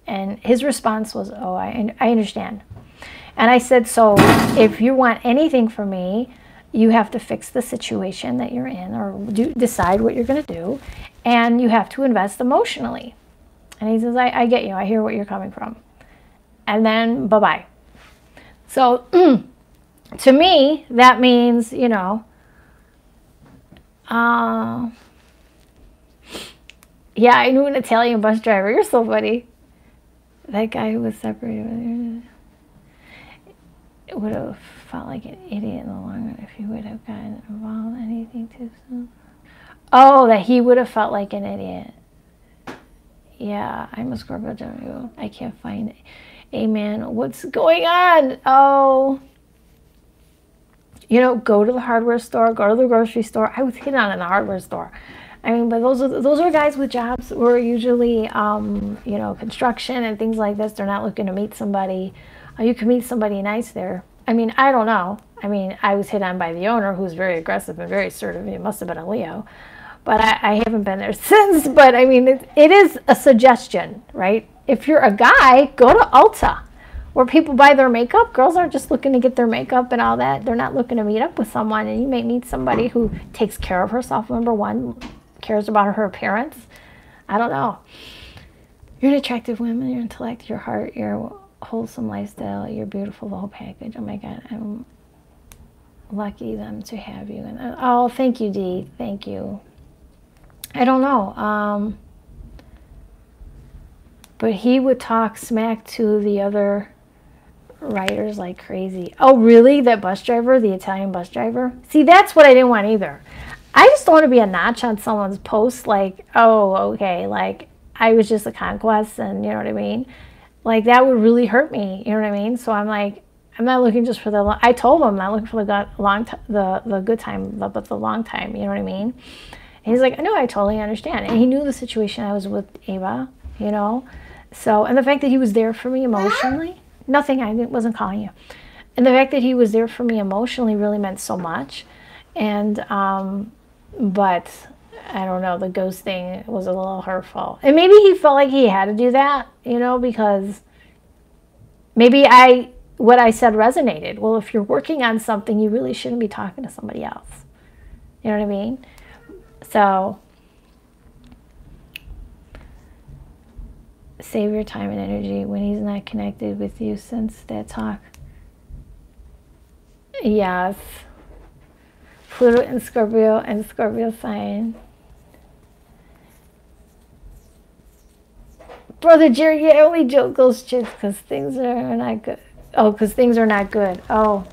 And his response was, oh, I understand. And I said, so if you want anything from me, you have to fix the situation that you're in, or decide what you're going to do, and you have to invest emotionally. And he says, I get you. I hear what you're coming from. And then bye-bye. So to me, that means, you know, yeah, I knew an Italian bus driver. You're so funny. That guy who was separated with you. It would have felt like an idiot in the long run if he would have gotten involved in anything too soon. Oh, that he would have felt like an idiot. Yeah, I'm a Scorpio Gemini. I can't find it. Amen. What's going on? Oh. You know, go to the hardware store, go to the grocery store. I was hit on in the hardware store. I mean, but those are guys with jobs who are usually, you know, construction and things like this. They're not looking to meet somebody. You can meet somebody nice there. I mean, I don't know. I mean, I was hit on by the owner, who's very aggressive and very assertive. It must have been a Leo. But I haven't been there since. But I mean, it is a suggestion, right? If you're a guy, go to Ulta, where people buy their makeup. Girls aren't just looking to get their makeup and all that. They're not looking to meet up with someone. And you may meet somebody who takes care of herself, number one, cares about her appearance. I don't know. You're an attractive woman, your intellect, your heart, your wholesome lifestyle, you're beautiful, the whole package. Oh my God, I'm lucky them to have you. And oh, thank you, Dee. Thank you. I don't know. But he would talk smack to the other riders like crazy. Oh, really? That bus driver, the Italian bus driver? See, that's what I didn't want either. I just don't want to be a notch on someone's post like, oh, okay, like, I was just a conquest, and you know what I mean? Like, that would really hurt me, you know what I mean? So I'm like, I'm not looking just for the, I told him I'm not looking for the good time, but the long time, you know what I mean? And he's like, no, I totally understand. And he knew the situation I was with Ava, you know? So, and the fact that he was there for me emotionally, nothing, I wasn't calling you. And the fact that he was there for me emotionally really meant so much. And, but I don't know, the ghost thing was a little hurtful. And maybe he felt like he had to do that, you know, because maybe what I said resonated. Well, if you're working on something, you really shouldn't be talking to somebody else. You know what I mean? So, save your time and energy when he's not connected with you since that talk. Yes. Pluto and Scorpio sign. Brother Jerry, you only joke those chicks because things are not good. Oh, because things are not good. Oh.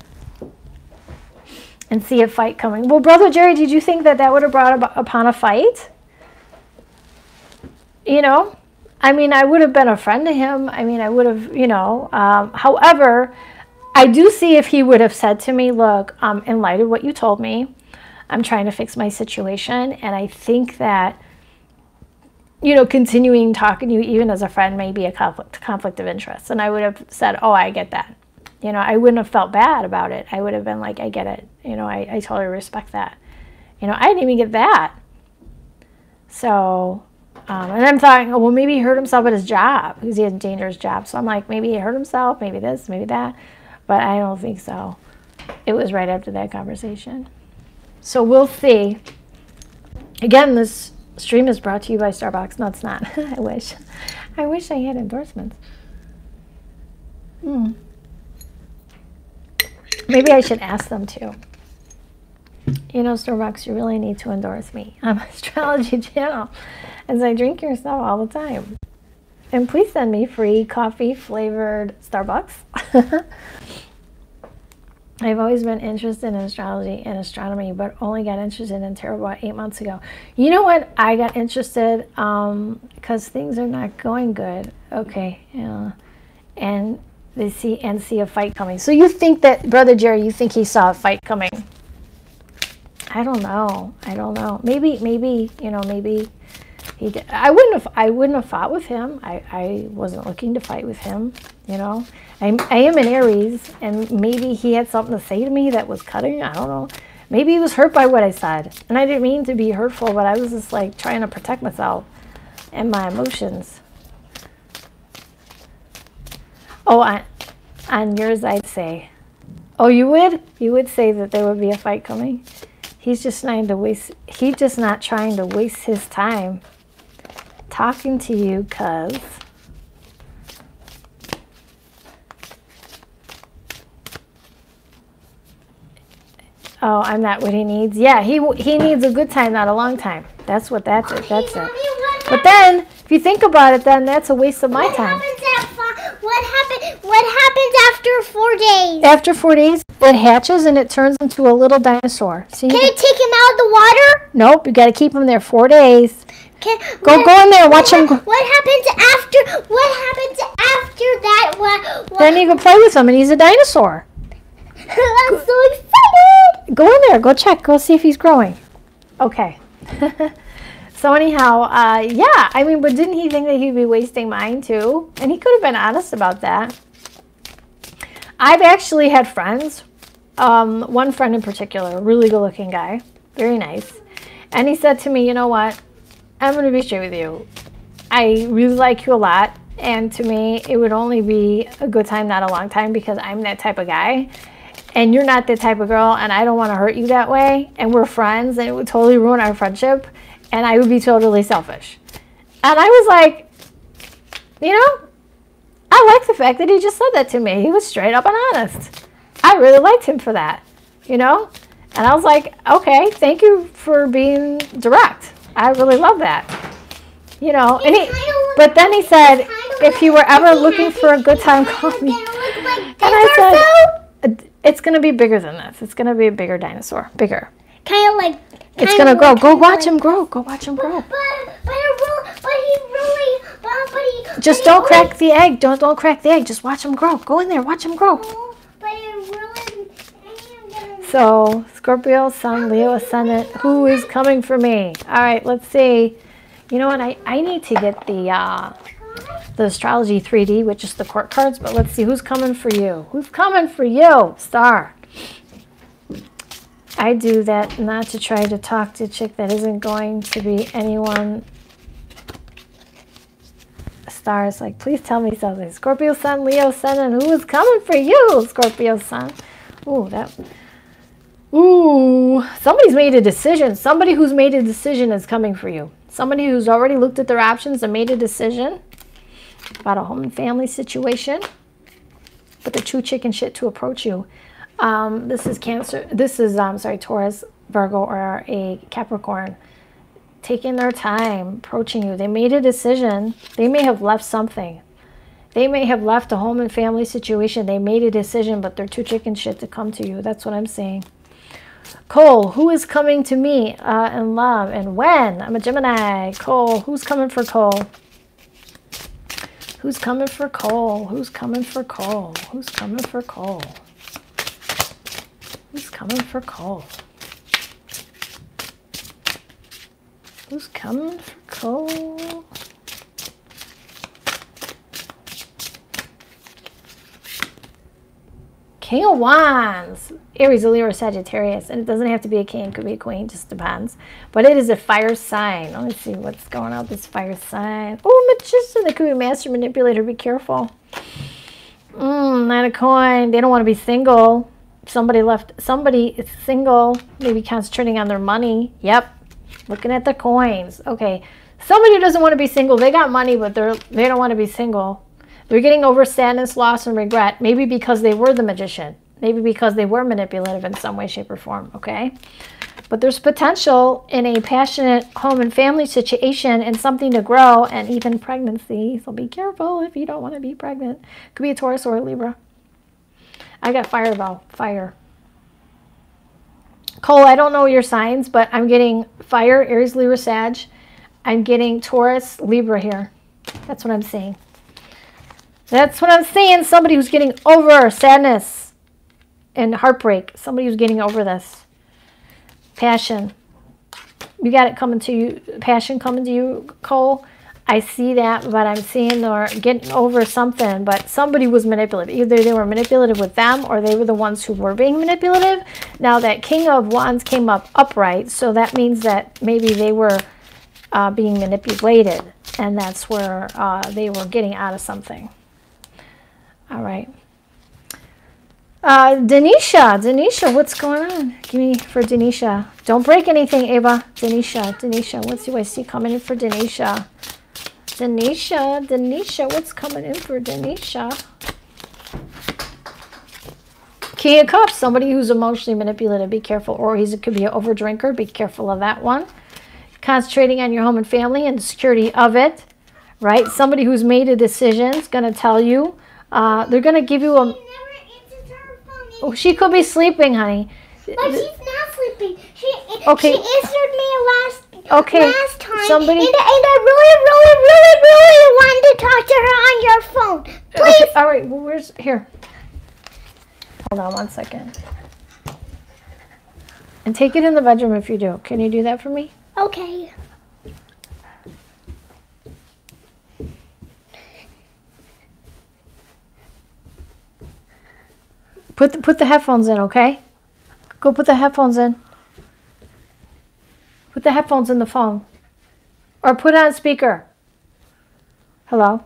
And see a fight coming. Well, Brother Jerry, did you think that would have brought upon a fight? You know? I mean, I would have been a friend to him. I mean, I would have, you know. However, I do see if he would have said to me, look, in light of what you told me, I'm trying to fix my situation. And I think that, you know, continuing talking to you even as a friend may be a conflict of interest. And I would have said, oh, I get that. You know, I wouldn't have felt bad about it. I would have been like, I get it. You know, I totally respect that. You know, I didn't even get that. So, and I'm thought, oh, well, maybe he hurt himself at his job because he had a dangerous job. So I'm like, maybe he hurt himself, maybe this, maybe that. But I don't think so. It was right after that conversation. So we'll see. Again, this stream is brought to you by Starbucks. No, it's not. I wish. I wish I had endorsements. Maybe I should ask them to. You know, Starbucks, you really need to endorse me on my astrology channel as I drink your stuff all the time. And please send me free coffee flavored Starbucks. I've always been interested in astrology and astronomy, but only got interested in tarot about 8 months ago. You know what? I got interested because things are not going good. Okay, yeah. And they see a fight coming. So you think that, Brother Jerry, you think he saw a fight coming? I don't know. I don't know. Maybe, you know, maybe he did. I wouldn't have fought with him. I wasn't looking to fight with him, you know. I am an Aries, and maybe he had something to say to me that was cutting. I don't know. Maybe he was hurt by what I said. And I didn't mean to be hurtful, but I was just like trying to protect myself and my emotions. Oh, on yours, I'd say. Oh, you would? You would say that there would be a fight coming? He's just not trying to waste his time talking to you because oh, I'm not what he needs. Yeah, he needs a good time, not a long time. That's what that's it. That's it. But then, if you think about it, then that's a waste of my time. What happens after 4 days? After 4 days, it hatches and it turns into a little dinosaur. So Can I take him out of the water? Nope, you got to keep him there 4 days. Go in there, watch him. What happens after? What happens after that? What? Then you can play with him, and he's a dinosaur. I'm so excited. Go in there, go check, go see if he's growing. Okay. So anyhow, yeah, I mean, but didn't he think that he'd be wasting mine too? And he could have been honest about that. I've actually had friends, one friend in particular, a really good looking guy, very nice. And he said to me, you know what, I'm going to be straight with you. I really like you a lot. And to me, it would only be a good time, not a long time, because I'm that type of guy. And you're not that type of girl, and I don't want to hurt you that way. And we're friends, and it would totally ruin our friendship. And I would be totally selfish. And I was like, you know, I like the fact that he just said that to me. He was straight up and honest. I really liked him for that, you know. And I was like, okay, thank you for being direct. I really love that. You know, and but then he said, if you were ever looking for a good time, call me. And I said, it's going to be bigger than this. It's going to be a bigger dinosaur. Bigger. Kind of like. It's going to grow. Go watch him grow. Go watch him grow. But he really, But Just don't crack the egg. Don't crack the egg. Just watch them grow. Go in there. Watch them grow. But it really, I am gonna. So, Scorpio, Sun, Leo, Ascendant. Who is coming for me? All right, let's see. You know what? I need to get the astrology 3D, which is the court cards. But let's see who's coming for you. Who's coming for you, Star? I do that not to try to talk to a chick that isn't going to be anyone. Star is like, please tell me something. Scorpio, Sun, Leo, Sun, and who is coming for you, Scorpio, Sun? Ooh, somebody's made a decision. Somebody who's made a decision is coming for you. Somebody who's already looked at their options and made a decision about a home and family situation. But they're too chicken shit to approach you. This is Cancer. This is, Taurus, Virgo, or a Capricorn. Taking their time, approaching you. They made a decision. They may have left something. They may have left a home and family situation. They made a decision, but they're too chicken shit to come to you. That's what I'm saying. Cole, who is coming to me in love and when? I'm a Gemini. Cole, who's coming for Cole? Who's coming for Cole? Who's coming for Cole? Who's coming for Cole? Who's coming for Cole? Who's coming for Cole? King of Wands. Aries, Leo, or Sagittarius. And it doesn't have to be a king. It could be a queen. Just depends. But it is a fire sign. Let me see what's going on with this fire sign. Oh, Magician. It could be a master manipulator. Be careful. Knight of coin. They don't want to be single. Somebody is single. Maybe concentrating on their money. Yep. Looking at the coins. Okay. Somebody who doesn't want to be single. They got money, but they don't want to be single. They're getting over sadness, loss, and regret. Maybe because they were the magician. Maybe because they were manipulative in some way, shape, or form. Okay. But there's potential in a passionate home and family situation and something to grow and even pregnancy. So be careful if you don't want to be pregnant. Could be a Taurus or a Libra. I got fire though. Fire. Cole, I don't know your signs, but I'm getting fire, Aries, Libra, Sag. I'm getting Taurus, Libra here. That's what I'm saying. That's what I'm saying. Somebody who's getting over sadness and heartbreak. Somebody who's getting over this. Passion. You got it coming to you. Passion coming to you, Cole. I see that, but I'm seeing they're getting over something. But somebody was manipulative. Either they were manipulative with them or they were the ones who were being manipulative. Now that King of Wands came up upright, so that means that maybe they were being manipulated. And that's where they were getting out of something. All right. Denisha, what's going on? Give me for Denisha. Don't break anything, Ava. Denisha, what do I see coming in for Denisha? Denisha, what's coming in for Denisha? King of Cups, somebody who's emotionally manipulative. Be careful. Or he could be an overdrinker. Be careful of that one. Concentrating on your home and family and the security of it. Right? Somebody who's made a decision is going to tell you. They're going to give you a... Oh, she could be sleeping, honey. But she's not sleeping. She okay. She answered me last time. Somebody... And I really wanted to talk to her on your phone. Please. Okay, all right. Well, where's... Here. Hold on 1 second. And take it in the bedroom if you do. Can you do that for me? Okay. Put the headphones in, okay? Go put the headphones in. Put the headphones in the phone. Or put it on speaker. Hello?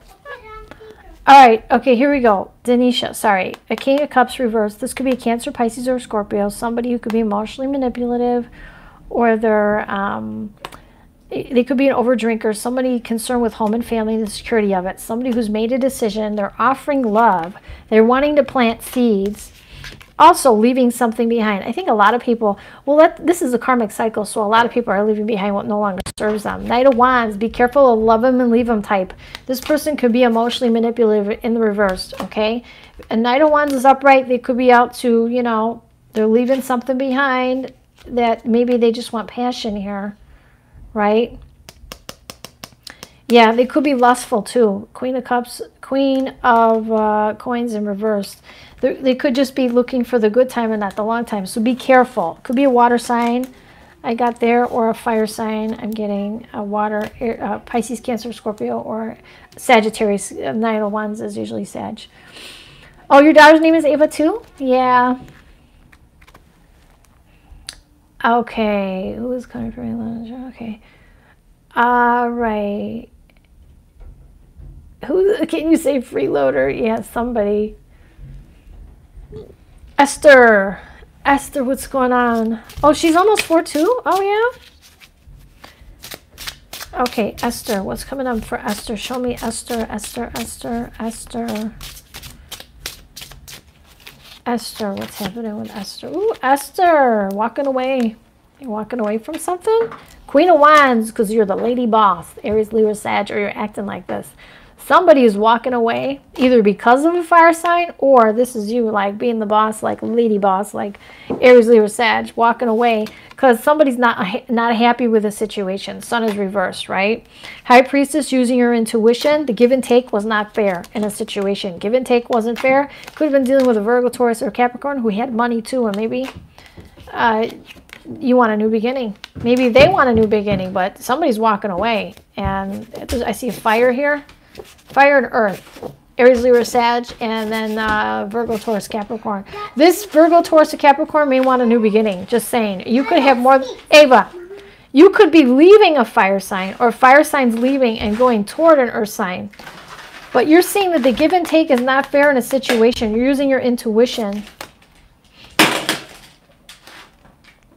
All right. Okay, here we go. Denisha, sorry. A King of Cups reversed. This could be a Cancer, Pisces, or Scorpio. Somebody who could be emotionally manipulative. Or they could be an overdrinker. Somebody concerned with home and family and the security of it. Somebody who's made a decision. They're offering love. They're wanting to plant seeds. Also leaving something behind. I think a lot of people, this is a karmic cycle, so a lot of people are leaving behind what no longer serves them. Knight of Wands, be careful of love them and leave them type. This person could be emotionally manipulative in the reverse, okay? A Knight of Wands is upright. They could be out to, you know, they're leaving something behind that maybe they just want passion here, right? Yeah, they could be lustful too. Queen of Cups, Queen of Coins in reverse. They could just be looking for the good time and not the long time. So be careful. Could be a water sign I got there, or a fire sign. I'm getting a water, Pisces, Cancer, Scorpio, or Sagittarius. Nine of Wands is usually Sag. Oh, your daughter's name is Ava too? Yeah. Okay. Who is coming from me? Okay. All right. Who can you say freeloader? Yeah, somebody. Esther. Esther, what's going on? Oh, she's almost 4 too? Oh, yeah? Okay, Esther. What's coming up for Esther? Show me Esther, Esther, Esther, Esther. Esther, what's happening with Esther? Ooh, Esther, walking away. You're walking away from something? Queen of Wands, because you're the lady boss. Aries, Leo, Sag, or you're acting like this. Somebody is walking away, either because of a fire sign, or this is you, like being the boss, like lady boss, like Aries, Leo, Sag, walking away because somebody's not happy with the situation. Sun is reversed, right? High Priestess, using your intuition. The give and take was not fair in a situation. Give and take wasn't fair. Could have been dealing with a Virgo, Taurus, or Capricorn who had money too, and maybe you want a new beginning. Maybe they want a new beginning, but somebody's walking away. And I see a fire here. Fire and Earth, Aries, Leo, Sag, and then Virgo, Taurus, Capricorn. This Virgo, Taurus, or Capricorn may want a new beginning. Just saying. You could have more. Ava, you could be leaving a fire sign, or fire signs leaving and going toward an Earth sign. But you're seeing that the give and take is not fair in a situation. You're using your intuition.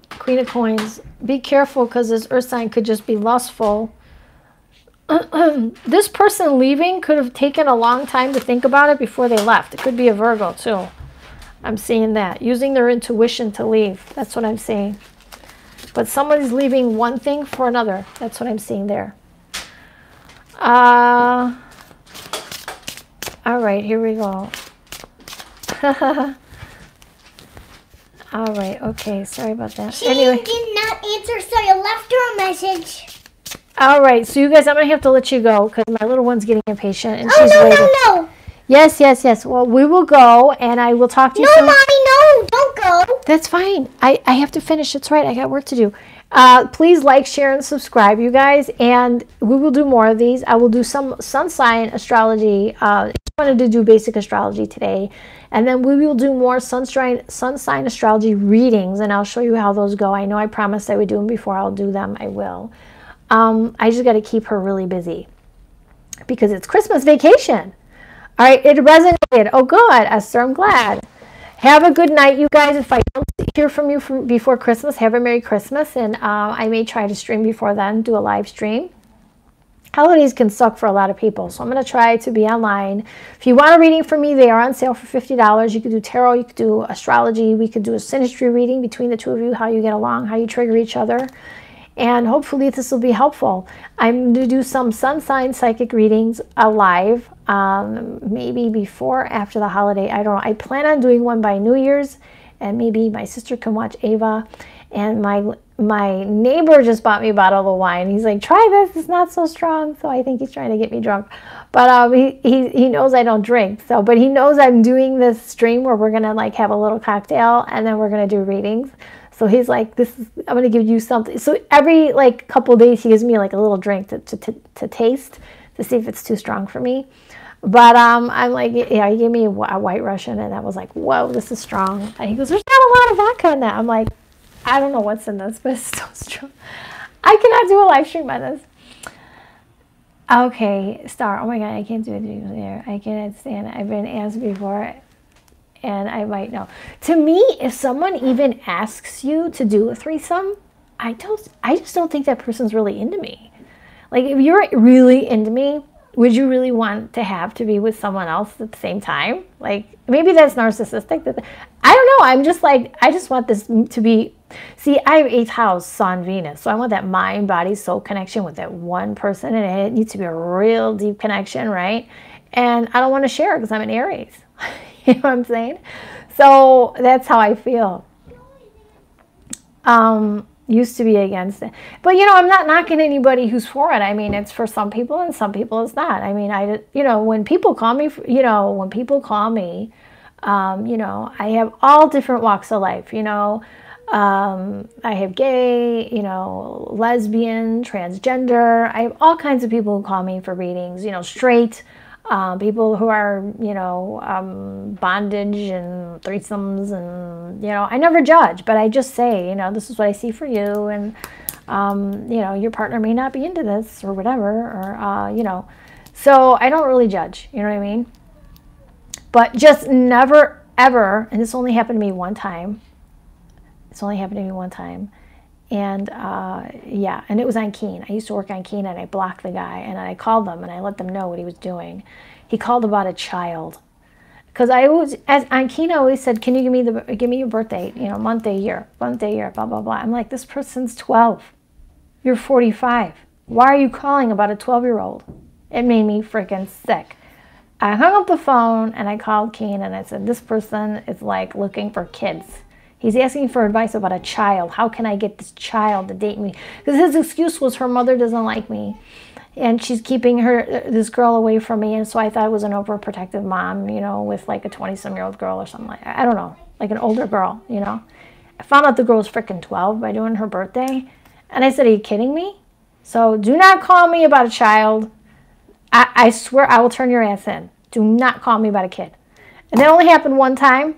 Queen of Coins. Be careful, because this Earth sign could just be lustful. This person leaving could have taken a long time to think about it before they left. It could be a Virgo too. I'm seeing that. Using their intuition to leave. That's what I'm seeing. But somebody's leaving one thing for another. That's what I'm seeing there. All right, here we go. All right, okay, sorry about that. She anyway. did not answer, so I left her a message. All right, so you guys, I'm going to have to let you go because my little one's getting impatient and Oh, she's no, waiting. no. Yes, yes, yes. Well, we will go and I will talk to you soon. No, Mommy, no, don't go. That's fine. I have to finish. It's right. I got work to do. Please like, share, and subscribe, you guys. And we will do more of these. I will do some sun sign astrology. I just wanted to do basic astrology today. And then we will do more sun sign astrology readings. And I'll show you how those go. I know I promised I would do them before. I'll do them. I will. I just got to keep her really busy because it's Christmas vacation. All right, it resonated. Oh, good, Esther, I'm glad. Have a good night, you guys. If I don't hear from you before Christmas, have a Merry Christmas. And I may try to stream before then, do a live stream. Holidays can suck for a lot of people, so I'm going to try to be online. If you want a reading from me, they are on sale for $50. You could do tarot, you could do astrology, we could do a synastry reading between the two of you, how you get along, how you trigger each other. And hopefully this will be helpful. I'm going to do some sun sign psychic readings live, maybe before or after the holiday. I don't know. I plan on doing one by New Year's, and maybe my sister can watch Ava. And my neighbor just bought me a bottle of wine. He's like, try this. It's not so strong. So I think he's trying to get me drunk. But he knows I don't drink. But he knows I'm doing this stream where we're going to like have a little cocktail, and then we're going to do readings. So he's like, I'm going to give you something. So every like couple days he gives me like a little drink to taste to see if it's too strong for me. But I'm like, yeah, he gave me a White Russian, and I was like, whoa, this is strong. And he goes, there's not a lot of vodka in that. I'm like, I don't know what's in this, but it's so strong. I cannot do a live stream on this. Okay, Star. Oh my God, I can't do it there. I cannot stand it. I've been asked before. And I might know. To me, if someone even asks you to do a threesome, I just don't think that person's really into me. Like, if you're really into me, would you really want to be with someone else at the same time? Like, maybe that's narcissistic. I don't know. I'm just like, I just want this to be. See, I have 8th house, Sun, Venus. So I want that mind, body, soul connection with that one person. And it needs to be a real deep connection, right? And I don't want to share because I'm an Aries. You know what I'm saying? So that's how I feel. Used to be against it. But, you know, I'm not knocking anybody who's for it. I mean, it's for some people and some people it's not. I mean, you know, when people call me, you know, you know, I have all different walks of life, you know. I have gay, you know, lesbian, transgender. I have all kinds of people who call me for readings, you know, straight, people who are, you know, bondage and threesomes, and, you know, I never judge, but I just say, you know, this is what I see for you, and, you know, your partner may not be into this or whatever, or, you know, so I don't really judge, you know what I mean? But just never, ever, and this only happened to me one time. It's only happened to me one time. And yeah, and it was on Keen. I used to work on Keen, and I blocked the guy, and I called them and I let them know what he was doing. He called about a child. Because I always, on Keen, I always said, can you give me your birth date, you know, month, day, year, blah, blah, blah. I'm like, this person's 12. You're 45. Why are you calling about a 12-year-old? It made me freaking sick. I hung up the phone and I called Keen and I said, this person is like looking for kids. He's asking for advice about a child. How can I get this child to date me? Because his excuse was her mother doesn't like me, and she's keeping this girl away from me. And so I thought it was an overprotective mom, you know, with like a 20-some-year-old girl or something like that. I don't know, like an older girl, you know. I found out the girl was freaking 12 by doing her birthday. And I said, are you kidding me? So do not call me about a child. I swear I will turn your ass in. Do not call me about a kid. And that only happened one time.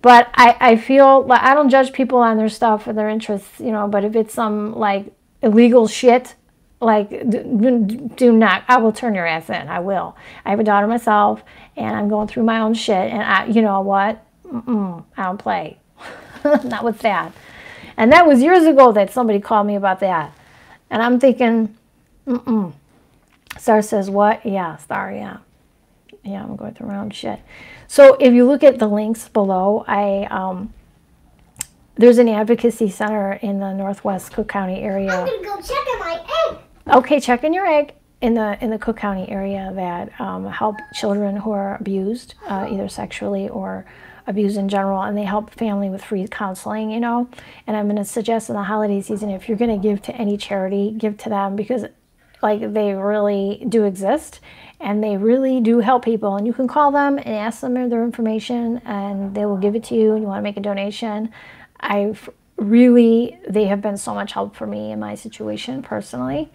But I feel like I don't judge people on their stuff or their interests, you know, but if it's some like illegal shit, like do not, I will turn your ass in. I will. I have a daughter myself, and I'm going through my own shit, and you know what? I don't play. Not with that. And that was years ago that somebody called me about that. And I'm thinking, Star says, what? Yeah, Star, yeah. Yeah, I'm going through my own shit. So if you look at the links below, there's an advocacy center in the Northwest Cook County area. I'm gonna go check on my egg. Okay, check in your egg in the Cook County area that help children who are abused, either sexually or abused in general, and they help family with free counseling, you know. And I'm going to suggest in the holiday season, if you're going to give to any charity, give to them, because like they really do exist. And they really do help people. And you can call them and ask them their information, and they will give it to you. And you want to make a donation. They have been so much help for me in my situation personally.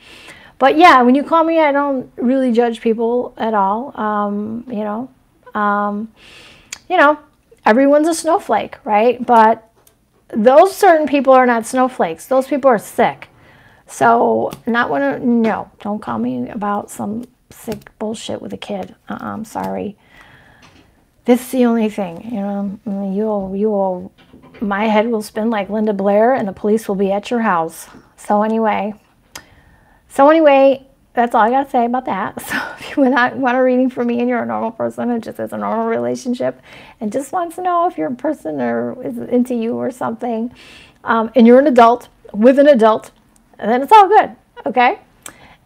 But yeah, when you call me, I don't really judge people at all. You know, everyone's a snowflake, right? But those certain people are not snowflakes. Those people are sick. So no, don't call me about some sick bullshit with a kid. I'm sorry. This is the only thing, you know. My head will spin like Linda Blair, and the police will be at your house. So anyway, that's all I gotta say about that. So if you want a reading from me and you're a normal person who just has a normal relationship and just wants to know if you're a person or is into you or something, and you're an adult with an adult, then it's all good, okay?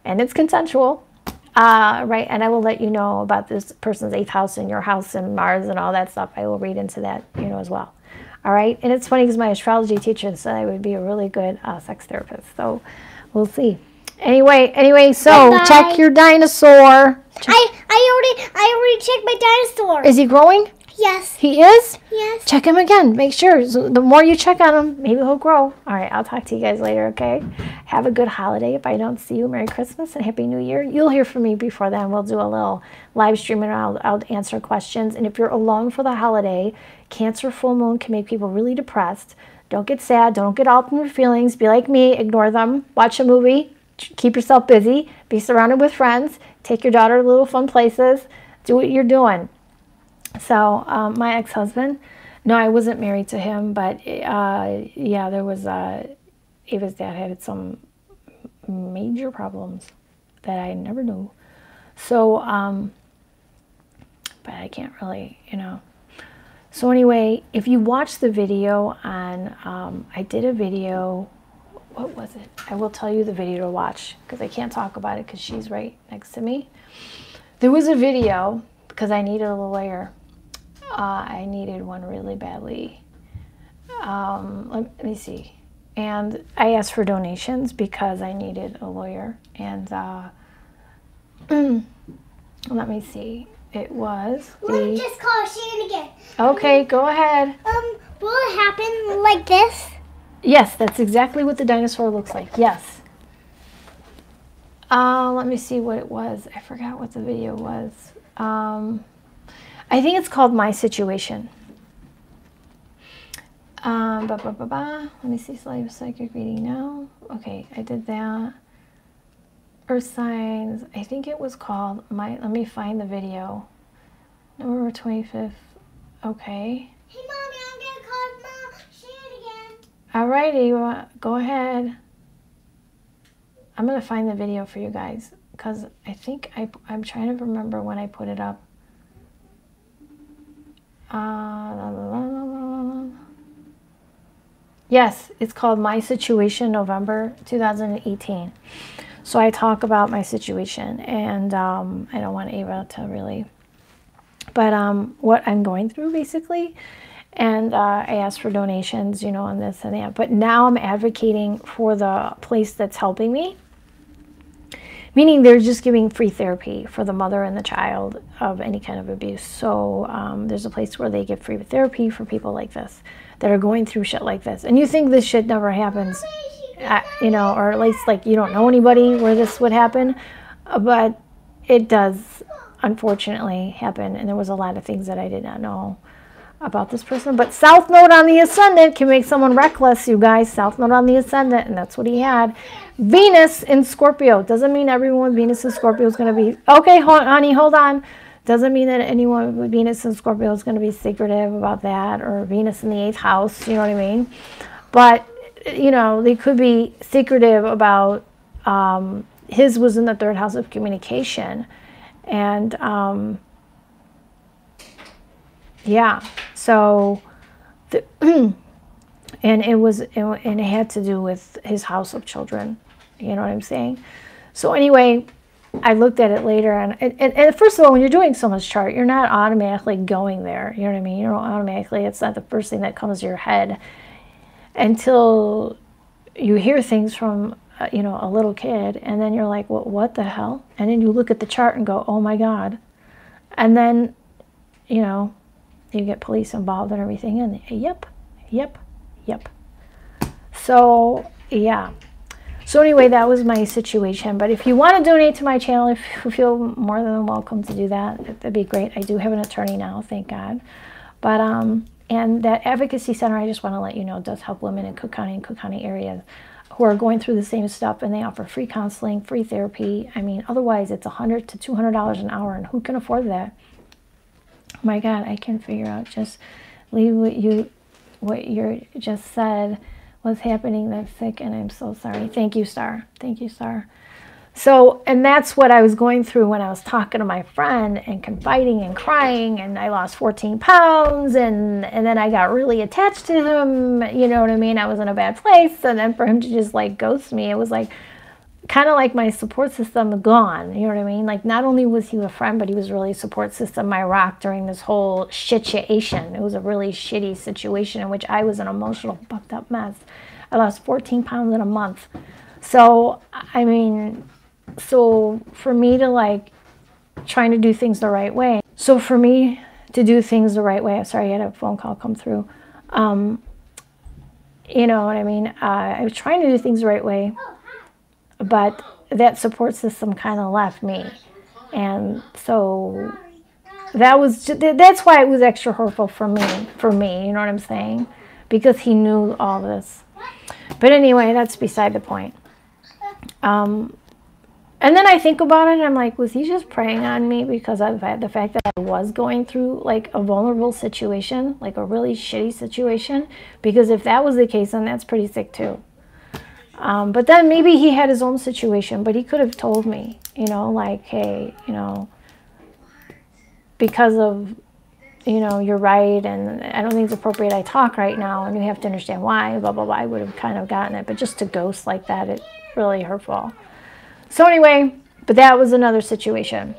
And it's consensual. Right, and I will let you know about this person's 8th house and your house and Mars and all that stuff. I will read into that, you know, as well. All right, and it's funny because my astrology teacher said I would be a really good sex therapist. So we'll see. Anyway, so Bye-bye. Check your dinosaur. I already checked my dinosaur. Is he growing? Yes. He is? Yes. Check him again. Make sure. So the more you check on him, maybe he'll grow. All right, I'll talk to you guys later, okay? Have a good holiday. If I don't see you, Merry Christmas and Happy New Year. You'll hear from me before then. We'll do a little live stream, and I'll answer questions. And if you're alone for the holiday, Cancer full moon can make people really depressed. Don't get sad. Don't get all up in your feelings. Be like me. Ignore them. Watch a movie. Keep yourself busy. Be surrounded with friends. Take your daughter to little fun places. Do what you're doing. So my ex-husband, no, I wasn't married to him, but yeah, there was, Ava's dad had some major problems that I never knew. So, but I can't really, you know. So anyway, if you watch the video on, I did a video, what was it? I will tell you the video to watch because I can't talk about it because she's right next to me. There was a video because I needed a lawyer. I needed one really badly. Let me see. And I asked for donations because I needed a lawyer. And let me see. It was Let me just call Shannon again. Okay, go ahead. Will it happen like this? Yes, that's exactly what the dinosaur looks like. Yes. Let me see what it was. I forgot what the video was. I think it's called My Situation. Let me see, psychic reading now. Okay, I did that. Earth signs. I think it was called let me find the video. November 25th. Okay. Hey, Mommy, I'm gonna call Mom Shannon again. Alrighty, go ahead. I'm gonna find the video for you guys because I think I'm trying to remember when I put it up. Yes, it's called My Situation, November 2018. So I talk about my situation, and I don't want Ava to really, but what I'm going through basically. And I asked for donations, you know, on this and that. But now I'm advocating for the place that's helping me. Meaning they're just giving free therapy for the mother and the child of any kind of abuse. So there's a place where they give free therapy for people like this that are going through shit like this. And you think this shit never happens, you know, or at least like you don't know anybody where this would happen. But it does, unfortunately, happen. And there was a lot of things that I did not know about this person. But South Node on the Ascendant can make someone reckless, you guys. South Node on the Ascendant, and that's what he had. Venus in Scorpio. Doesn't mean everyone with Venus in Scorpio is going to be... Okay, honey, hold on. Doesn't mean that anyone with Venus in Scorpio is going to be secretive about that, or Venus in the 8th house, you know what I mean? But, you know, they could be secretive about... his was in the 3rd house of communication. And... yeah, so, and it had to do with his house of children, you know what I'm saying? So anyway, I looked at it later, and first of all, when you're doing someone's chart, you're not automatically going there, you know what I mean? You don't automatically, it's not the first thing that comes to your head until you hear things from, you know, a little kid, and then you're like, what the hell? And then you look at the chart and go, oh my God. And then, you know, you get police involved and everything, and yep. So yeah. So anyway, that was my situation. But if you want to donate to my channel, if you feel more than welcome to do that, that'd be great. I do have an attorney now, thank God. But and that advocacy center, I just want to let you know, does help women in Cook County and Cook County areas who are going through the same stuff, and they offer free counseling, free therapy. I mean, otherwise it's $100 to $200 an hour, and who can afford that? My God, I can figure out, just leave what you just said was happening. That's sick, and I'm so sorry. Thank you, Star. Thank you, Star. So, and that's what I was going through when I was talking to my friend and confiding and crying, and I lost 14 pounds, and then I got really attached to him, you know what I mean? I was in a bad place, and then for him to just like ghost me, it was like, kind of like my support system gone, you know what I mean? Like, not only was he a friend, but he was really a support system, my rock during this whole situation. It was a really shitty situation in which I was an emotional, fucked up mess. I lost 14 pounds in a month. So, I mean, so for me to like, trying to do things the right way. So for me to do things the right way, I'm sorry, I had a phone call come through. You know what I mean? I was trying to do things the right way, but that support system kind of left me. And so that was just, that's why it was extra hurtful for me, you know what I'm saying? Because he knew all this. But anyway, that's beside the point. And then I think about it and I'm like, was he just preying on me because of the fact that I was going through like a vulnerable situation, like a really shitty situation? Because if that was the case, then that's pretty sick too. But then maybe he had his own situation, but he could have told me, you know, like, hey, you know, because of, you know, you're right, and I don't think it's appropriate I talk right now, and you have to understand why, blah, blah, blah. I would have kind of gotten it, but just to ghost like that, it's really hurtful. So anyway, but that was another situation.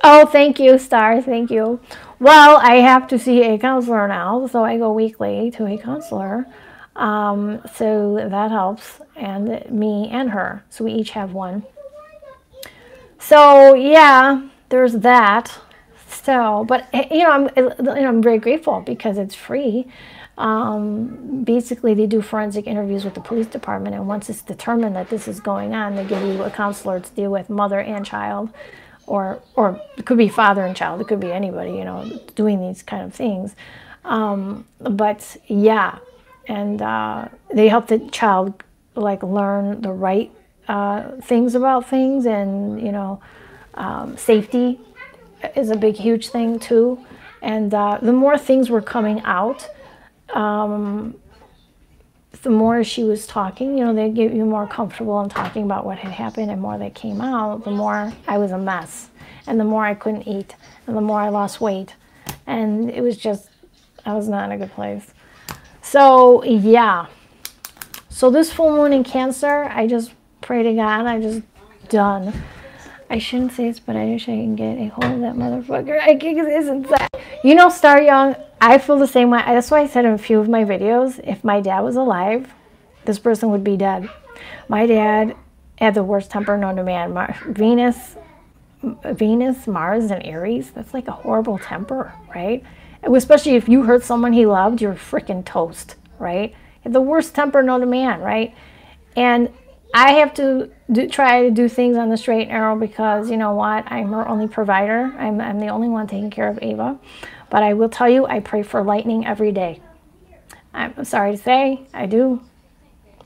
Oh, thank you, Star, thank you. Well, I have to see a counselor now, so I go weekly to a counselor. So that helps, and me and her. So we each have one. So yeah, there's that. So, but I'm very grateful because it's free. Basically, they do forensic interviews with the police department, and once it's determined that this is going on, they give you a counselor to deal with mother and child, or it could be father and child. It could be anybody, doing these kind of things. But yeah, and they help the child like learn the right things about things, and safety is a big, huge thing too. And the more things were coming out, the more she was talking, they get you more comfortable in talking about what had happened, and more that came out, the more I was a mess, and the more I couldn't eat, and the more I lost weight. And it was just, I was not in a good place. So yeah. So this full moon in Cancer, I just pray to God, I just done. I shouldn't say this, but I wish I can get a hold of that motherfucker. Isn't that, Star Young, I feel the same way. That's why I said in a few of my videos, if my dad was alive, this person would be dead. My dad had the worst temper known to man. Venus, Mars, and Aries, that's like a horrible temper, right? Especially if you hurt someone he loved, you're freaking toast, right? The worst temper known to man, right? And I have to try to do things on the straight and narrow because, you know what, I'm her only provider. I'm the only one taking care of Ava. But I will tell you, I pray for lightning every day. I'm sorry to say, I do.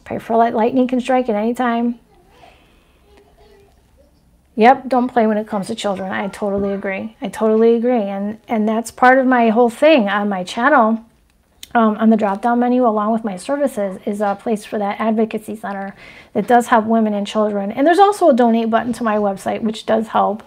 Pray for lightning can strike at any time. Yep, don't play when it comes to children. I totally agree. I totally agree. And that's part of my whole thing on my channel. On the drop-down menu, along with my services, is a place for that advocacy center that does help women and children. And there's also a donate button to my website, which does help,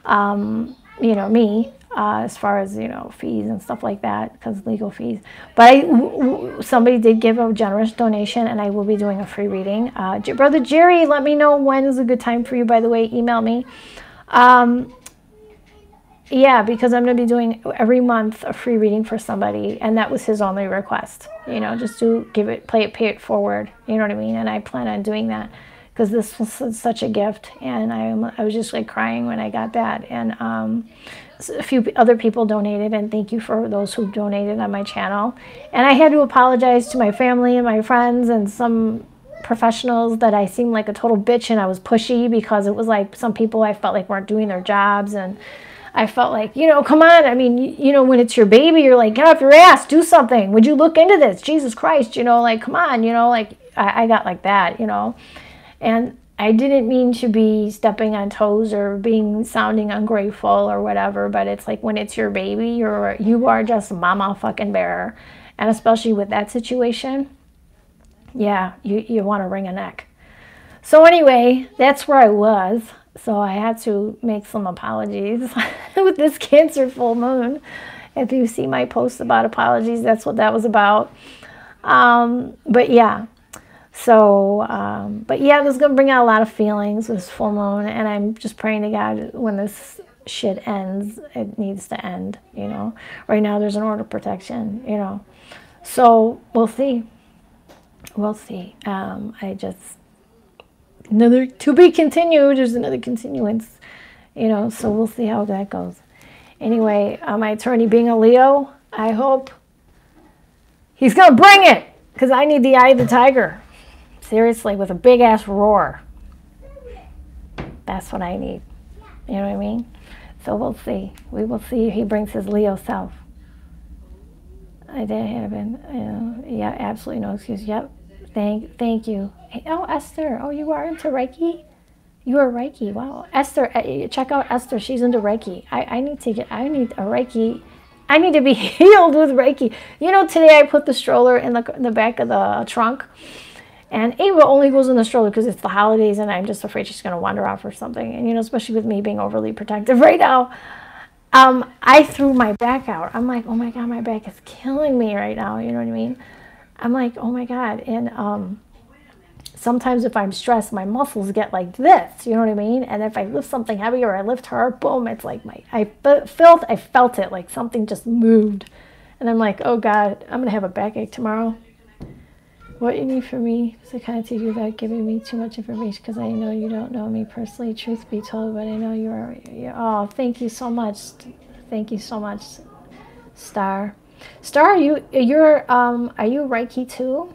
me, as far as, fees and stuff like that, because legal fees. But somebody did give a generous donation, and I will be doing a free reading. Brother Jerry, let me know when is a good time for you, by the way. Email me. Yeah, because I'm going to be doing every month a free reading for somebody, and that was his only request. Just to pay it forward. You know what I mean? And I plan on doing that because this was such a gift, and I was just like crying when I got that. And a few other people donated, and thank you for those who donated on my channel. And I had to apologize to my family and my friends and some professionals that I seemed like a total bitch and I was pushy, because it was like some people I felt like weren't doing their jobs, and I felt like, come on. I mean, when it's your baby, you're like, get off your ass, do something. Would you look into this? Jesus Christ, come on, I got like that, And I didn't mean to be stepping on toes or sounding ungrateful or whatever, but it's like when it's your baby, you are just mama fucking bear. And especially with that situation, yeah, you want to wring a neck. So anyway, that's where I was. So I had to make some apologies with this Cancer full moon. If you see my posts about apologies, that's what that was about. But yeah. So, but yeah, this is going to bring out a lot of feelings, this full moon. And I'm just praying to God, when this shit ends, it needs to end, Right now there's an order of protection, So we'll see. We'll see. Another to be continued. There's another continuance, so we'll see how that goes. Anyway, my attorney being a Leo, I hope he's gonna bring it, because I need the eye of the tiger, seriously, with a big ass roar. That's what I need. You know what I mean? So we'll see. We will see if he brings his Leo self. I did have been, yeah, absolutely no excuse. Yep. Thank you. Hey, oh, Esther. Oh, you are into Reiki? You are Reiki. Wow. Esther, check out Esther. She's into Reiki. I need a Reiki. I need to be healed with Reiki. Today I put the stroller in the back of the trunk. And Ava only goes in the stroller because it's the holidays and I'm just afraid she's going to wander off or something. And, especially with me being overly protective right now. I threw my back out. I'm like, oh my God, my back is killing me right now. You know what I mean? I'm like, oh my God. And sometimes if I'm stressed, my muscles get like this, you know what I mean? And if I lift something heavy or I lift hard, boom, it's like I felt it, like something just moved. And I'm like, oh God, I'm going to have a backache tomorrow. What you need from me is to contact you without giving me too much information, because I know you don't know me personally, truth be told, but I know you are. Oh, thank you so much. Thank you so much, Star. Star, are you Reiki too?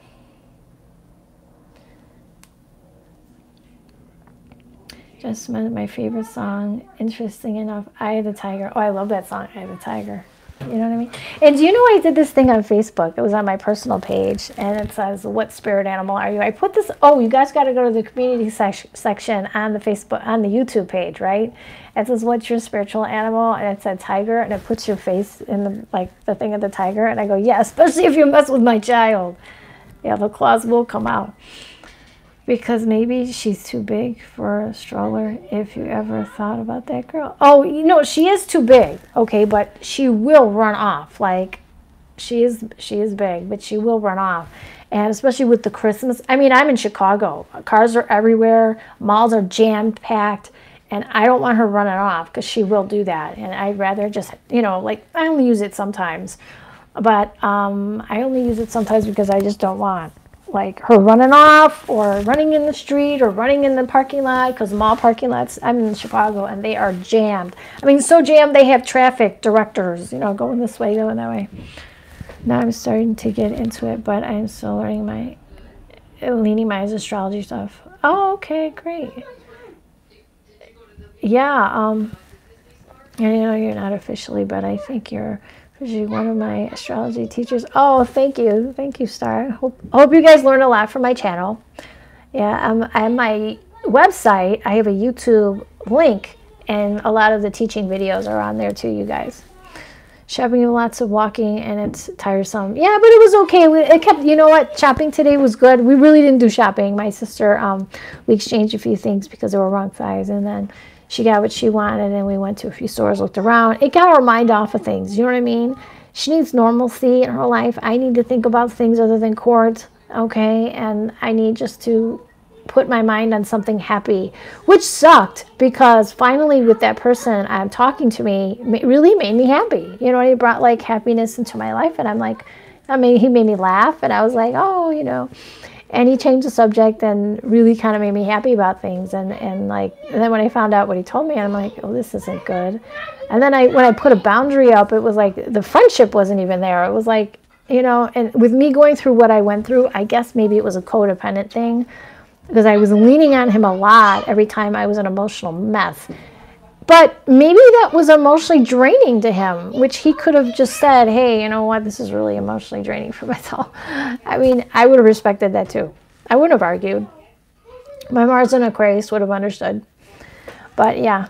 Just my favorite song. Interesting enough, Eye of the Tiger. Oh, I love that song, Eye of the Tiger. You know what I mean? And do you know I did this thing on Facebook? It was on my personal page, and it says, "What spirit animal are you?" I put this. Oh, you guys got to go to the community section on the Facebook, on the YouTube page, right? It says, "What's your spiritual animal?" And it said tiger, and it puts your face in the thing of the tiger. And I go, "Yeah, especially if you mess with my child, yeah, the claws will come out." Because maybe she's too big for a stroller. If you ever thought about that girl. Oh, you know, she is too big. Okay, but she will run off. Like, she is big, but she will run off. And especially with the Christmas. I mean, I'm in Chicago. Cars are everywhere. Malls are jam-packed. And I don't want her running off because she will do that. And I'd rather just, you know, like, I only use it sometimes. But I only use it sometimes because I just don't want like her running off or running in the street or running in the parking lot, because mall parking lots, I'm in Chicago, and they are jammed. I mean, so jammed they have traffic directors, you know, going this way, going that way. Now I'm starting to get into it, but I'm still leaning my astrology stuff. Oh, okay, great. Yeah, I know you're not officially, but I think you're one of my astrology teachers. Oh, thank you, Star. Hope you guys learn a lot from my channel. Yeah, on my website, I have a YouTube link, and a lot of the teaching videos are on there too, you guys. Shopping and lots of walking, and it's tiresome. Yeah, but it was okay. It kept, you know what? Shopping today was good. We really didn't do shopping. My sister, we exchanged a few things because they were wrong size, and then she got what she wanted, and we went to a few stores, looked around. It got our mind off of things, you know what I mean? She needs normalcy in her life. I need to think about things other than court, okay? And I need just to put my mind on something happy, which sucked because finally with that person I'm talking to me, it really made me happy. You know, he brought like happiness into my life, and I'm like, I mean, he made me laugh, and I was like, oh, you know. And he changed the subject and really kind of made me happy about things. And then when I found out what he told me, I'm like, oh, this isn't good. And then when I put a boundary up, it was like the friendship wasn't even there. It was like, you know, and with me going through what I went through, I guess maybe it was a codependent thing, because I was leaning on him a lot every time I was an emotional mess. But maybe that was emotionally draining to him, which he could have just said, hey, you know what, this is really emotionally draining for myself. I mean, I would have respected that too. I wouldn't have argued. My Mars in Aquarius would have understood. But yeah.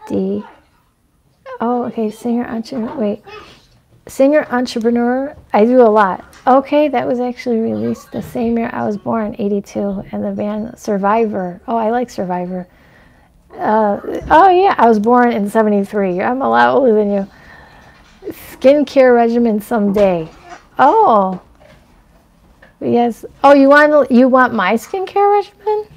D. Oh, okay, singer, entrepreneur. I do a lot. Okay, that was actually released the same year I was born, 82, and the band Survivor. Oh, I like Survivor. Oh yeah, I was born in 73. I'm a lot older than you. Skincare regimen someday. Oh, yes. Oh, you want my skincare regimen?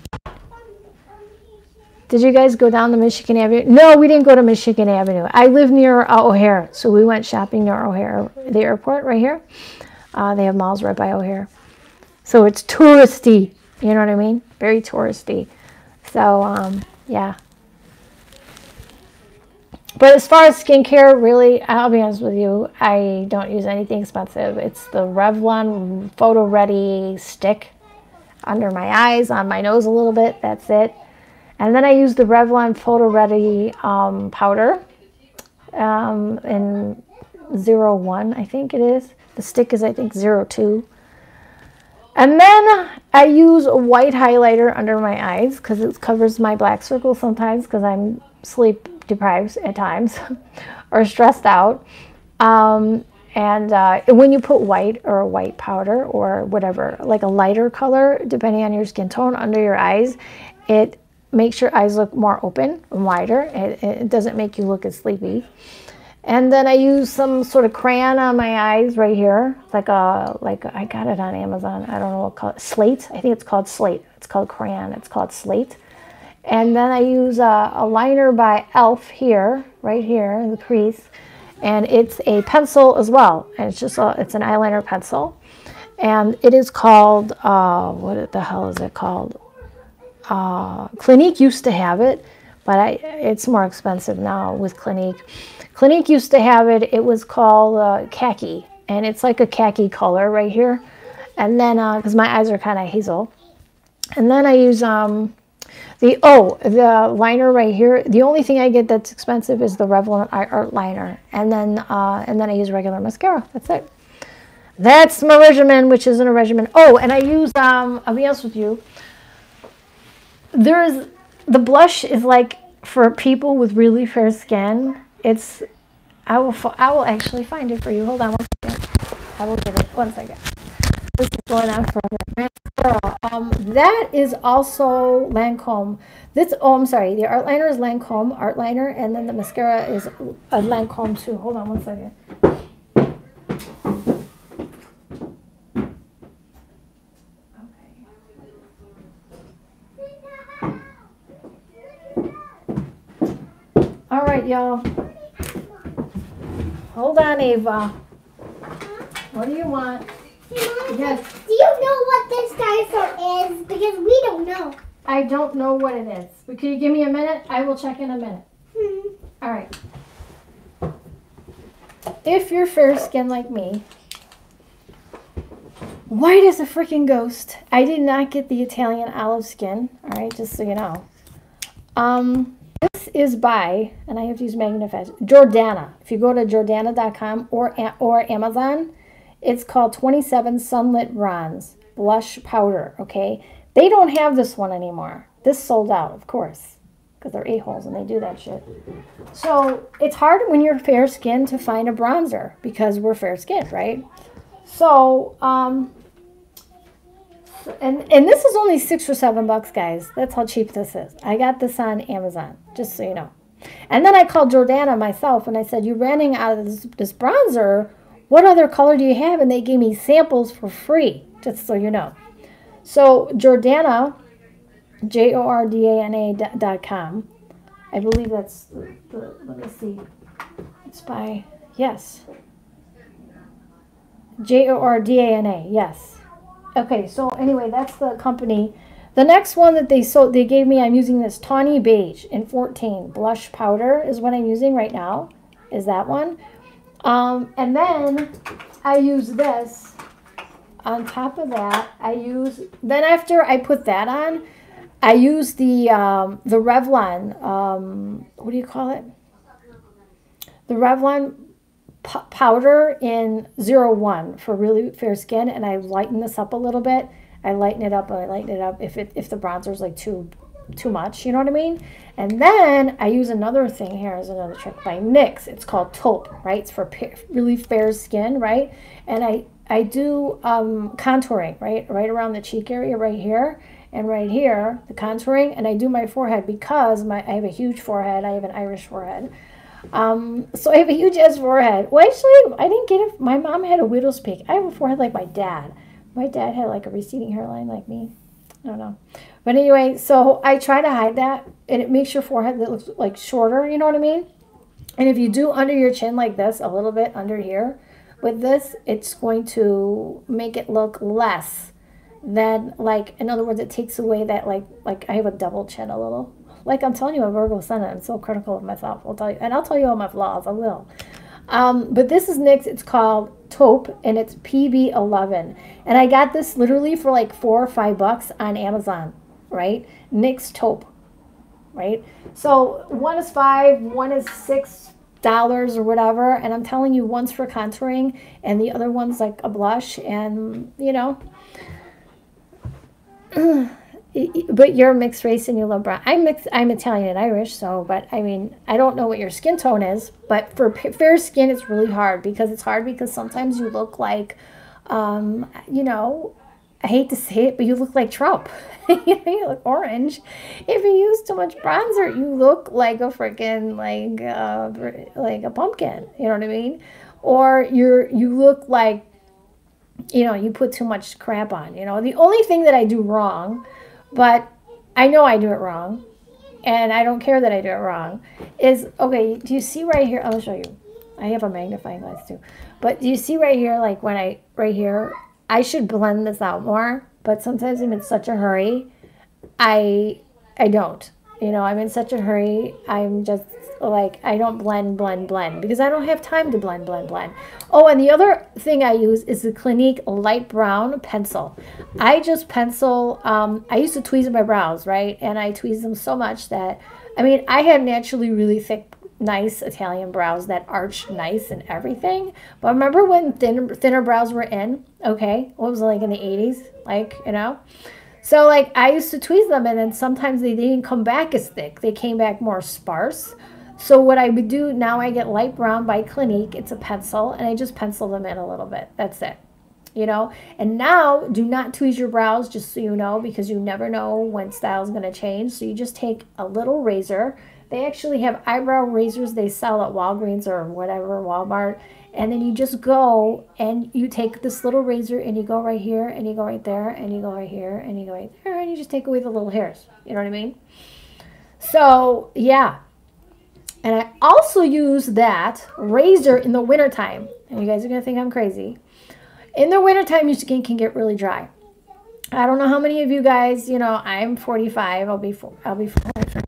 Did you guys go down to Michigan Avenue? No, we didn't go to Michigan Avenue. I live near O'Hare, so we went shopping near O'Hare, the airport right here. They have malls right by O'Hare. So it's touristy, you know what I mean? Very touristy. So, yeah. But as far as skincare, really, I'll be honest with you, I don't use anything expensive. It's the Revlon Photo Ready stick under my eyes, on my nose a little bit. That's it. And then I use the Revlon Photo Ready powder in 01, I think it is. The stick is, I think, 02. And then I use a white highlighter under my eyes because it covers my black circles sometimes because I'm sleep deprived at times or stressed out. And when you put white or a white powder or whatever, like a lighter color, depending on your skin tone under your eyes, it makes your eyes look more open and wider. It doesn't make you look as sleepy. And then I use some sort of crayon on my eyes right here. It's like I got it on Amazon. I don't know what called Slate. I think it's called Slate. It's called crayon. It's called Slate. And then I use a liner by Elf here, right here in the crease. And it's a pencil as well. And it's just it's an eyeliner pencil. And it is called, what the hell is it called? Clinique used to have it, but it's more expensive now with Clinique. Clinique used to have it. It was called khaki, and it's like a khaki color right here. And then, because my eyes are kind of hazel. And then I use the liner right here. The only thing I get that's expensive is the Revlon art liner. And then I use regular mascara. That's it. That's my regimen, which isn't a regimen. Oh, and I use, I'll be honest with you, the blush is like for people with really fair skin. I will actually find it for you. Hold on one second. I will get it. 1 second. This is going on forever. That is also Lancome. I'm sorry. The art liner is Lancome art liner, and then the mascara is a Lancome too. Hold on 1 second. All right, y'all. Hold on, Ava. What do you want? Yes. Do you know what this dinosaur is? Because we don't know. I don't know what it is. But can you give me a minute? I will check in a minute. All right. If you're fair skinned like me, white as a freaking ghost. I did not get the Italian olive skin. All right, just so you know. This is by, and I have to use Magnify, Jordana. If you go to Jordana.com or Amazon, it's called 27 Sunlit Bronze Blush Powder, okay? They don't have this one anymore. This sold out, of course, because they're a-holes and they do that shit. So it's hard when you're fair skinned to find a bronzer because we're fair skinned, right? So, and this is only $6 or $7, guys. That's how cheap this is. I got this on Amazon, just so you know. And then I called Jordana myself and I said, you're running out of this bronzer. What other color do you have? And they gave me samples for free, just so you know. So Jordana, Jordana.com. I believe that's let me see. It's by, yes. Jordana, yes. Okay, so anyway, that's the company. The next one that they gave me, I'm using this Tawny Beige in 14 blush powder is what I'm using right now. Is that one? And then I use this on top of that. Then after I put that on, I use the Revlon, what do you call it? The Revlon powder in 01 for really fair skin, and I lighten this up a little bit. I lighten it up and I lighten it up if the bronzer's like too much, you know what I mean? And then I use another thing here as another trick by NYX. It's called Taupe, right? It's for really fair skin, right? And I do contouring, right around the cheek area, right here and right here, the contouring, and I do my forehead because I have a huge forehead. I have an Irish forehead. So I have a huge ass forehead. Well, actually, I didn't get it. My mom had a widow's peak. I have a forehead like my dad. My dad had like a receding hairline like me. I don't know. But anyway, so I try to hide that, and it makes your forehead that looks like shorter, you know what I mean? And if you do under your chin like this, a little bit under here, with this, it's going to make it look less than, like, in other words, it takes away that, like I have a double chin a little. Like I'm telling you, I'm Virgo Sun, I'm so critical of myself. I'll tell you, and I'll tell you all my flaws. I will. But this is NYX. It's called Taupe, and it's PB11. And I got this literally for like $4 or $5 on Amazon, right? NYX Taupe, right? So one is $5, one is $6 or whatever. And I'm telling you, one's for contouring, and the other one's like a blush, and you know. But you're mixed race and you love brown. I'm Italian and Irish, so, but I mean, I don't know what your skin tone is, but for fair skin, it's really hard because sometimes you look like, you know, I hate to say it, but you look like Trump. You know, you look orange. If you use too much bronzer, you look like a freaking, like a pumpkin. You know what I mean? Or you look like, you know, you put too much crap on. You know, the only thing that I do wrong, but I know I do it wrong, and I don't care that I do it wrong, is, okay, do you see right here? I'll show you. I have a magnifying glass too. But do you see right here, like when right here, I should blend this out more, but sometimes I'm in such a hurry, I don't. You know, I'm in such a hurry. I'm just like, I don't blend because I don't have time to blend. Oh, and the other thing I use is the Clinique light brown pencil. I just pencil, I used to tweeze my brows, right? And I tweeze them so much that, I mean, I have naturally really thick, nice Italian brows that arch nice and everything. But remember when thinner brows were in? Okay, what was it, like in the 80s? Like, you know? So like I used to tweeze them, and then sometimes they didn't come back as thick. They came back more sparse. So what I would do now, I get light brown by Clinique. It's a pencil, and I just pencil them in a little bit. That's it. You know, and now do not tweeze your brows, just so you know, because you never know when style is going to change. So you just take a little razor. They actually have eyebrow razors they sell at Walgreens or whatever, Walmart. And then you just go and you take this little razor and you go right here and you go right there and you go right here and you go right there and you just take away the little hairs. You know what I mean? So, yeah. And I also use that razor in the wintertime. And you guys are going to think I'm crazy. In the wintertime, your skin can get really dry. I don't know how many of you guys, you know, I'm 45. I'm 45. I'll be 46.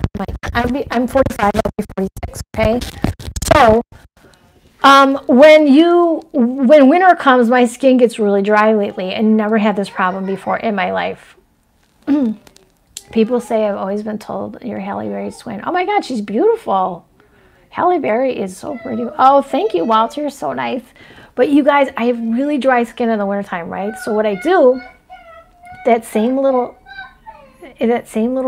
Okay. So, when winter comes, my skin gets really dry lately, and never had this problem before in my life. People say I've always been told you're Halle Berry's twin. Oh my God, she's beautiful. Halle Berry is so pretty. Oh, thank you, Walter. You're so nice. But you guys, I have really dry skin in the wintertime, right? So what I do, that same little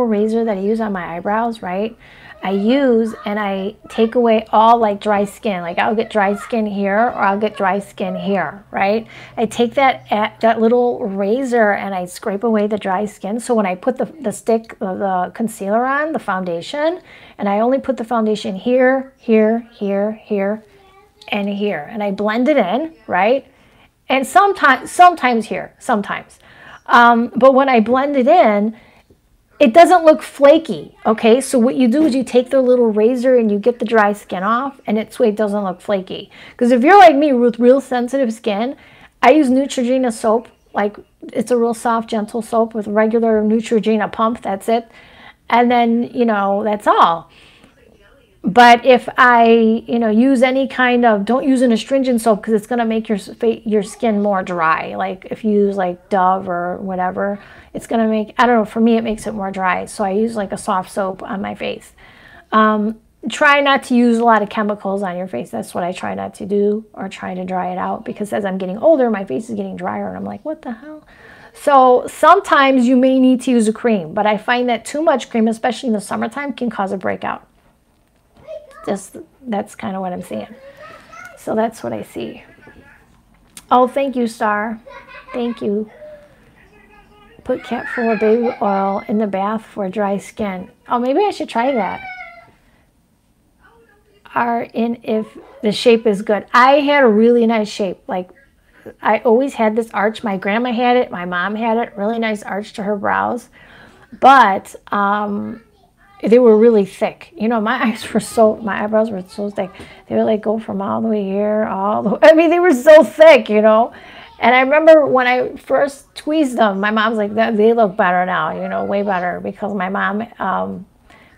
razor that I use on my eyebrows, right? I use and I take away all like dry skin. Like I'll get dry skin here or I'll get dry skin here, right? I take that little razor and I scrape away the dry skin. So when I put the concealer on, the foundation, and I only put the foundation here, here, and here. And I blend it in, right? And sometimes here, sometimes. But when I blend it in, it doesn't look flaky, okay? So what you do is you take the little razor and you get the dry skin off, and it's so it doesn't look flaky. Because if you're like me with real sensitive skin, I use Neutrogena soap. Like, it's a real soft, gentle soap with regular Neutrogena pump, that's it. And then, you know, that's all. But if I, you know, use any kind of, don't use an astringent soap because it's going to make your skin more dry. Like if you use like Dove or whatever, it's going to make, I don't know, for me it makes it more dry. So I use like a soft soap on my face. Try not to use a lot of chemicals on your face. That's what I try not to do, or try to dry it out, because as I'm getting older, my face is getting drier and I'm like, what the hell? So sometimes you may need to use a cream, but I find that too much cream, especially in the summertime, can cause a breakout. That's kind of what I'm seeing. So that's what I see. Oh, thank you, Star. Thank you. Put cat full of baby oil in the bath for dry skin. Oh, maybe I should try that. If the shape is good. I had a really nice shape. Like, I always had this arch. My grandma had it. My mom had it. Really nice arch to her brows. But they were really thick. You know, my eyebrows were so thick. They would like go from all the way here, I mean, they were so thick, you know. And I remember when I first tweezed them, my mom's like, they look better now, you know, way better, because my mom, I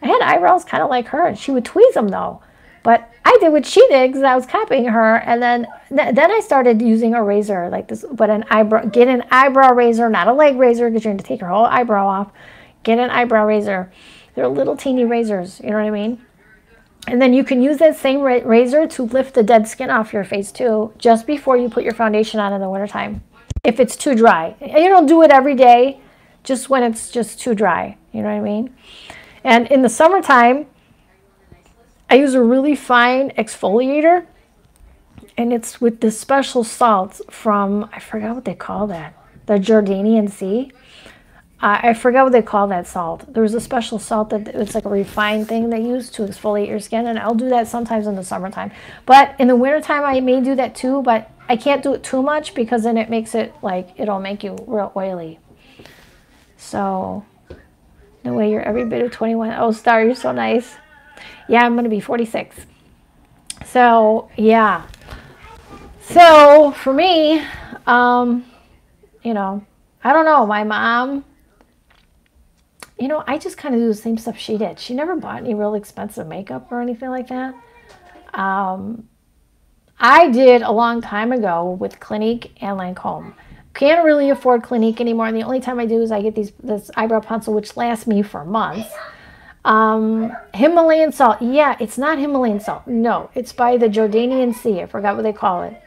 had eyebrows kind of like her, and she would tweeze them though. But I did what she did because I was copying her, and then I started using a razor like this, but get an eyebrow razor, not a leg razor, because you're going to take your whole eyebrow off. Get an eyebrow razor. They're little teeny razors, you know what I mean? And then you can use that same razor to lift the dead skin off your face too, just before you put your foundation on in the wintertime, if it's too dry. You don't do it every day, just when it's just too dry, you know what I mean? And in the summertime, I use a really fine exfoliator, and it's with this special salt from, I forgot what they call that, the Jordanian Sea. I forgot what they call that salt. There was a special salt that it's like a refined thing they use to exfoliate your skin, and I'll do that sometimes in the summertime. But in the wintertime, I may do that too, but I can't do it too much, because then it makes it like, it'll make you real oily. So, no way, you're every bit of 21. Oh, Star, you're so nice. Yeah, I'm going to be 46. So, yeah. So, for me, you know, I don't know. My mom, you know, I just kind of do the same stuff she did. She never bought any real expensive makeup or anything like that. Um, I did a long time ago with Clinique and Lancome. Can't really afford Clinique anymore. And the only time I do is I get this eyebrow pencil, which lasts me for months. Himalayan salt. Yeah, it's not Himalayan salt. No, it's by the Jordanian Sea. I forgot what they call it.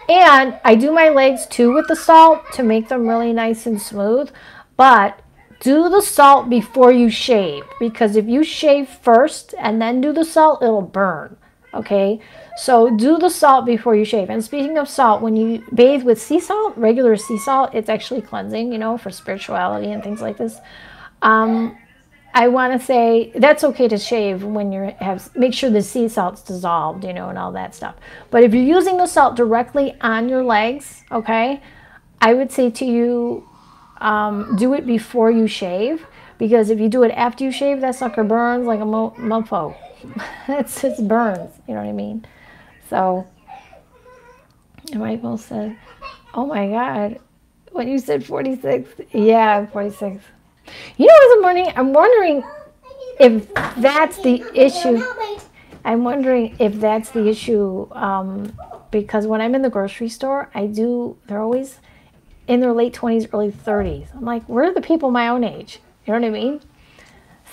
And I do my legs too with the salt to make them really nice and smooth. But do the salt before you shave, because if you shave first and then do the salt, it'll burn. Okay, so do the salt before you shave. And speaking of salt, when you bathe with sea salt, regular sea salt, it's actually cleansing, you know, for spirituality and things like this. I want to say that's okay to shave when you make sure the sea salt's dissolved, you know, and all that stuff. But if you're using the salt directly on your legs, okay, I would say to you, do it before you shave, because if you do it after you shave, that sucker burns like a mofo. It burns, you know what I mean? So, Michael said, "Oh my God, when you said 46, yeah, 46." You know what I'm wondering if that's the issue. I'm wondering if that's the issue, because when I'm in the grocery store, they're always in their late 20s, early 30s. I'm like, where are the people my own age? You know what I mean?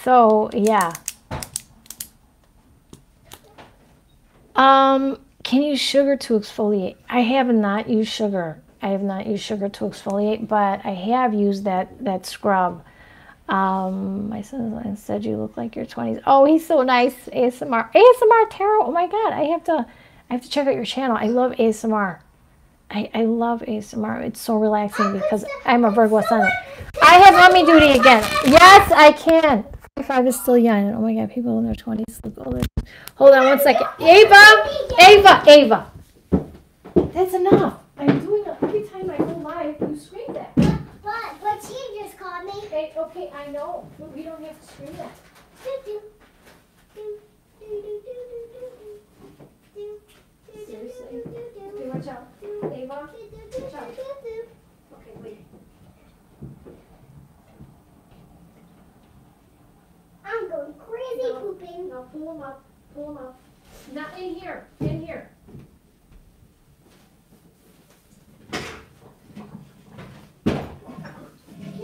So, yeah. Can you use sugar to exfoliate? I have not used sugar. I have not used sugar to exfoliate, but I have used that scrub. My son said you look like your 20s. Oh, he's so nice. ASMR Tarot. Oh my God, I have to check out your channel. I love ASMR. I love ASMR. It's so relaxing because I'm a Virgo ascendant. I have mommy duty again. Yes, I can. 45 is still young. Oh my God, people in their 20s look older. Hold on one second. Ava. That's enough. I'm doing it every time I go live. You scream that. But she just called me. Okay, I know, but we don't have to scream that. Seriously? Okay, watch out. Ava, watch out. Okay, wait. I'm going crazy pooping. No, pull him up. Not in here. In here.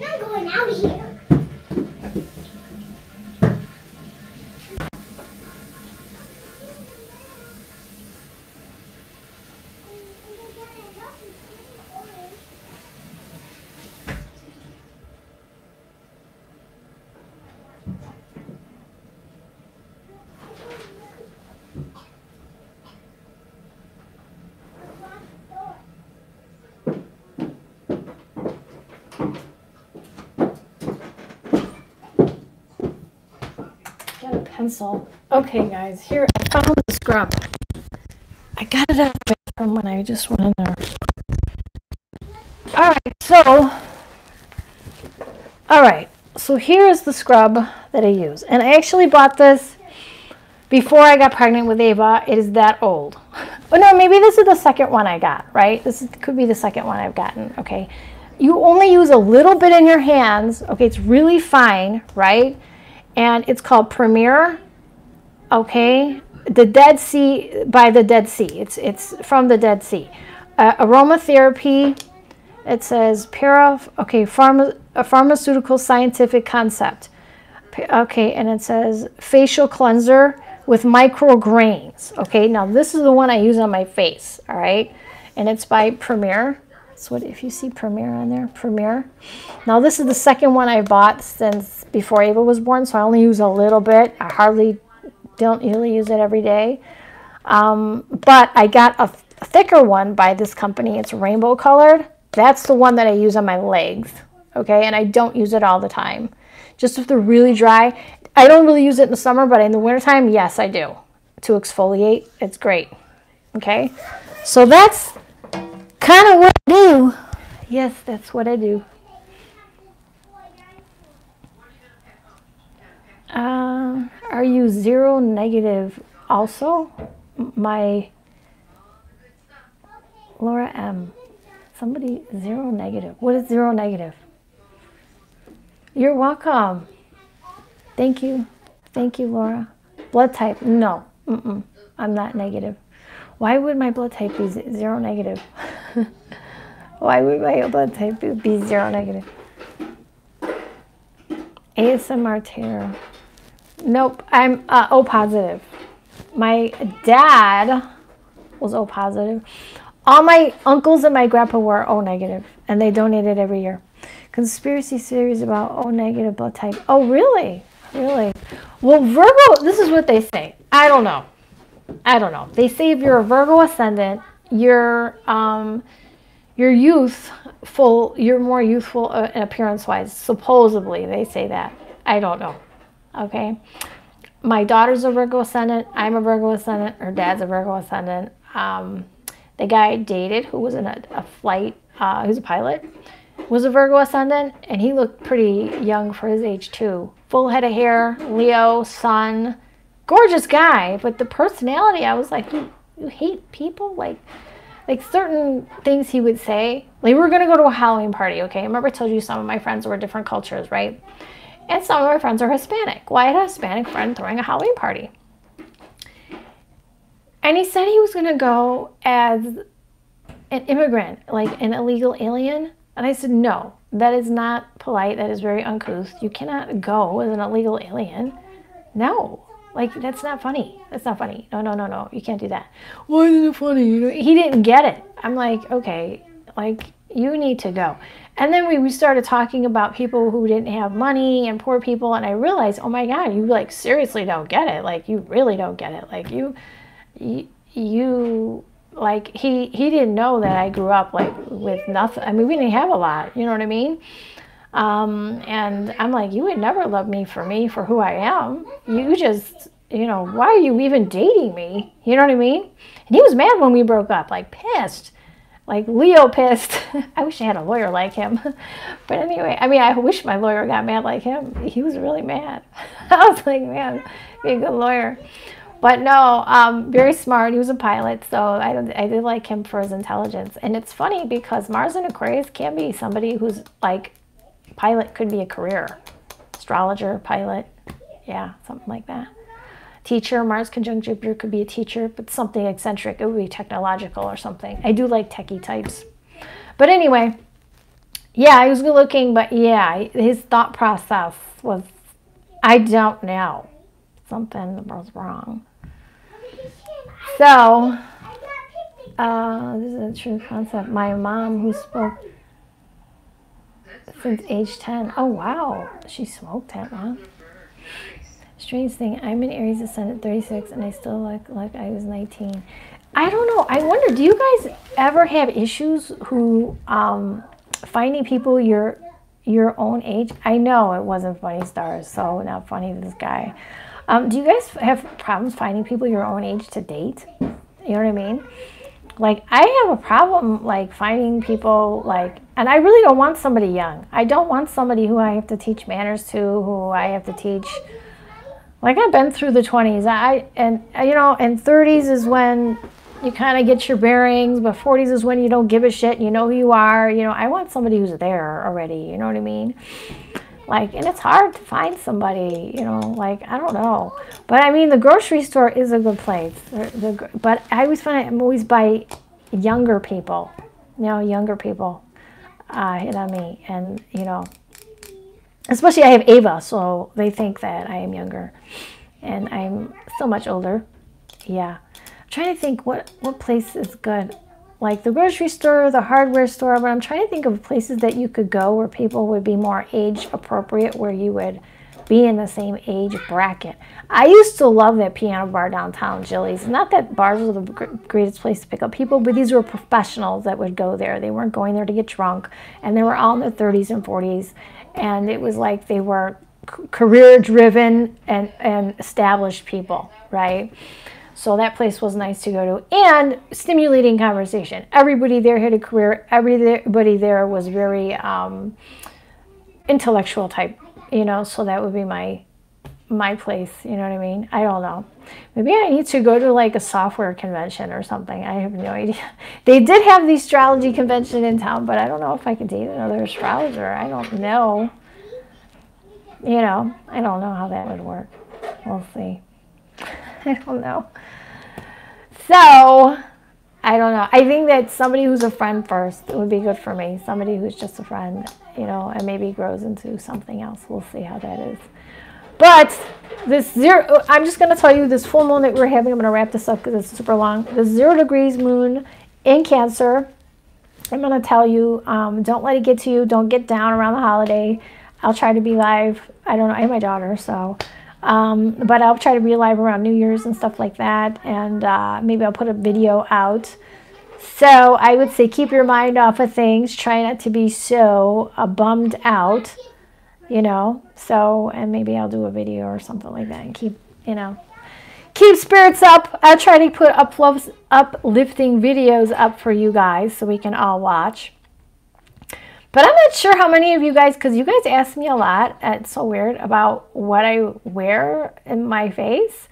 I'm going out of here. Get a pencil. Okay, guys, here I found the scrub. I got it out from when I just went in there. All right, so here's the scrub that I use. And I actually bought this before I got pregnant with Ava. It is that old. Oh no, maybe this is the second one I got, right? Could be the second one I've gotten, okay? You only use a little bit in your hands, okay? It's really fine, right? And it's called Premier, okay? The Dead Sea, by the Dead Sea. It's from the Dead Sea. Aromatherapy, it says a pharmaceutical scientific concept. Okay, and it says facial cleanser with micrograins. Okay, now this is the one I use on my face, all right? And it's by Premier. That's what, if you see Premier on there, Premier. Now this is the second one I bought since before Ava was born, so I only use a little bit. I hardly don't really use it every day. But I got a thicker one by this company. It's rainbow colored. That's the one that I use on my legs, okay? And I don't use it all the time. Just if they're really dry. I don't really use it in the summer, but in the wintertime, yes, I do. To exfoliate, it's great, okay? So that's kind of what I do. Yes, that's what I do. Are you zero negative also? my Laura M. Somebody, 0 negative. What is 0 negative? You're welcome. Thank you. Thank you, Laura. Blood type? No. I'm not negative. Why would my blood type be 0 negative? Why would my blood type be 0 negative? ASMR terror. Nope, I'm O positive. My dad was O positive. All my uncles and my grandpa were O negative, and they donated every year. Conspiracy theories about O negative blood type. Oh, really? Really? Well, Virgo, this is what they say. I don't know. They say if you're a Virgo ascendant, you're youthful, you're more youthful appearance-wise. Supposedly, they say that. I don't know. Okay? My daughter's a Virgo ascendant. I'm a Virgo ascendant. Her dad's a Virgo ascendant. The guy I dated, who was in a flight, who's a pilot, was a Virgo ascendant, and he looked pretty young for his age too. Full head of hair, Leo, sun, gorgeous guy, but the personality, I was like, you hate people? Like certain things he would say. Like, we were going to go to a Halloween party, okay? Remember I told you some of my friends were different cultures, right? And some of my friends are Hispanic. Well, I had a Hispanic friend throwing a Halloween party. And he said he was going to go as an immigrant, like an illegal alien. And I said, no, that is not polite. That is very uncouth. You cannot go as an illegal alien. No. Like, that's not funny. That's not funny. No. You can't do that. Why isn't it funny? He didn't get it. I'm like, okay, like, you need to go. And then we started talking about people who didn't have money and poor people. And I realized, oh my God, you like seriously don't get it. Like, you really don't get it. Like, you like, he didn't know that I grew up like with nothing. I mean, we didn't have a lot, you know what I mean? And I'm like, you would never love me for who I am. You just, you know, why are you even dating me? You know what I mean? And he was mad when we broke up, like pissed, like Leo pissed. I wish I had a lawyer like him. But anyway, I mean, I wish my lawyer got mad like him. He was really mad. I was like, man, be a good lawyer. But no, very smart. He was a pilot, so I did like him for his intelligence. And it's funny because Mars in Aquarius can be somebody who's like, pilot could be a career. Astrologer, pilot, yeah, something like that. Teacher, Mars conjunct Jupiter could be a teacher, but something eccentric. It would be technological or something. I do like techie types. But anyway, yeah, he was good looking, but yeah, his thought process was, I don't know. Something was wrong. So, this is a true concept. My mom, who spoke since age 10. Oh, wow. She smoked that long. Strange thing. I'm an Aries ascendant, 36, and I still look like I was 19. I don't know. I wonder, do you guys ever have issues who finding people your own age? I know it wasn't funny stars, so not funny to this guy. Do you guys have problems finding people your own age to date? You know what I mean? Like, I have a problem, like, finding people, like, and I really don't want somebody young. I don't want somebody who I have to teach manners to, who I have to teach, like, I've been through the 20s. And you know, and 30s is when you kind of get your bearings, but 40s is when you don't give a shit, you know who you are. You know, I want somebody who's there already, you know what I mean? Like, and it's hard to find somebody, you know, like, I don't know. But I mean, the grocery store is a good place. But I always find I'm always by younger people, you know, younger people hit on me. And, you know, especially I have Ava, so they think that I am younger. And I'm so much older. Yeah. I'm trying to think what place is good. Like the grocery store, the hardware store, but I'm trying to think of places that you could go where people would be more age appropriate, where you would be in the same age bracket. I used to love that piano bar downtown, Jilly's. Not that bars were the greatest place to pick up people, but these were professionals that would go there. They weren't going there to get drunk, and they were all in their 30s and 40s, and it was like they were career-driven and established people, right? So that place was nice to go to, and stimulating conversation. Everybody there had a career. Everybody there was very intellectual type, you know. So that would be my my place. You know what I mean? I don't know. Maybe I need to go to like a software convention or something. I have no idea. They did have the astrology convention in town, but I don't know if I could date another astrologer. I don't know. You know, I don't know how that would work. We'll see. I don't know. So, I don't know. I think that somebody who's a friend first would be good for me. Somebody who's just a friend, you know, and maybe grows into something else. We'll see how that is. But this zero, I'm just going to tell you this full moon that we're having. I'm going to wrap this up because it's super long. The 0 degrees moon in Cancer. I'm going to tell you, don't let it get to you. Don't get down around the holiday. I'll try to be live. I don't know. I have my daughter, so. But I'll try to be live around New Year's and stuff like that. And maybe I'll put a video out. So I would say keep your mind off of things. Try not to be so bummed out. You know, so, and maybe I'll do a video or something like that and keep, you know, keep spirits up. I'll try to put uplifting videos up for you guys so we can all watch. But I'm not sure how many of you guys, because you guys ask me a lot, it's so weird, about what I wear in my face.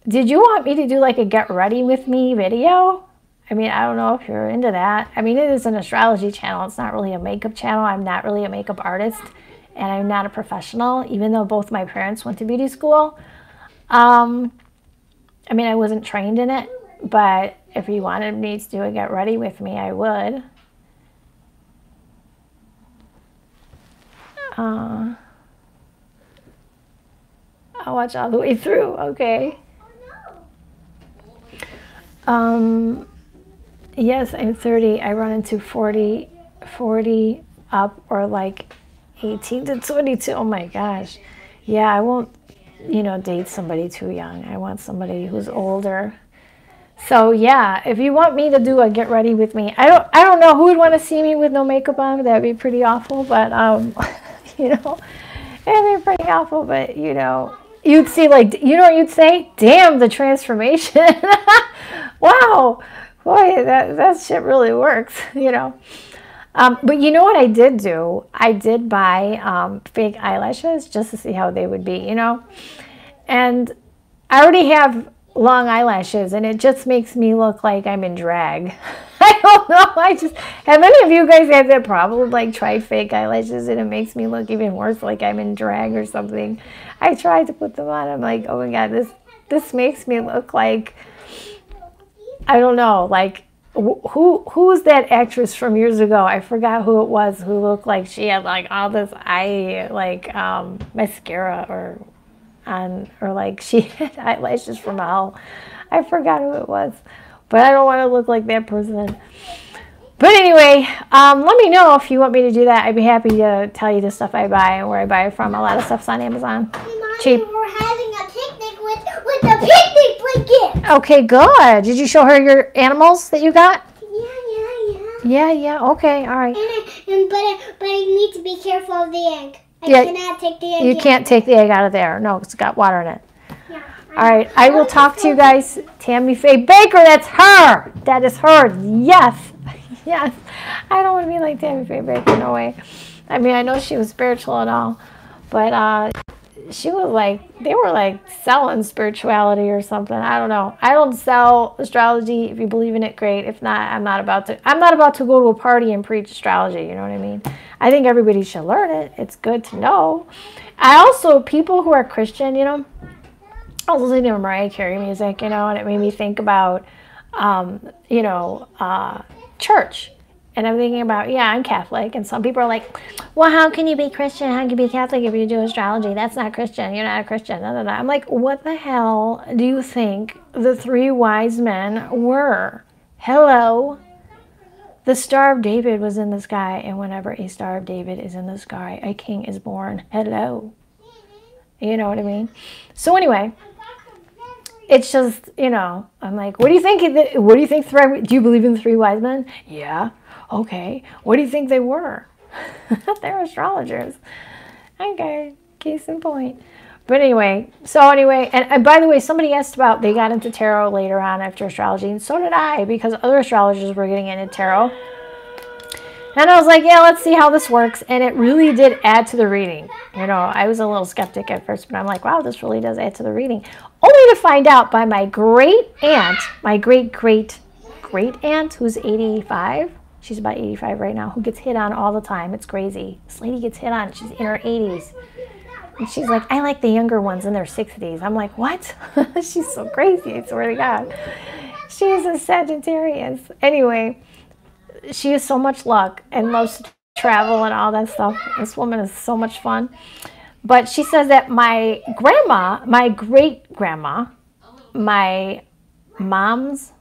Did you want me to do like a get ready with me video? I mean, I don't know if you're into that. I mean, it is an astrology channel. It's not really a makeup channel. I'm not really a makeup artist. And I'm not a professional, even though both my parents went to beauty school. I mean, I wasn't trained in it, but if you wanted me to do a get ready with me, I would. I'll watch all the way through, okay. Yes, I'm 30. I run into 40 up or like 18 to 22. Oh my gosh. Yeah, I won't, you know, date somebody too young. I want somebody who's older. So yeah, if you want me to do a get ready with me, I don't know who would want to see me with no makeup on. That'd be pretty awful, but you know, it'd be pretty awful, but you know, you'd see like, you know what you'd say? Damn, the transformation. Wow. Boy, that shit really works, you know. But you know what I did do? I did buy fake eyelashes just to see how they would be, you know. And I already have long eyelashes, and it just makes me look like I'm in drag. I don't know. Have any of you guys had that problem? Like, tried fake eyelashes, and it makes me look even worse, like I'm in drag or something. I tried to put them on. I'm like, oh my God, this makes me look like, I don't know, like, who was that actress from years ago? I forgot who it was, who looked like she had like all this eye, like mascara or like she had eyelashes from hell. I forgot who it was, but I don't want to look like that person. But anyway, let me know if you want me to do that. I'd be happy to tell you the stuff I buy and where I buy it from. A lot of stuff's on Amazon. Cheap. We're having a picnic with the picnic blanket. Okay, good. Did you show her your animals that you got? Yeah. Yeah. Okay, all right. But I need to be careful of the egg. I cannot take the egg. You can't take the egg out of there. No, it's got water in it. Yeah. All right, I will talk to you guys. Tammy Faye Baker, that's her. That is her. Yes. Yes. I don't want to be like Tammy Faye Baker, no way. I mean, I know she was spiritual and all, but she was like, they were like selling spirituality or something. I don't know. I don't sell astrology. If you believe in it, great. If not, I'm not about to go to a party and preach astrology. You know what I mean? I think everybody should learn it. It's good to know. I also, people who are Christian, you know, I was listening to Mariah Carey music, you know, and it made me think about, you know, church. And I'm thinking about, yeah, I'm Catholic. And some people are like, well, how can you be Christian? How can you be Catholic if you do astrology? That's not Christian. You're not a Christian. No, no, no. I'm like, what the hell do you think the 3 wise men were? Hello. The Star of David was in the sky. And whenever a Star of David is in the sky, a king is born. Hello. You know what I mean? So anyway, it's just, you know, I'm like, what do you think? What do you think? Do you believe in the 3 wise men? Yeah. Okay. What do you think they were? They're astrologers. Okay. Case in point. But anyway, and by the way, somebody asked about, they got into tarot later on after astrology, and so did I, because other astrologers were getting into tarot. And I was like, yeah, let's see how this works. And it really did add to the reading. You know, I was a little skeptic at first, but I'm like, wow, this really does add to the reading. Only to find out by my great aunt, my great aunt, who's 85. She's about 85 right now, who gets hit on all the time. It's crazy. This lady gets hit on. She's in her 80s. And she's like, I like the younger ones in their 60s. I'm like, what? She's so crazy, I swear to God. She is a Sagittarius. Anyway, she has so much luck and loves to travel and all that stuff. This woman is so much fun. But she says that my grandma, my great grandma, my mom's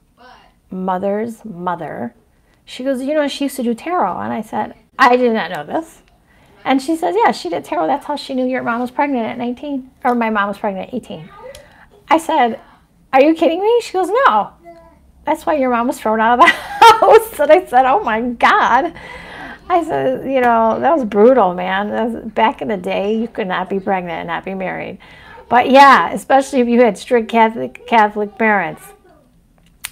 mother's mother, she goes, you know, she used to do tarot. And I said, I did not know this. And she says, yeah, she did tarot. That's how she knew your mom was pregnant at 19. Or my mom was pregnant at 18. I said, are you kidding me? She goes, no. That's why your mom was thrown out of the house. And I said, oh my God. I said, you know, that was brutal, man. That was, back in the day, you could not be pregnant and not be married. But yeah, especially if you had strict Catholic parents.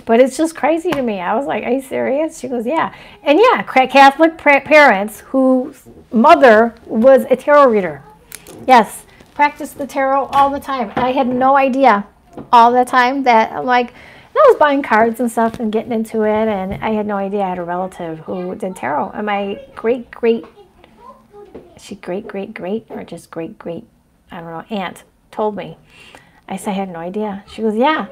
But it's just crazy to me. I was like, are you serious? She goes, yeah. And yeah, Catholic parents whose mother was a tarot reader. Yes, practice the tarot all the time. And I had no idea all the time that, I'm like, I was buying cards and stuff and getting into it, and I had no idea I had a relative who did tarot. And my great, is she great, or just great, I don't know, aunt told me. I said, I had no idea. She goes, yeah.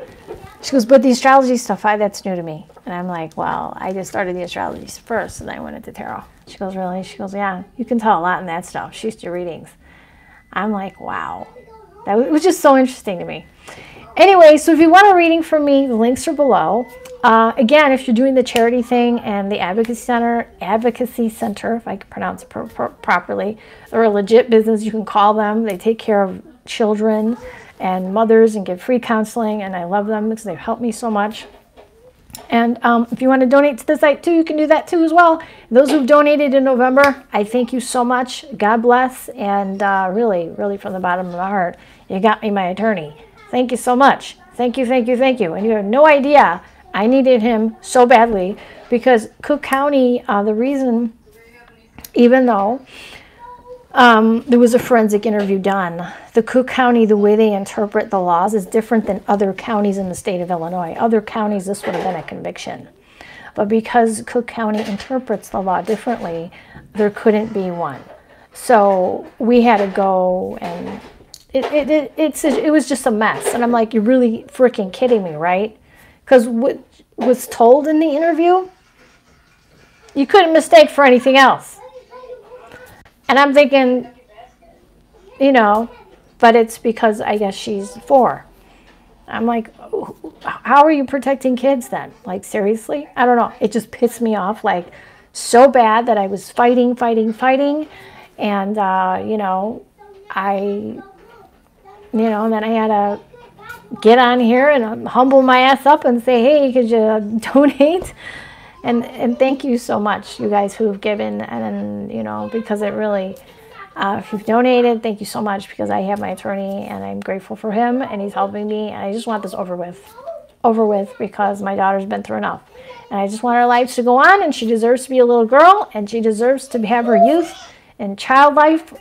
She goes, but the astrology stuff, that's new to me. And I'm like, well, I just started the astrology first, and then I went into tarot. She goes, really? She goes, yeah, you can tell a lot in that stuff. She used to do readings. I'm like, wow. That was just so interesting to me. Anyway, so if you want a reading from me, the links are below. Again, if you're doing the charity thing and the advocacy center, if I can pronounce it properly, they're a legit business. You can call them. They take care of children and mothers and give free counseling, and I love them because they've helped me so much. And if you want to donate to the site too, you can do that too as well. Those who've donated in November, I thank you so much. God bless, and really, really from the bottom of my heart, you got me my attorney. Thank you so much. Thank you, thank you, thank you. And you have no idea, I needed him so badly because Cook County, the reason, even though there was a forensic interview done, the Cook County, the way they interpret the laws is different than other counties in the state of Illinois. Other counties, this would have been a conviction. But because Cook County interprets the law differently, there couldn't be one. So we had to go, and it was just a mess. And I'm like, you're really freaking kidding me, right? Because what was told in the interview, you couldn't mistake for anything else. And I'm thinking, you know, but it's because I guess she's 4. I'm like, how are you protecting kids then? Like, seriously? I don't know. It just pissed me off, like, so bad that I was fighting. And, you know, and then I had to get on here and humble my ass up and say, hey, could you donate? And thank you so much, you guys who've given, and you know, because it really, if you've donated, thank you so much, because I have my attorney and I'm grateful for him and he's helping me, and I just want this over with because my daughter's been through enough. And I just want her life to go on, and she deserves to be a little girl, and she deserves to have her youth and child life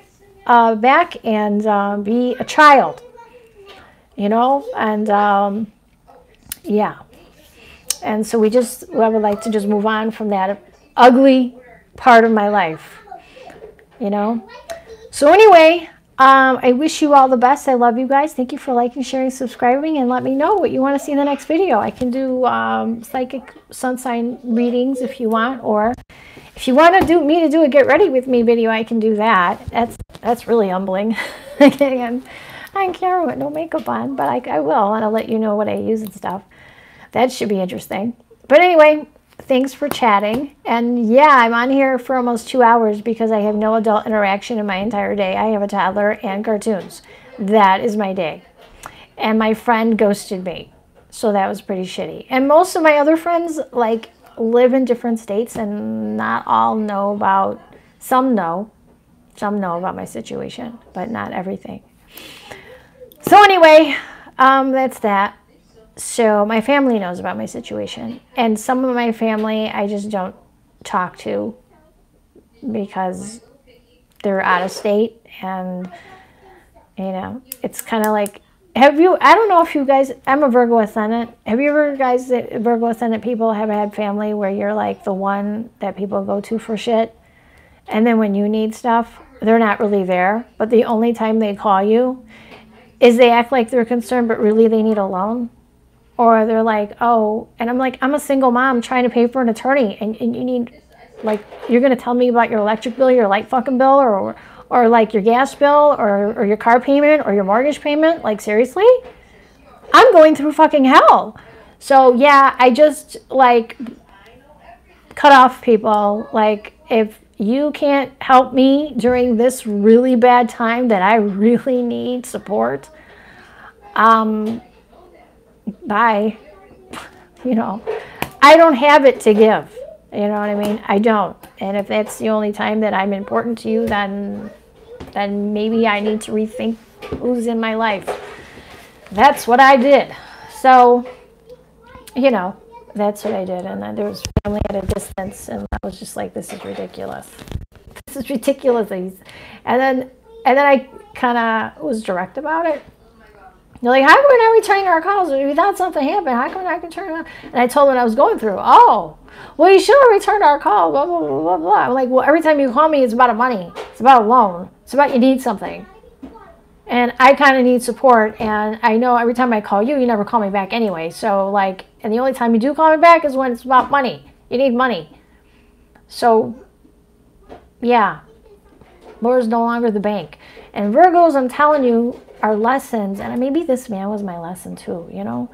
back and be a child, you know, and yeah. And so I would like to just move on from that ugly part of my life, you know. So anyway, I wish you all the best. I love you guys. Thank you for liking, sharing, subscribing, and let me know what you want to see in the next video. I can do psychic sun sign readings if you want, or if you want to do a get ready with me video, I can do that. That's really humbling. Again, I don't care with no makeup on, but I will, and I'll let you know what I use and stuff. That should be interesting. But anyway, thanks for chatting. And yeah, I'm on here for almost 2 hours because I have no adult interaction in my entire day. I have a toddler and cartoons. That is my day. And my friend ghosted me. So that was pretty shitty. And most of my other friends like live in different states, and not all know about, some know about my situation, but not everything. So anyway, that's that. So my family knows about my situation, and some of my family I just don't talk to because they're out of state. And, you know, it's kind of like, I don't know if you guys, I'm a Virgo ascendant. Have you ever guys, Virgo ascendant people, have had family where you're like the one that people go to for shit? And then when you need stuff, they're not really there. But the only time they call you is they act like they're concerned, but really they need a loan. Or they're like, oh, and I'm like, I'm a single mom trying to pay for an attorney. And you need, like, you're going to tell me about your electric bill, your light fucking bill, or like your gas bill, or your car payment, or your mortgage payment? Like, seriously? I'm going through fucking hell. So, yeah, I just, like, cut off people. Like, if you can't help me during this really bad time that I really need support, bye. You know, I don't have it to give. You know what I mean? I don't. And if that's the only time that I'm important to you, then maybe I need to rethink who's in my life. That's what I did. So, you know, that's what I did. And then there was family at a distance, and I was just like, this is ridiculous. This is ridiculous. And then I kind of was direct about it. They're like, how come we're not returning our calls? We thought something happened. How come we're not returning them? And I told them what I was going through. Oh, well, you should have returned our call, blah, blah, blah, blah, blah. I'm like, well, every time you call me, it's about money. It's about a loan. It's about you need something. And I kind of need support. And I know every time I call you, you never call me back anyway. So, like, and the only time you do call me back is when it's about money. You need money. So, yeah. Laura's no longer the bank. And Virgos, I'm telling you, our lessons, and maybe this man was my lesson too, you know.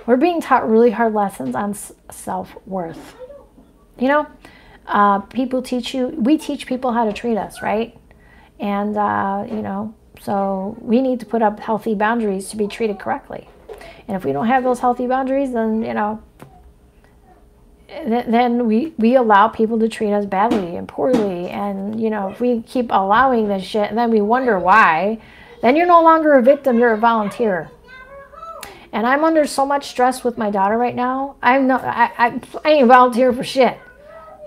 We're being taught really hard lessons on self-worth. You know, people teach you, we teach people how to treat us, right? And, you know, so we need to put up healthy boundaries to be treated correctly. And if we don't have those healthy boundaries, then, you know, then we allow people to treat us badly and poorly. And, you know, if we keep allowing this shit and then we wonder why, then you're no longer a victim, you're a volunteer. And I'm under so much stress with my daughter right now. I ain't volunteer for shit.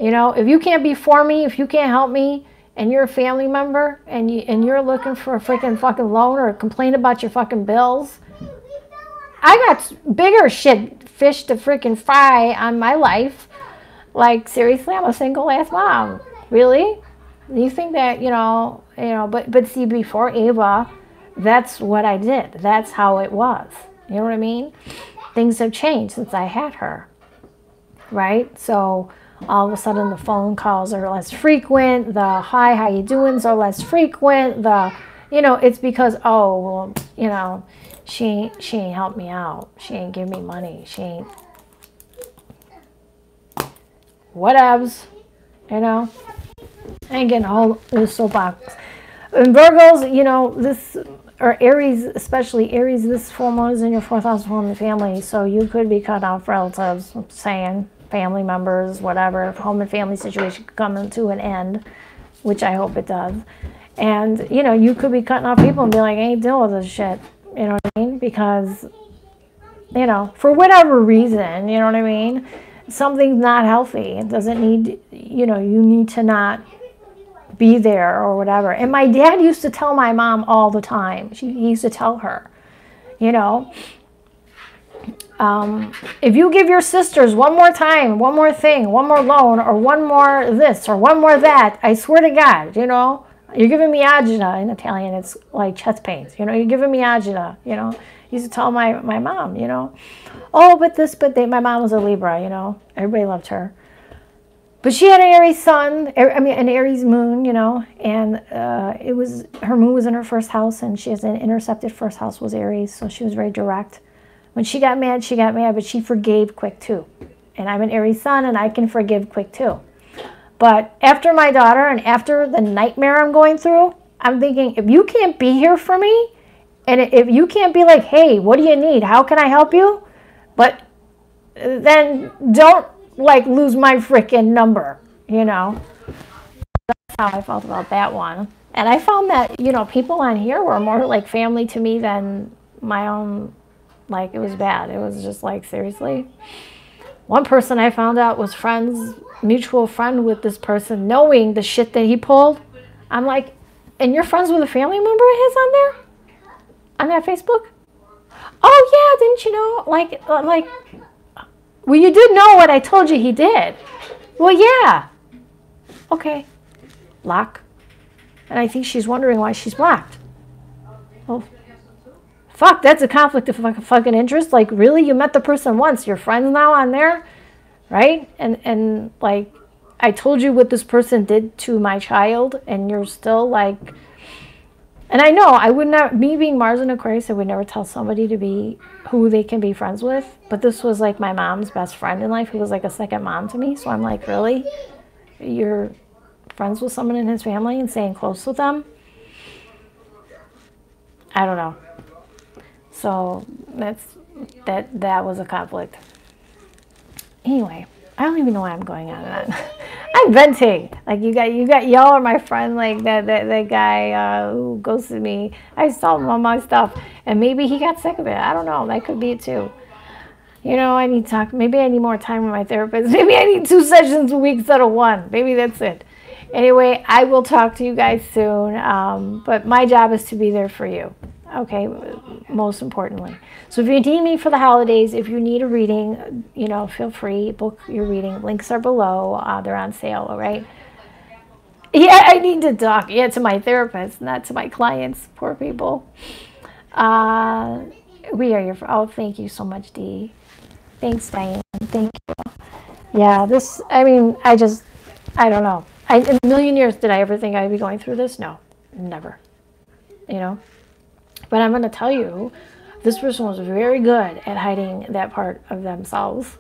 You know, if you can't be for me, if you can't help me, and you're a family member, and you're looking for a freaking fucking loan or complain about your fucking bills, I got bigger fish to freaking fry on my life. Like, seriously, I'm a single ass mom. Really? You think that, you know, but see, before Ava, that's what I did. That's how it was. You know what I mean? Things have changed since I had her. Right? So all of a sudden the phone calls are less frequent. The hi, how you doings are less frequent. The, you know, it's because, oh, well, you know, she ain't helped me out. She ain't give me money. She ain't whatevs, you know. I ain't getting all this soapbox. And Virgos, you know, this, or Aries, especially Aries, this full moon is in your 4th house home and family. So you could be cut off relatives, I'm saying, family members, whatever. Home and family situation could come to an end, which I hope it does. And, you know, you could be cutting off people and be like, I ain't dealing with this shit. You know what I mean? Because, you know, for whatever reason, you know what I mean? Something's not healthy. It doesn't need, you know, you need to not be there or whatever. And my dad used to tell my mom all the time. He used to tell her, you know, if you give your sisters one more time, one more thing, one more loan, or one more this, or one more that, I swear to God, you know, you're giving me agita. In Italian, it's like chest pains. You know, you're giving me agita, you know. He used to tell my mom, you know, oh, but this, but they, my mom was a Libra, you know. Everybody loved her. But she had an Aries sun, I mean, an Aries moon, you know, and it was, her moon was in her 1st house, and she has an intercepted 1st house was Aries, so she was very direct. When she got mad, but she forgave quick too. And I'm an Aries sun, and I can forgive quick too. But after my daughter and after the nightmare I'm going through, I'm thinking, if you can't be here for me, and if you can't be like, hey, what do you need? How can I help you? But then don't, like, lose my freaking number, you know. That's how I felt about that one. And I found that, you know, people on here were more like family to me than my own. Like, it was bad. It was just like, seriously. One person I found out was friends mutual friend with this person, knowing the shit that he pulled. I'm like, and you're friends with a family member of his on there? On that Facebook? Oh yeah, didn't you know? Like, well, you did know what I told you he did. Well, yeah. Okay. Block. And I think she's wondering why she's blocked. Well, fuck, that's a conflict of fucking interest. Like, really? You met the person once. You're friends now on there? Right? And like, I told you what this person did to my child, and you're still like... And I know, I would not... Me being Mars and Aquarius, I would never tell somebody to be who they can be friends with. But this was like my mom's best friend in life, who was like a second mom to me. So I'm like, really? You're friends with someone in his family and staying close with them? I don't know. So that was a conflict. Anyway, I don't even know why I'm going on and on. I'm venting. Like, you got y'all are my friend, like that guy who ghosted me. I saw him on my stuff, and maybe he got sick of it. I don't know. That could be it too. You know, I need to talk. Maybe I need more time with my therapist. Maybe I need 2 sessions a week instead of 1. Maybe that's it. Anyway, I will talk to you guys soon. But my job is to be there for you. Okay, most importantly. So if you need me for the holidays, if you need a reading, you know, feel free, book your reading. Links are below. They're on sale, all right? Yeah, I need to talk. Yeah, to my therapist, not to my clients. Poor people. We are your... Oh, thank you so much, Dee. Thanks, Diane. Thank you. Yeah, this... I mean, I don't know. In a million years, did I ever think I'd be going through this? No, never. You know? But I'm going to tell you, this person was very good at hiding that part of themselves.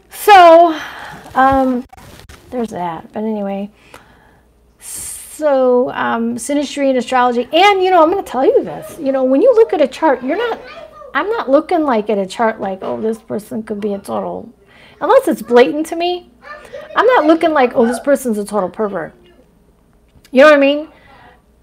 So, there's that. But anyway, so synastry and astrology. And, you know, I'm going to tell you this. You know, when you look at a chart, I'm not looking like at a chart like, oh, this person could be a total, unless it's blatant to me. I'm not looking like, oh, this person's a total pervert. You know what I mean?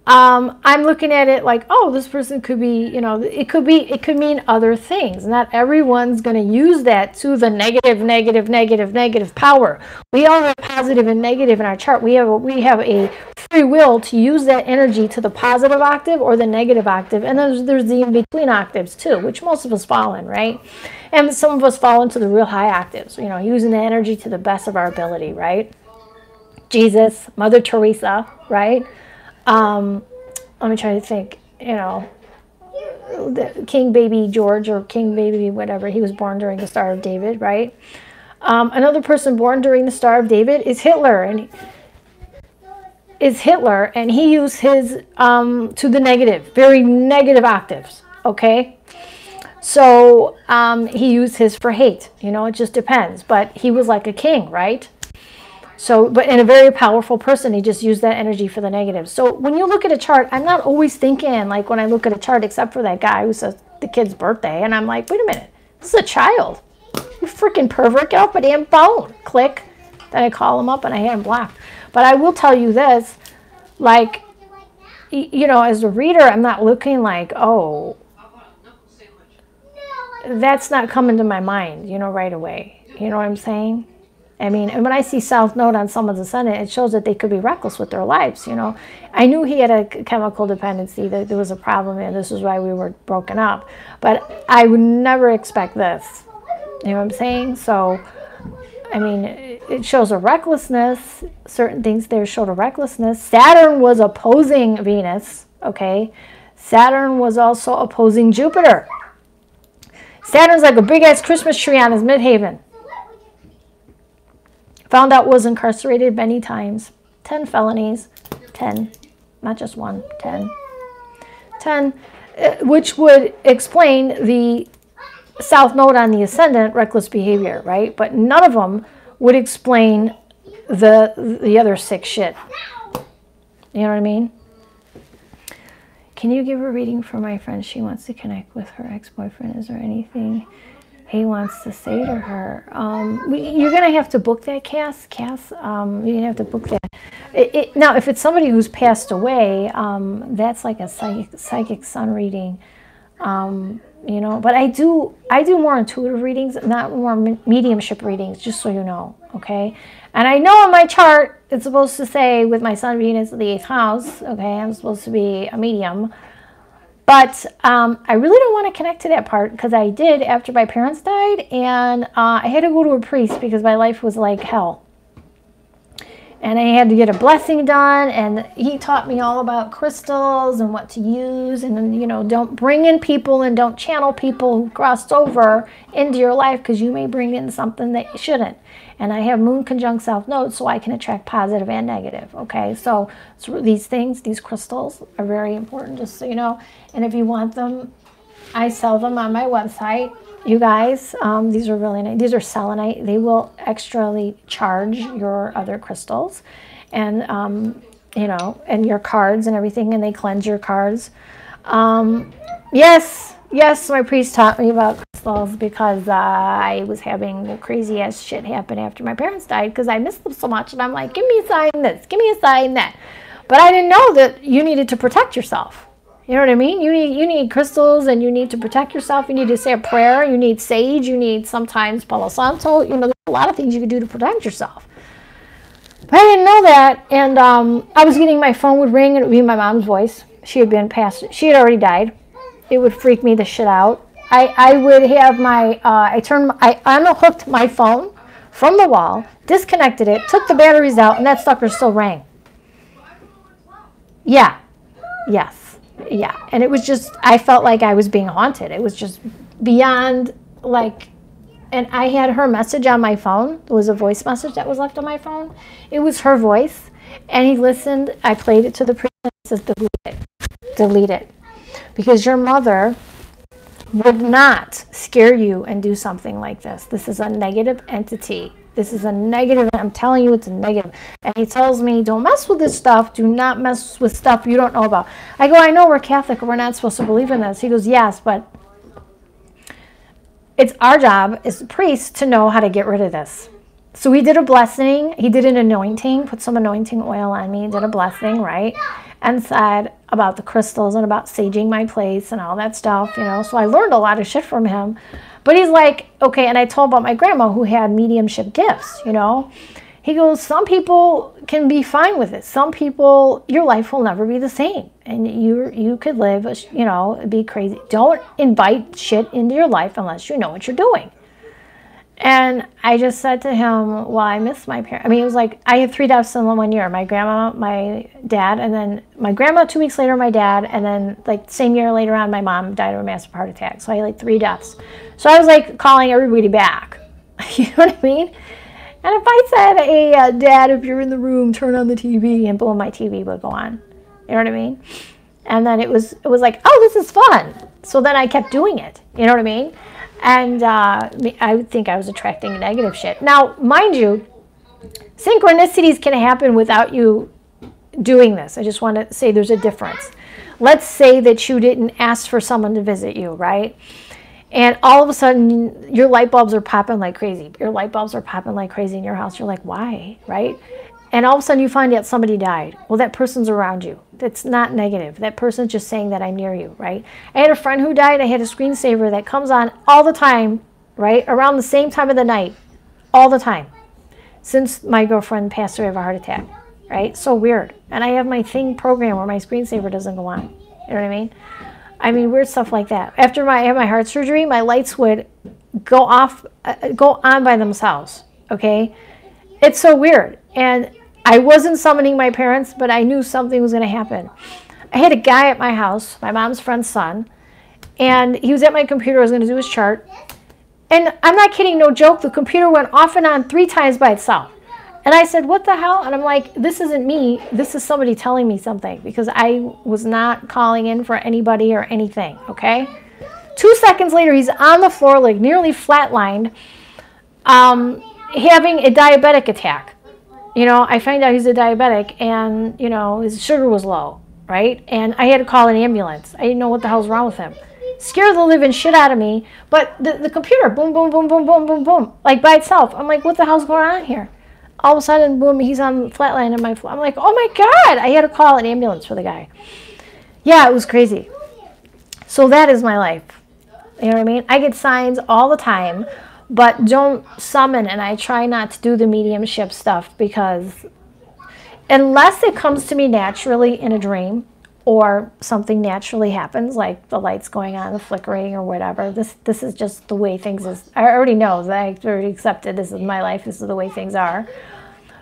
I'm looking at it like, oh, this person could be, you know, it could mean other things. Not everyone's going to use that to the negative power. We all have positive and negative in our chart. We have a free will to use that energy to the positive octave or the negative octave. And there's the in-between octaves too, which most of us fall in, right? And some of us fall into the real high octaves, you know, using the energy to the best of our ability, right? Jesus, Mother Teresa, right? Let me try to think, you know, King Baby George or King Baby whatever, he was born during the Star of David, right? Another person born during the Star of David is Hitler, and he used his to the negative, very negative octaves, okay? So he used his for hate, you know, it just depends, but he was like a king, right? So, but in a very powerful person, he just used that energy for the negative. So when you look at a chart, I'm not always thinking, like when I look at a chart, except for that guy who says the kid's birthday, and I'm like, wait a minute, this is a child. You freaking pervert, get off my damn phone. Click. Then I call him up and I had him blocked. But I will tell you this, like, you know, as a reader, I'm not looking like, oh, that's not coming to my mind, you know, right away. You know what I'm saying? I mean, and when I see South Node on someone's ascendant, it shows that they could be reckless with their lives, you know. I knew he had a chemical dependency, that there was a problem, and this is why we were broken up. But I would never expect this. You know what I'm saying? So, I mean, it shows a recklessness. Certain things there showed a recklessness. Saturn was opposing Venus, okay? Saturn was also opposing Jupiter. Saturn's like a big-ass Christmas tree on his midhaven. Found out was incarcerated many times. 10 felonies. 10. Not just 1. 10. 10. Which would explain the South Node on the ascendant, reckless behavior, right? But none of them would explain the other 6 shit. You know what I mean? Can you give a reading for my friend? She wants to connect with her ex-boyfriend. Is there anything he wants to say to her? You're going to have to book that, Cass. You're going to have to book that. Now, if it's somebody who's passed away, that's like a psychic sun reading. you know. But I do more intuitive readings, not more mediumship readings, just so you know, okay? And I know on my chart, it's supposed to say with my Sun, Venus, the 8th house, okay, I'm supposed to be a medium. But I really don't want to connect to that part because I did after my parents died, and I had to go to a priest because my life was like hell. And I had to get a blessing done, and he taught me all about crystals and what to use, and, you know, don't bring in people and don't channel people who crossed over into your life because you may bring in something that you shouldn't. And I have Moon conjunct South Node, so I can attract positive and negative, okay? So these things, these crystals are very important, just so you know. And if you want them, I sell them on my website. You guys, these are really nice. These are selenite. They will extra charge your other crystals, and you know, and your cards and everything, and they cleanse your cards. Yes, my priest taught me about crystals because I was having crazy ass shit happen after my parents died because I missed them so much, and I'm like, give me a sign this, give me a sign that. But I didn't know that you needed to protect yourself. You know what I mean? You need crystals, and you need to protect yourself. You need to say a prayer. You need sage. You need sometimes Palo Santo. You know, there's a lot of things you can do to protect yourself. But I didn't know that, and I was getting, my phone would ring, and it would be my mom's voice. She had already died. It would freak me the shit out. I would have my, I unhooked my phone from the wall, disconnected it, took the batteries out, and that sucker still rang. Yeah. Yes. Yeah, and it was just, I felt like I was being haunted. It was just beyond, like, and I had her message on my phone. There was a voice message that was left on my phone. It was her voice, and he listened. I played it to the priest, and he says, delete it, because your mother would not scare you and do something like this. This is a negative entity. This is a negative. I'm telling you, it's a negative. And he tells me, don't mess with this stuff. Do not mess with stuff you don't know about. I go, I know we're Catholic. We're not supposed to believe in this. He goes, yes, but it's our job as priests to know how to get rid of this. So he did a blessing. He did an anointing, put some anointing oil on me, did a blessing, right? And said about the crystals and about saging my place and all that stuff, you know. So I learned a lot of shit from him. But he's like, okay, and I told about my grandma who had mediumship gifts, you know. He goes, some people can be fine with it. Some people, your life will never be the same. And you could live, you know, be crazy. Don't invite shit into your life unless you know what you're doing. And I just said to him, well, I miss my parents. I mean, it was like, I had 3 deaths in 1 year. My grandma, my dad, and then my grandma 2 weeks later, my dad, and then like same year later on, my mom died of a massive heart attack. So I had like 3 deaths. So I was like calling everybody back. You know what I mean? And if I said, hey, Dad, if you're in the room, turn on the TV, and boom, my TV would go on. You know what I mean? And then it was like, oh, this is fun. So then I kept doing it. You know what I mean? And I think I was attracting negative shit. Now, mind you, synchronicities can happen without you doing this. I just want to say there's a difference. Let's say that you didn't ask for someone to visit you, right? And all of a sudden, your light bulbs are popping like crazy. Your light bulbs are popping like crazy in your house. You're like, why, right? And all of a sudden, you find out somebody died. Well, that person's around you. That's not negative. That person's just saying that I'm near you, right? I had a friend who died. I had a screensaver that comes on all the time, right? Around the same time of the night, all the time, since my girlfriend passed away of a heart attack, right? So weird. And I have my thing programmed where my screensaver doesn't go on. You know what I mean? I mean, weird stuff like that. After I had my heart surgery, my lights would go on by themselves, okay? It's so weird. And I wasn't summoning my parents, but I knew something was going to happen. I had a guy at my house, my mom's friend's son, and he was at my computer. I was going to do his chart. And I'm not kidding, no joke, the computer went off and on 3 times by itself. And I said, what the hell? And I'm like, this isn't me. This is somebody telling me something, because I was not calling in for anybody or anything, okay? 2 seconds later, he's on the floor, like nearly flatlined, having a diabetic attack. You know, I find out he's a diabetic, and, you know, his sugar was low, right? And I had to call an ambulance. I didn't know what the hell's wrong with him. Scared the living shit out of me. But the computer, boom, boom, boom, boom, boom, boom, boom, like by itself. I'm like, what the hell's going on here? All of a sudden, boom, he's on flatline in my floor. I'm like, oh my God. I had to call an ambulance for the guy. Yeah, it was crazy. So that is my life. You know what I mean? I get signs all the time, but don't summon, and I try not to do the mediumship stuff, because unless it comes to me naturally in a dream, or something naturally happens, like the lights going on, the flickering or whatever. This is just the way things is. I already know that I already accepted this is my life. This is the way things are.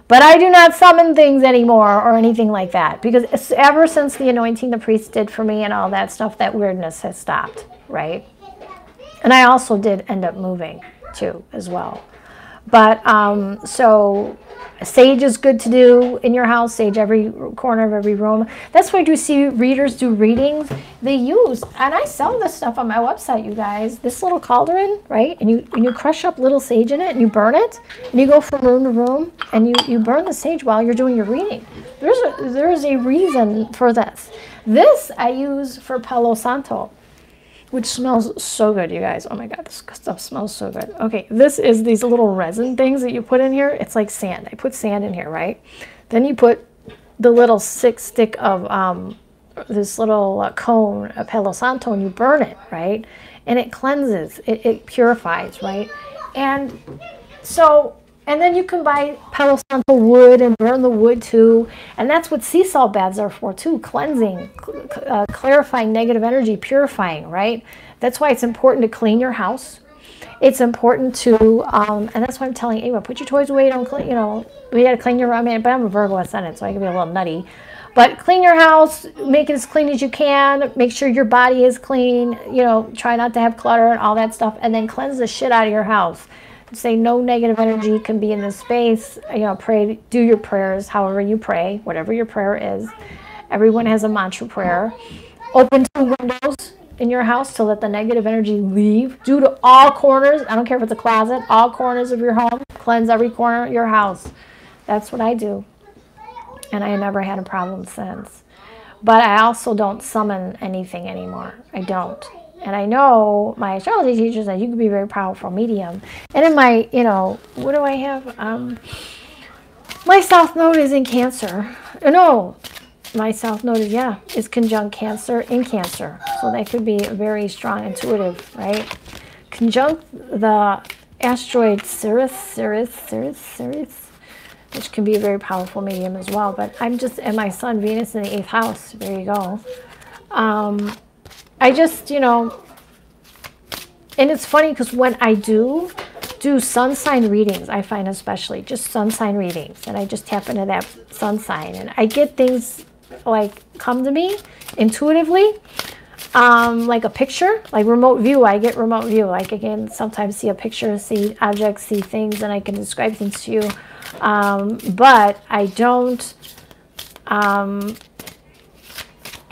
But I do not summon things anymore or anything like that, because ever since the anointing the priest did for me and all that stuff, that weirdness has stopped, right? And I also did end up moving too, as well. But so sage is good to do in your house, sage every corner of every room. That's why you see readers do readings. They use, and I sell this stuff on my website, you guys, this little cauldron, right? And you crush up little sage in it and you burn it, and you go from room to room and you burn the sage while you're doing your reading. There's a reason for this. This I use for Palo Santo, which smells so good, you guys. Oh my God, this stuff smells so good. Okay, this is these little resin things that you put in here. It's like sand. I put sand in here, right? Then you put the little stick of this little cone of Palo Santo, and you burn it, right? And it cleanses, it purifies, right? And so, and then you can buy Palo Santo wood and burn the wood too. And that's what sea salt baths are for too, cleansing, clarifying negative energy, purifying, right? That's why it's important to clean your house. It's important to, and that's why I'm telling Ava, put your toys away, don't clean, you know, we got to clean your room. I mean, but I'm a Virgo ascendant, so I can be a little nutty. But clean your house, make it as clean as you can, make sure your body is clean, you know, try not to have clutter and all that stuff, and then cleanse the shit out of your house. Say no negative energy can be in this space. You know, pray, do your prayers however you pray, whatever your prayer is. Everyone has a mantra prayer. Open 2 windows in your house to let the negative energy leave. Do to all corners. I don't care if it's a closet, all corners of your home. Cleanse every corner of your house. That's what I do. And I never had a problem since. But I also don't summon anything anymore. I don't. And I know my astrology teacher said you could be a very powerful medium. And in my, you know, what do I have? My South Node is in Cancer. No, my South Node is, yeah, is conjunct Cancer in Cancer. So that could be very strong, intuitive, right? Conjunct the asteroid Sirius, which can be a very powerful medium as well. But I'm just, and my sun, Venus in the 8th house. There you go. I just, you know, and it's funny because when I do sun sign readings, I find especially just sun sign readings, and I just tap into that sun sign, and I get things like come to me intuitively, like a picture, like remote view. I get remote view. Like I can sometimes see a picture, see objects, see things, and I can describe things to you. But I don't.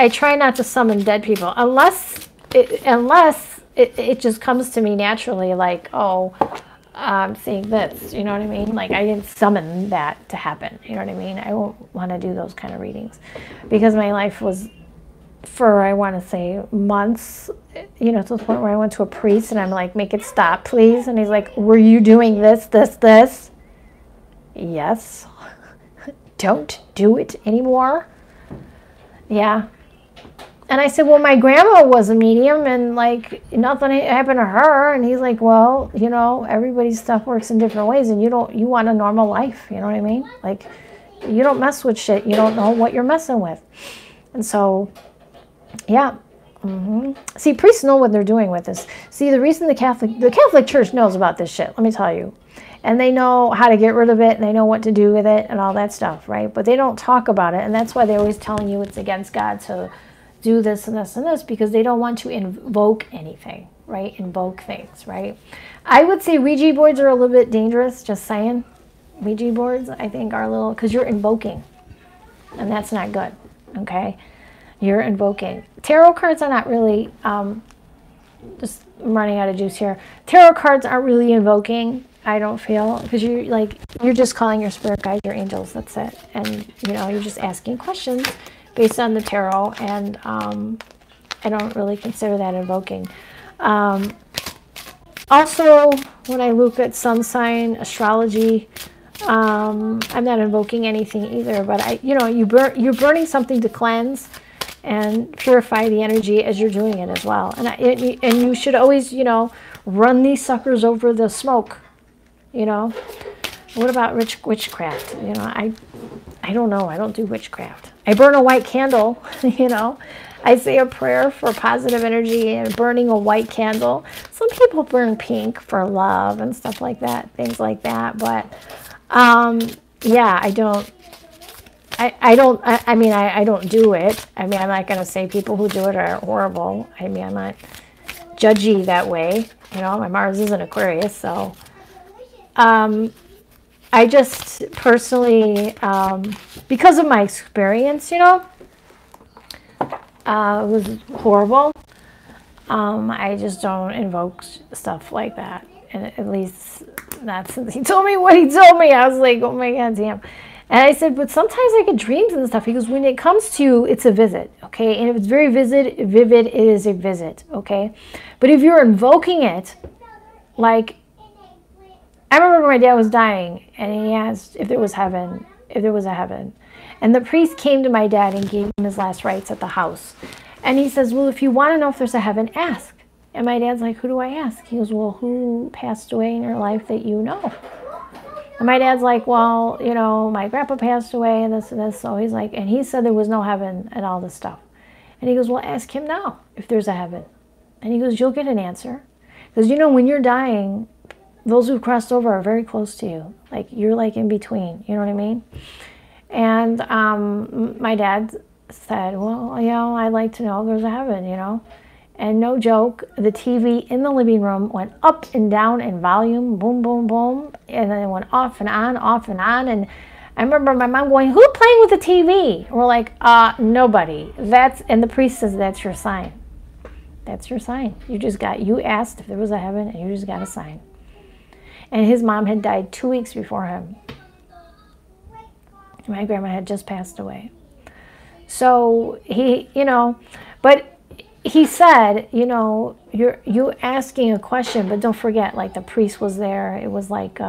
I try not to summon dead people unless it just comes to me naturally, like, oh, I'm seeing this, you know what I mean? Like I didn't summon that to happen, you know what I mean? I won't want to do those kind of readings because my life was, for I want to say months, you know, to the point where I went to a priest and I'm like, make it stop, please. And he's like, were you doing this? Yes. Don't do it anymore. Yeah. And I said, well, my grandma was a medium and like nothing happened to her. And he's like, well, you know, everybody's stuff works in different ways and you want a normal life. You know what I mean? Like you don't mess with shit. You don't know what you're messing with. And so, yeah. See, priests know what they're doing with this. See, the reason the Catholic Church knows about this shit, let me tell you. And they know how to get rid of it and they know what to do with it and all that stuff, right? But they don't talk about it. And that's why they're always telling you it's against God to do this and this and this, because they don't want to invoke anything, right? Invoke things, right? I would say Ouija boards are a little bit dangerous, just saying. Ouija boards, I think, are a little, because you're invoking, and that's not good, okay? You're invoking. Tarot cards are not really, just I'm running out of juice here. Tarot cards aren't really invoking, I don't feel, because you're just calling your spirit guides, your angels, that's it. And, you know, you're just asking questions based on the tarot, and I don't really consider that invoking. Also, when I look at sun sign astrology, I'm not invoking anything either, but you're burning something to cleanse, and purify the energy as you're doing it as well. And you should always, you know, run these suckers over the smoke, you know. What about witchcraft? You know, I don't know. I don't do witchcraft. I burn a white candle, you know. I say a prayer for positive energy and burning a white candle. Some people burn pink for love and stuff like that, things like that. But yeah, I don't. I mean, I don't do it. I mean, I'm not going to say people who do it are horrible. I mean, I'm not judgy that way. You know, my Mars is an Aquarius, so I just personally, because of my experience, you know, it was horrible. I just don't invoke stuff like that. And at least that's, he told me what he told me. I was like, oh my God, damn. And I said, but sometimes I get dreams and stuff. He goes, when it comes to you, it's a visit, okay? And if it's very vivid, it is a visit, okay? But if you're invoking it, like, I remember my dad was dying, and he asked if there was heaven, if there was a heaven. And the priest came to my dad and gave him his last rites at the house. And he says, well, if you want to know if there's a heaven, ask. And my dad's like, who do I ask? He goes, well, who passed away in your life that you know? And my dad's like, well, you know, my grandpa passed away and this and this. So he's like, and he said there was no heaven and all this stuff. And he goes, well, ask him now if there's a heaven. And he goes, you'll get an answer. Because, you know, when you're dying, those who've crossed over are very close to you. Like, you're like in between. You know what I mean? And my dad said, well, you know, I'd like to know if there's a heaven, you know. And no joke, the TV in the living room went up and down in volume, boom, boom, boom. And then it went off and on, off and on. And I remember my mom going, who's playing with the TV? And we're like, nobody. And the priest says, that's your sign. That's your sign. You asked if there was a heaven, and you just got a sign. And his mom had died 2 weeks before him. My grandma had just passed away. So he, you know, but he said, you know, you're asking a question, but don't forget, like, the priest was there. It was like,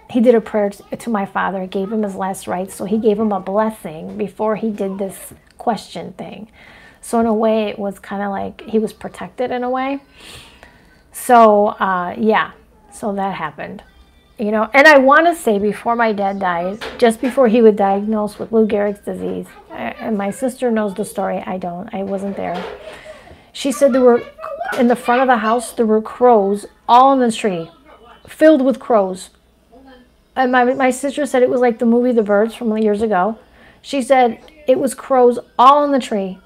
he did a prayer to my father, gave him his last rites. So he gave him a blessing before he did this question thing. So in a way, it was kind of like he was protected in a way. So, yeah, so that happened. You know, and I want to say before my dad died, just before he was diagnosed with Lou Gehrig's disease, and my sister knows the story, I don't, I wasn't there. She said there were, in the front of the house, there were crows all in the tree, filled with crows. And my sister said it was like the movie The Birds from years ago. She said it was crows all in the tree.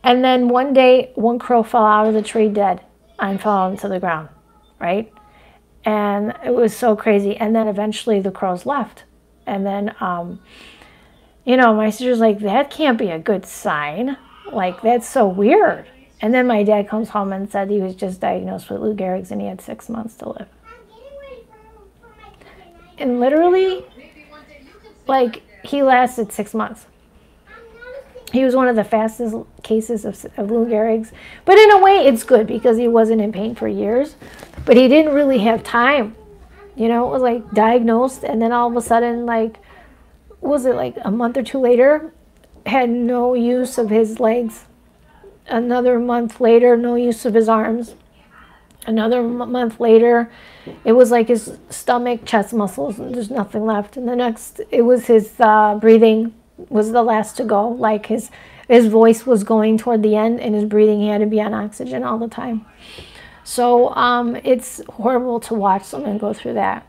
And then one day, one crow fell out of the tree dead and fell into the ground, right? And it was so crazy. And then eventually the crows left. And then, you know, my sister's like, that can't be a good sign. Like, that's so weird. And then my dad comes home and said he was just diagnosed with Lou Gehrig's and he had 6 months to live. And literally, like, he lasted 6 months. He was one of the fastest cases of Lou Gehrig's. But in a way, it's good because he wasn't in pain for years. But he didn't really have time. You know, it was like diagnosed, and then all of a sudden, like, was it like a month or two later, had no use of his legs. Another month later, no use of his arms. Another month later, it was like his stomach, chest muscles, and there's nothing left. And the next, it was his breathing was the last to go. Like his voice was going toward the end, and his breathing, he had to be on oxygen all the time. So it's horrible to watch someone go through that.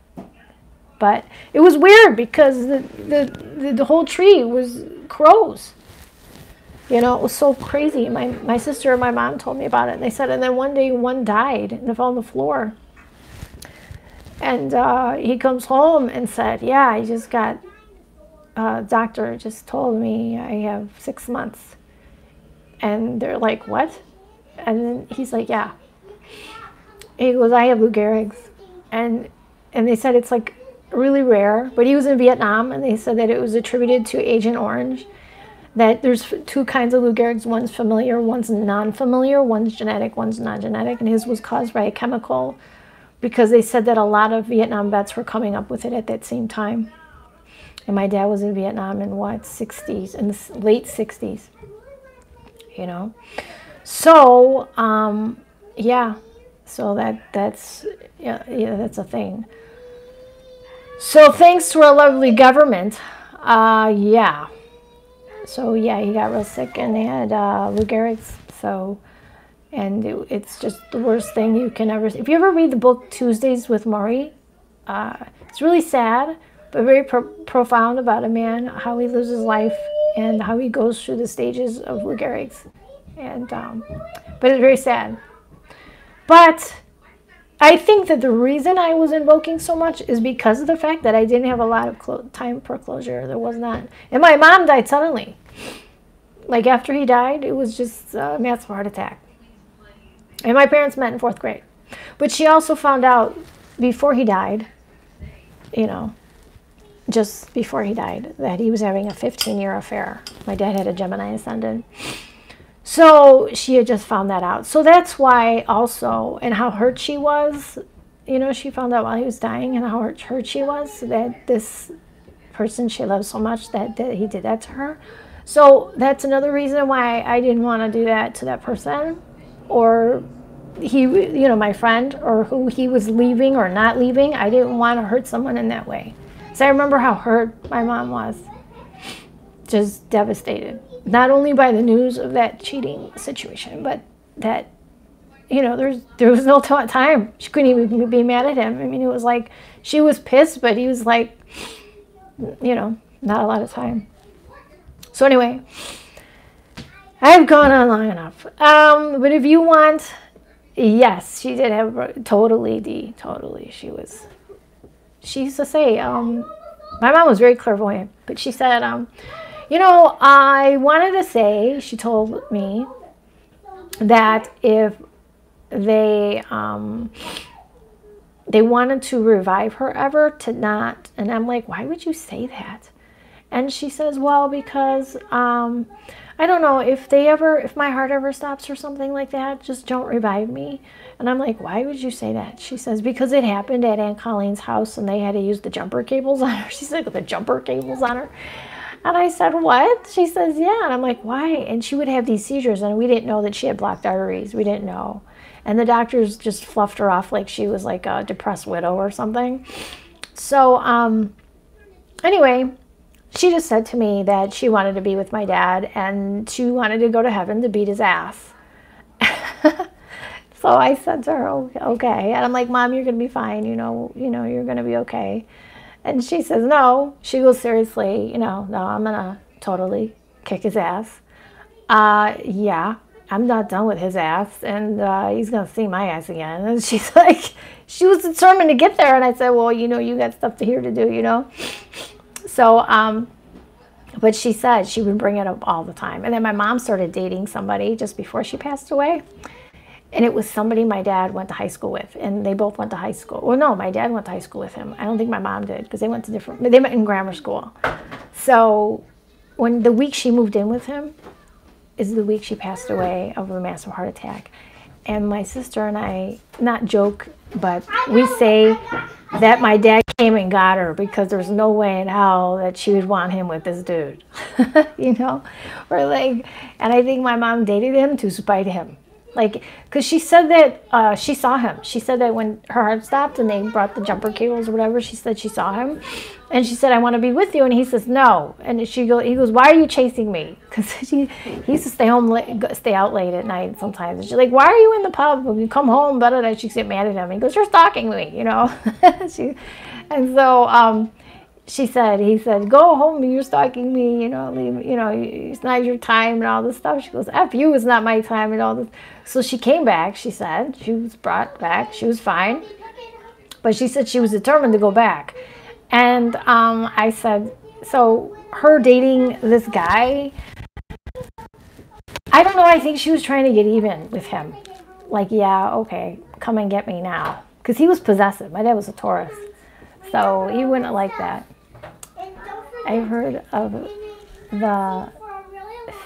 But it was weird because the whole tree was crows. You know, it was so crazy. My sister and my mom told me about it. And they said, and then one day one died and it fell on the floor. And he comes home and said, yeah, I just got, doctor just told me I have 6 months. And they're like, what? And then he's like, yeah. He goes, I have Lou Gehrig's. And they said it's like really rare. But he was in Vietnam, and they said that it was attributed to Agent Orange. That there's two kinds of Lou Gehrig's. One's familiar, one's non-familiar. One's genetic, one's non-genetic. And his was caused by a chemical because they said that a lot of Vietnam vets were coming up with it at that same time. And my dad was in Vietnam in what, 60s, in the late 60s. you know. So, yeah, so that's, yeah, that's a thing. So thanks to our lovely government, yeah. So yeah, he got real sick and he had Lou Gehrig's. So, and it's just the worst thing you can ever. If you ever read the book Tuesdays with Maury, it's really sad, but very profound about a man, how he lives his life and how he goes through the stages of Lou Gehrig's. And but it's very sad. But I think that the reason I was invoking so much is because of the fact that I didn't have a lot of time for closure. There was not. And my mom died suddenly. Like after he died, it was just a massive heart attack. And my parents met in 4th grade. But she also found out before he died, you know, just before he died, that he was having a 15-year affair. My dad had a Gemini ascendant. So she had just found that out. So that's why also, and how hurt she was, you know, she found out while he was dying and how hurt she was that this person she loved so much that he did that to her. So that's another reason why I didn't want to do that to that person, or he, you know, my friend, or who he was leaving or not leaving. I didn't want to hurt someone in that way. So I remember how hurt my mom was, just devastated. Not only by the news of that cheating situation, but that, you know, there was no time. She couldn't even be mad at him. I mean, it was like she was pissed, but he was like, you know, not a lot of time. So anyway, I've gone on long enough. But if you want, yes, she did have totally. She used to say, my mom was very clairvoyant, but she said, you know, I wanted to say, she told me, that if they wanted to revive her ever, to not, and I'm like, why would you say that? And she says, well, because, I don't know, if my heart ever stops or something like that, just don't revive me. And I'm like, why would you say that? She says, because it happened at Aunt Colleen's house and they had to use the jumper cables on her. She said, the jumper cables on her. And I said, what? She says, yeah. And I'm like, why? And she would have these seizures, and we didn't know that she had blocked arteries. We didn't know. And the doctors just fluffed her off like she was like a depressed widow or something. So anyway, she just said to me that she wanted to be with my dad and she wanted to go to heaven to beat his ass. So I said to her, okay. And I'm like, Mom, you're going to be fine. You know, you're going to be okay. And she says, no. She goes, seriously, you know, no, I'm going to totally kick his ass. Yeah, I'm not done with his ass, and he's going to see my ass again. And she's like, she was determined to get there. And I said, well, you know, you got stuff here to do, you know. So, but she said she would bring it up all the time. And then my mom started dating somebody just before she passed away. And it was somebody my dad went to high school with, and they both went to high school. Well, no, my dad went to high school with him. I don't think my mom did, because they went to they met in grammar school. So when the week she moved in with him is the week she passed away of a massive heart attack. And my sister and I, not joke, but we say that my dad came and got her because there's no way in hell that she would want him with this dude. You know? Or like, and I think my mom dated him to spite him. Like, because she said that she saw him. She said that when her heart stopped and they brought the jumper cables or whatever, she said she saw him. And she said, I want to be with you. And he says, no. And he goes, why are you chasing me? Because he used to stay out late at night sometimes. And she's like, why are you in the pub? When you come home, better. She'd get mad at him. He goes, you're stalking me, you know. And so he said, go home, you're stalking me, you know, leave, you know, it's not your time and all this stuff. She goes, F you, it's not my time and all this. So she came back, she said, she was brought back, she was fine. But she said she was determined to go back. And I said, so her dating this guy, I don't know, I think she was trying to get even with him. Like, yeah, okay, come and get me now. Because he was possessive. My dad was a Taurus. So he wouldn't like that. I've heard of the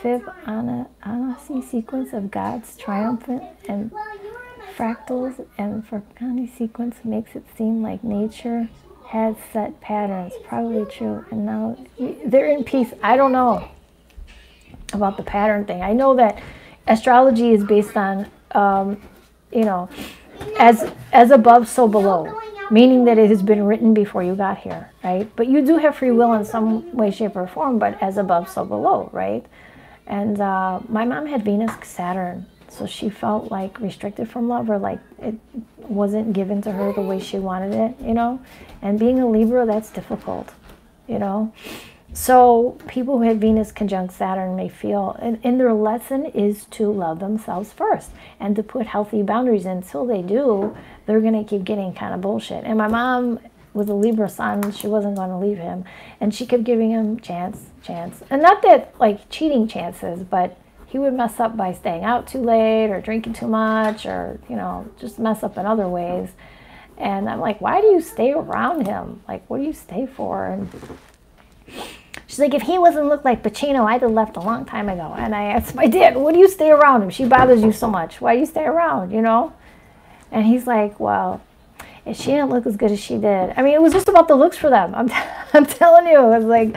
Fibonacci sequence of God's triumphant and fractals, and Fibonacci sequence makes it seem like nature has set patterns. Probably true. And now they're in peace. I don't know about the pattern thing. I know that astrology is based on, you know, as above, so below, meaning that it has been written before you got here, right? But you do have free will in some way, shape, or form, but as above, so below, right? And my mom had Venus, Saturn, so she felt like restricted from love, or like it wasn't given to her the way she wanted it, you know? And being a Libra, that's difficult, you know? So people who have Venus conjunct Saturn may feel, and their lesson is to love themselves first and to put healthy boundaries in. Until they do, they're going to keep getting kind of bullshit. And my mom was a Libra sun. She wasn't going to leave him. And she kept giving him chance. And not that, like, cheating chances, but he would mess up by staying out too late or drinking too much or, you know, just mess up in other ways. And I'm like, why do you stay around him? Like, what do you stay for? And she's like, if he wasn't look like Pacino, I'd have left a long time ago. And I asked my dad, what do you stay around him? She bothers you so much. Why do you stay around, you know? And he's like, well, if she didn't look as good as she did. I mean, it was just about the looks for them. I'm telling you, it was like,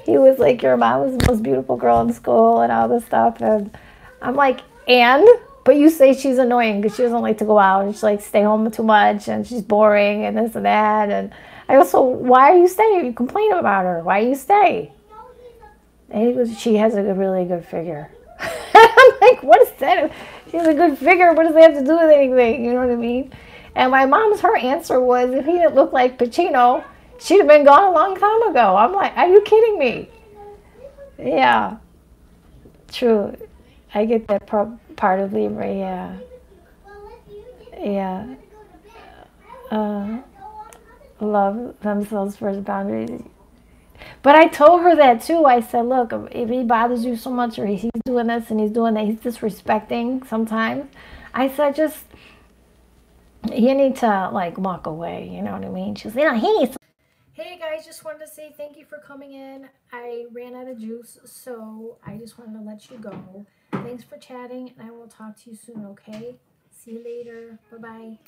he was like, your mom was the most beautiful girl in school and all this stuff. And I'm like, and? But you say she's annoying because she doesn't like to go out and she likes to stay home too much and she's boring and this and that. And I go, so why are you staying? You complain about her. Why do you stay? And he goes, she has a really good figure. I'm like, what is that? She has a good figure. What does that have to do with anything? You know what I mean? And my mom's, her answer was, if he didn't look like Pacino, she'd have been gone a long time ago. I'm like, are you kidding me? Yeah, true. I get that part of Libra, yeah. Yeah. Love themselves first, boundaries. But I told her that too. I said, look, if he bothers you so much or he's doing this and he's doing that, he's disrespecting sometimes. I said, just, you need to, like, walk away. You know what I mean? She's, you know, he's. Hey guys, just wanted to say thank you for coming in. I ran out of juice, so I just wanted to let you go. Thanks for chatting, and I will talk to you soon, okay? See you later. Bye-bye.